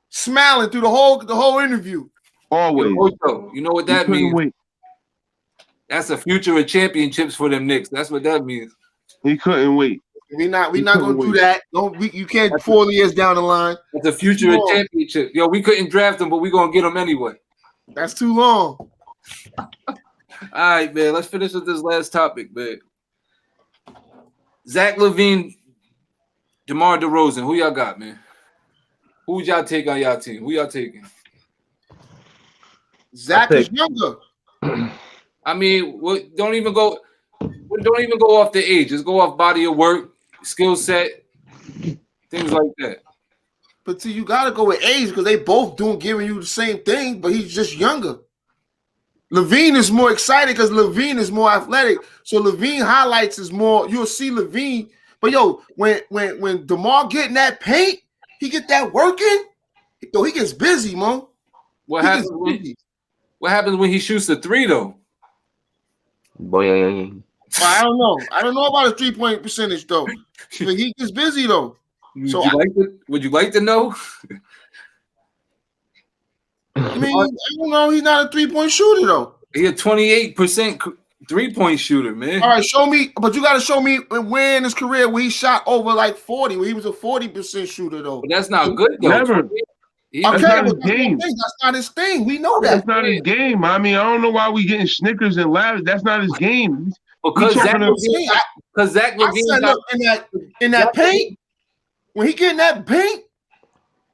smiling through the whole interview. Always. You know what that means? Wait. That's a future of championships for them Knicks. That's what that means. He couldn't wait. We're not gonna do that. You can't 4 years down the line. It's a future of championship. Yo, we couldn't draft him, but we're gonna get him anyway. That's too long. All right, man. Let's finish with this last topic, man. Zach LaVine, DeMar DeRozan. Who y'all got, man? Who would y'all take on y'all team? Who y'all taking? Zach is younger. I mean, don't even go off the age. Just go off body of work, skill set, things like that. But see, you gotta go with age because they both giving you the same thing, but he's just younger. LaVine is more excited because LaVine is more athletic. So LaVine highlights is more. You'll see LaVine, but yo, when DeMar get in that paint, he get that working. Yo, he gets busy, man. What happens when he shoots the three though? Boy, I don't know. I don't know about his 3-point percentage though. But he gets busy though. Would you like to know? I mean, I don't know. He's not a 3-point shooter though. He's a 28% 3-point shooter, man. All right, show me. But you got to show me where in his career where he shot over like 40, where he was a 40% shooter though. But that's not good though. Never. That's not his game. That's not his thing. We know that. That's not his game. I mean, I don't know why we getting Snickers and ladders. That's not his game. Because Zach LaVine in that paint, when he get in that paint,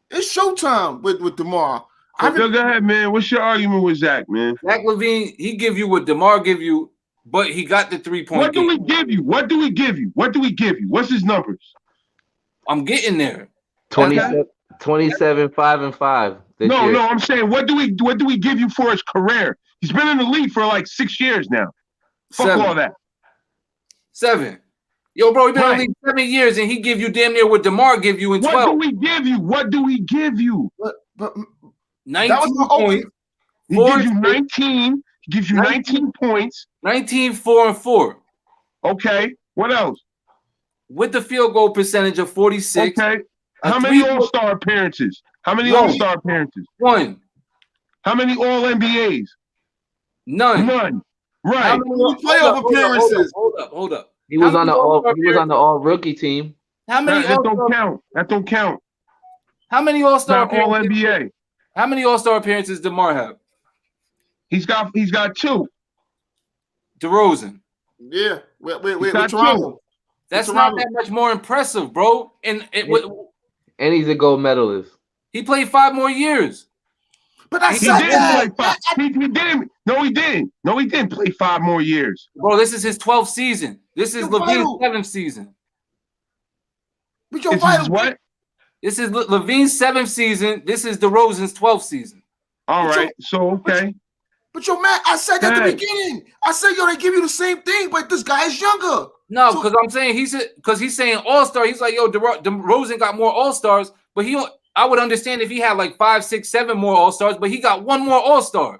it's showtime with DeMar. Go ahead, man. What's your argument with Zach, man? Zach LaVine, he give you what DeMar give you, but he got the 3-point. What do we give you? What do we give you? What's his numbers? I'm getting there. 27, 5 and 5. No, I'm saying what do we give you for his career? He's been in the league for like 6 years now. Fuck all that. 7. Yo, bro, he been in the league 7 years, and he give you damn near what DeMar give you in 12. What do we give you? But 19 points. He gives you 19. He gives you 19 points. 19, 4 and 4. Okay. What else? With the field goal percentage of 46. Okay. How many All-Star appearances? All-Star appearances? 1. How many All-NBAs? None. Right. How many playoff appearances? Hold up. He was on the all-rookie team. How many? That don't count. How many All-Star appearances? All-NBA. How many All-Star appearances does DeMar have? He's got 2. DeRozan. Yeah. Wait. Toronto. That's not that much more impressive, bro. And he's a gold medalist. He played 5 more years. But I said that. He didn't. No, he didn't play 5 more years. Bro, this is his 12th season. This is LaVine's 7th season. But your vital. What? This is LaVine's 7th season. This is DeRozan's 12th season. All right. So, okay. But yo, Matt, I said at the beginning. I said, yo, they give you the same thing, but this guy is younger. No, because I'm saying he's saying All-Star. He's like, yo, DeRozan got more All-Stars, but I would understand if he had like 5, 6, 7 more All-Stars, but he got 1 more All-Star.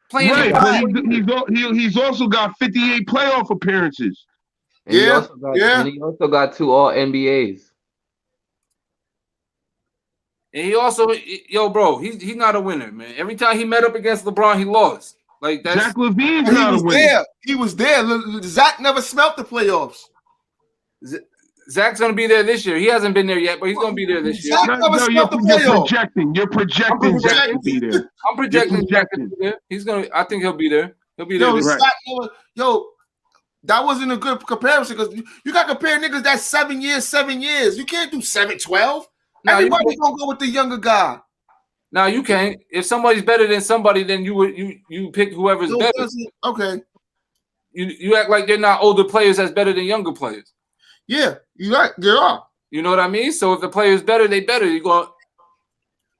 playing. Right, but he's also got 58 playoff appearances. And he also got 2 All NBAs. And he also, bro, he's not a winner, man. Every time he met up against LeBron, he lost. Like that's Zach LaVine's not a winner. He was there. Zach never smelt the playoffs. Zach's gonna be there this year. He hasn't been there yet, but he's gonna be there this year. You're projecting. You're projecting Zach to be there. I'm projecting Zach to be there. I think he'll be there. He'll be there. That wasn't a good comparison because you got to compare niggas that's 7 years. You can't do 7-12. Everybody's gonna go with the younger guy. No, you can't. If somebody's better than somebody, then you pick whoever's better. Okay. You act like they're not older players that's better than younger players. Yeah, you're right. They are. You know what I mean? So if the player's better, they better. You go.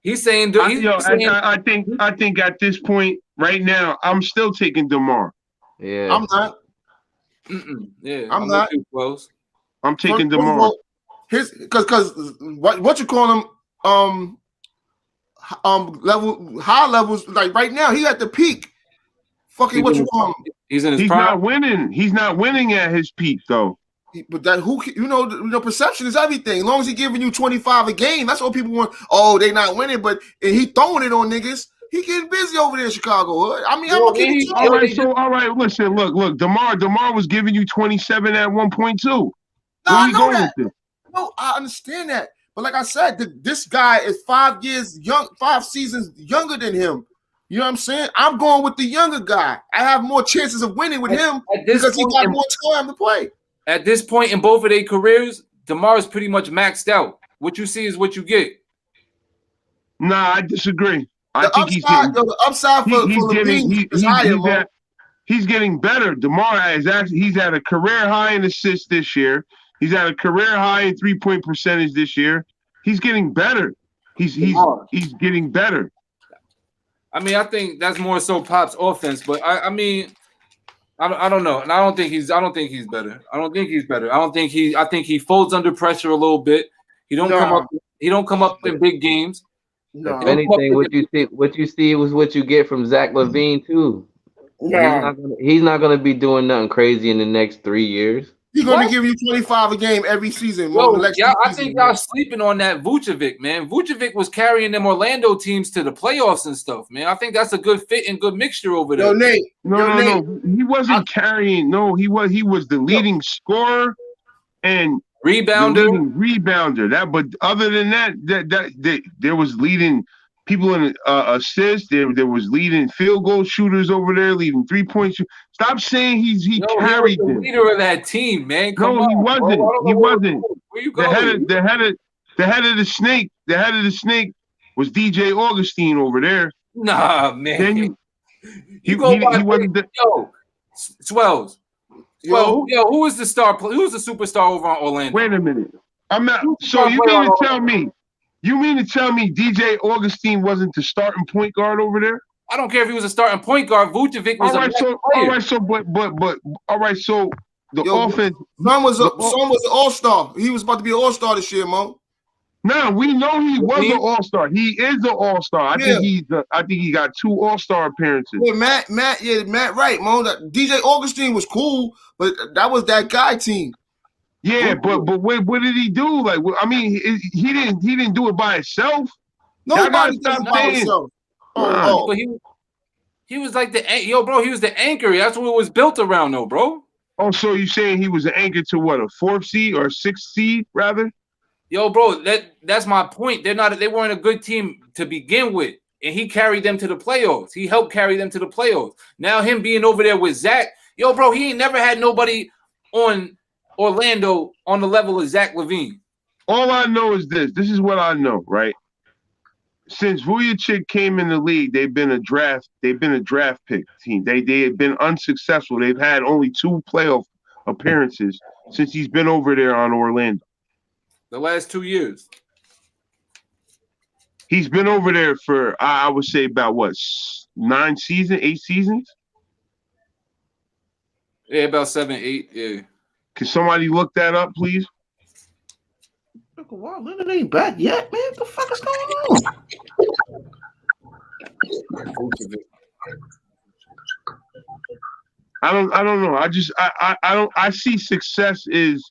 He's saying. I think at this point right now, I'm still taking DeMar. Yeah, I'm not. Yeah, I'm not too close. I'm taking DeMar. Because what you call him high levels, like right now he at the peak. Fucking what you call him? He's in his He's prime. not winning. He's not winning at his peak though. But that perception is everything. As long as he giving you 25 a game, that's what people want. Oh, they not winning, but he throwing it on niggas. He getting busy over there in Chicago. I mean, all right. Listen, look. DeMar was giving you 27 at 1.2. No, I know that. No, I understand that. But like I said, this guy is 5 seasons younger than him. You know what I'm saying? I'm going with the younger guy. I have more chances of winning with him because he got more time to play. At this point in both of their careers, DeMar is pretty much maxed out. What you see is what you get. Nah, I disagree. The upside for LaVine is higher. He's getting better. DeMar he's at a career high in assists this year. He's at a career high in 3-point percentage this year. He's getting better. He's getting better. I mean, I think that's more so Pop's offense, but I mean, I don't know, and I think he's better. I think he folds under pressure a little bit. He don't come up in big games. No. If anything, what you see was what you get from Zach LaVine too. Yeah. He's not gonna be doing nothing crazy in the next 3 years. He's gonna be giving you 25 a game every season. I think y'all sleeping on that Vucevic, man. Vucevic was carrying them Orlando teams to the playoffs and stuff, man. I think that's a good fit and good mixture over there. Nate. No. He wasn't carrying. No, he was the leading scorer and rebounder. But other than that, there was leading people in assists. There was leading field goal shooters over there, leading 3-point shooters. Stop saying he carried them. Leader of that team, man. He wasn't. He wasn't. Where you going? The head of the snake was DJ Augustine over there. Nah, man. Then he wasn't. Swells. Well, who is the star? Who's the superstar over on Orlando? Wait a minute. I'm not. So you mean to tell me? You mean to tell me DJ Augustine wasn't the starting point guard over there? I don't care if he was a starting point guard. Vucevic was player. So the offense. Son was an all-star. He was about to be an all-star this year, Mo. No, we know he was an all-star. He is an all-star. I think he got 2 all-star appearances. Yeah, Matt, right, Mo. DJ Augustine was cool, but that was that guy team. Yeah, but what did he do? Like, I mean, he didn't do it by himself. Nobody does it by himself. But he was like he was the anchor. That's what it was built around, though, bro. Oh, so you saying he was an anchor to what, a 4th seed or 6th seed, rather? Yo, bro, that's my point. They weren't a good team to begin with, and he carried them to the playoffs. He helped carry them to the playoffs. Now him being over there with Zach, yo, bro, he ain't never had nobody on Orlando on the level of Zach LaVine. All I know is this. This is what I know, right? Since Vucevic came in the league, they've been a draft pick team. They have been unsuccessful. They've had only 2 playoff appearances since he's been over there on Orlando. The last 2 years. He's been over there for, I would say, about what, 8 seasons? Yeah, about 7, 8, yeah. Can somebody look that up, please? Wow, Leonard ain't back yet, man. What the fuck is going on? I don't know. I don't. I see success is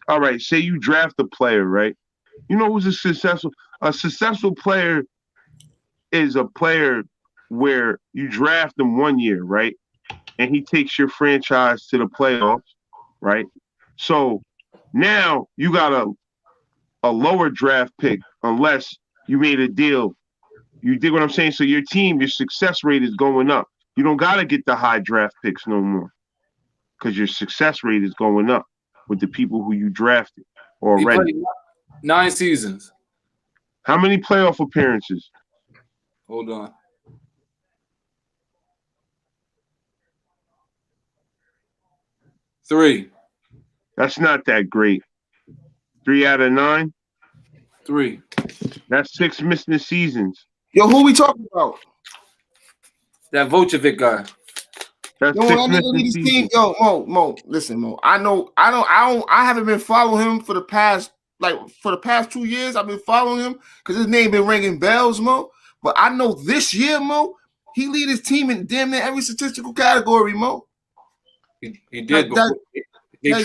all right. Say you draft a player, right? You know who's a successful? A successful player is a player where you draft him 1 year, right? And he takes your franchise to the playoffs, right? So now you got a lower draft pick unless you made a deal. You dig what I'm saying? So your team, your success rate is going up. You don't got to get the high draft picks no more because your success rate is going up with the people who you drafted He already. played 9 seasons. How many playoff appearances? Hold on. Three. That's not that great. 3 out of 9? 3. That's 6 missing seasons. Yo, who we talking about? That Vucevic guy. That's Yo, 6 that nigga missing lead his seasons. team. Yo, Mo, listen, Mo. I haven't been following him for the past 2 years. I've been following him because his name been ringing bells, Mo. But I know this year, Mo, he lead his team in damn near every statistical category, Mo. He did. They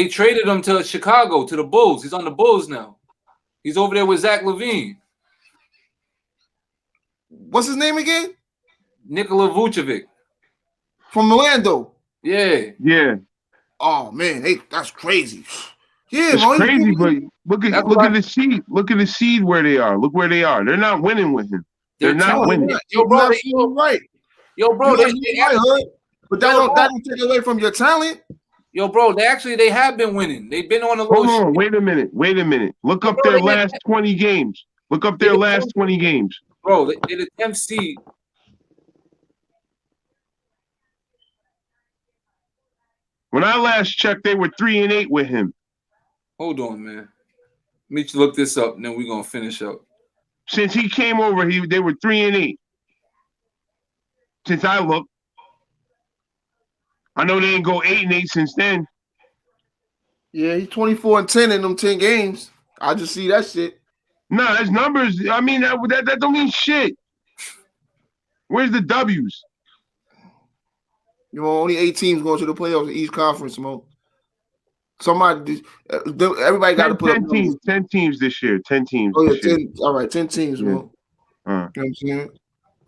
traded him to Chicago, to the Bulls. He's on the Bulls now. He's over there with Zach LaVine. What's his name again? Nikola Vucevic. From Orlando. Yeah. Yeah. Oh man, that's crazy. Yeah, it's Mo, crazy, but look at the seed. Look at the seed where they are. Look where they are. They're not winning with him. They're not winning. Yo, bro, you're right. Yo, bro, right, but that don't take away from your talent. Yo, bro, they have been winning. They've been on a little. Hold on, wait a minute. Look up their last 20 games. Look up their last 20 games. Bro, they're the 10th seed. When I last checked, they were 3-8 with him. Hold on, man. Let me look this up, and then we're gonna finish up. Since he came over, they were 3-8. Since I looked, I know they ain't go 8-8 since then. Yeah, he's 24-10 in them 10 games. I just see that shit. No, that's numbers. I mean, that don't mean shit. Where's the W's? You know, only 8 teams going to the playoffs in each conference, Mo. Everybody got to put 10 up teams. 10 teams this year. 10 teams. Oh yeah, 10. All right, 10 teams, Mo. Yeah. You know what I'm saying?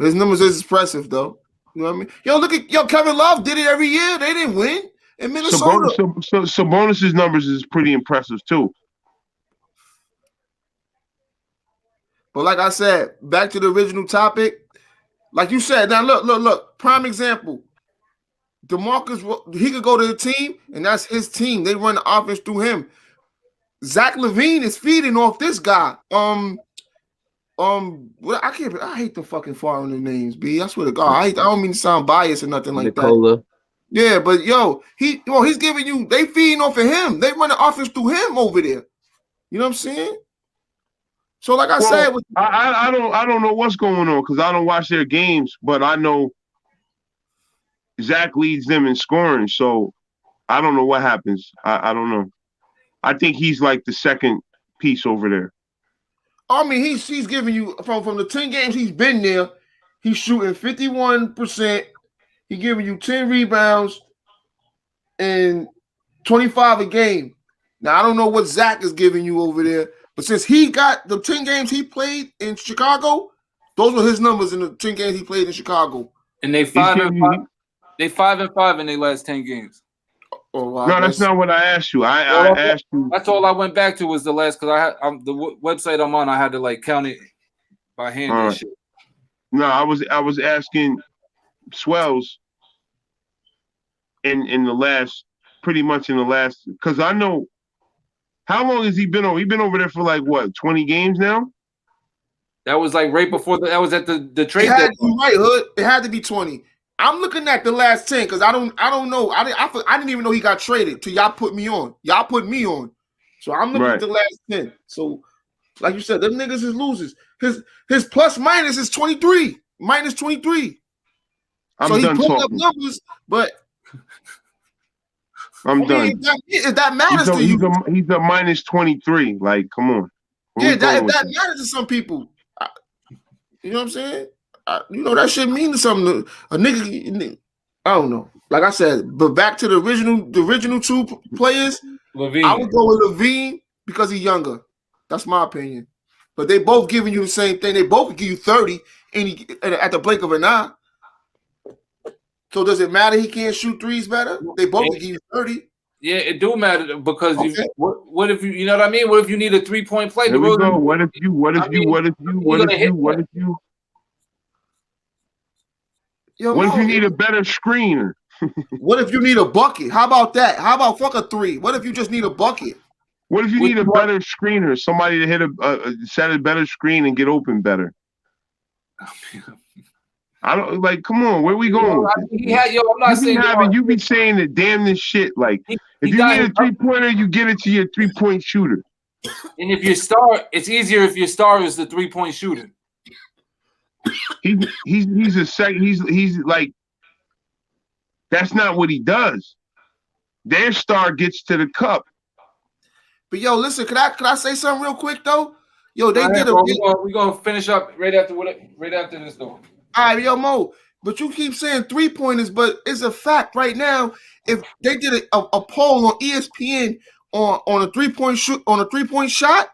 His numbers is impressive, though. You know what I mean? Yo, Kevin Love did it every year. They didn't win in Minnesota. Sabonis' numbers is pretty impressive too. But like I said, back to the original topic. Like you said, now look. Prime example. DeMarcus, he could go to the team, and that's his team. They run the offense through him. Zach LaVine is feeding off this guy. I hate the fucking foreigner names, B. I swear to God, I don't mean to sound biased or nothing like that. Yeah, but he's giving you. They feeding off of him. They run the offense through him over there. You know what I'm saying? So, like I said, I don't know what's going on because I don't watch their games, but I know Zach leads them in scoring. So I don't know what happens. I don't know. I think he's like the second piece over there. I mean, he's giving you from the 10 games he's been there, he's shooting 51%. He's giving you 10 rebounds and 25 a game. Now I don't know what Zach is giving you over there, but since he got the 10 games he played in Chicago, those were his numbers in the 10 games he played in Chicago. And they 5-5. They 5-5 in their last 10 games. Oh, wow. No, that's not what I asked you. I asked you. That's all I went back to was the last because the website I'm on. I had to like count it by hand and shit. No, I was asking Swells in the last, pretty much in the last, because I know how long has he been over? He been over there for like what, 20 games now? That was like right before that was at the trade. Right, Hood. It had to be 20. I'm looking at the last 10 because I don't know. I didn't even know he got traded till y'all put me on. Y'all put me on. So I'm looking at the last 10. So, like you said, them niggas is losers. His plus minus is 23. Minus 23. I'm so done he put talking. up numbers, but I'm done. If that matters to you. He's a minus 23. Like, come on. Yeah, if that matters to some people. You know what I'm saying? you know that shit mean something to a nigga. I don't know. Like I said, but back to the original two players. Levine. I would go with Levine because he's younger. That's my opinion. But they both giving you the same thing. They both could give you 30 at the blink of an eye. So does it matter he can't shoot threes better? They both could give you 30. Yeah, it do matter because what if you know what I mean? What if you need a 3-point play? There we go. What if you need a better screener? What if you need a bucket? How about that? How about fuck a three? What if you just need a bucket? What if you need a better screener? Somebody to hit set a better screen and get open better. I don't like. Come on, where we going? I'm not saying you be saying the damnest shit. Like if you need a 3-pointer, you get it to your 3-point shooter. And if your star, it's easier if your star is the 3-point shooter. He's like that's not what he does. Their star gets to the cup. But yo, listen, can I say something real quick though? Yo, they did we're gonna finish up right after this though. All right, yo, Mo. But you keep saying 3-pointers, but it's a fact right now. If they did a poll on ESPN on a 3-point shoot on a 3-point shot,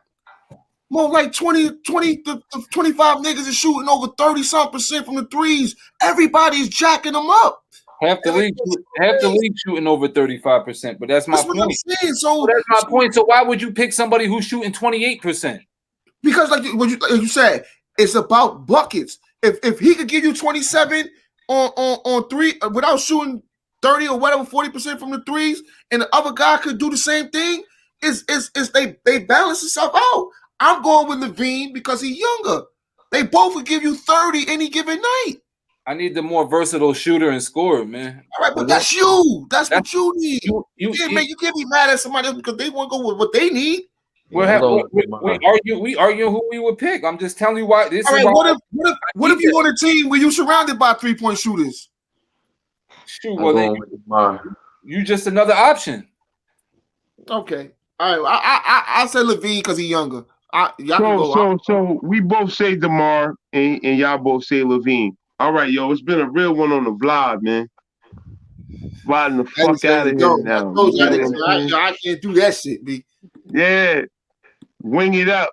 Mo, like 20 to 25 niggas is shooting over 30% from the threes. Everybody's jacking them up. Half the league shooting over 35%, but that's my point. What I'm saying. So that's my point. So why would you pick somebody who's shooting 28%? Because like you said, it's about buckets. If he could give you 27 on three without shooting 30 or whatever 40% from the threes, and the other guy could do the same thing, they balance itself out. I'm going with Levine because he's younger. They both would give you 30 any given night. I need the more versatile shooter and scorer, man. All right, but that's you. That's what you need. You can't be mad at somebody else because they want to go with what they need. We argue who we would pick. I'm just telling you why. All right, what if you on a team where you surrounded by 3-point shooters? Shoot, well, you just another option. Okay, all right. I say Levine because he's younger. So we both say DeMar and y'all both say Levine. All right, yo, it's been a real one on the vlog, man. Sliding the fuck out of here now. I can't do that shit, B. Yeah. Wing it up.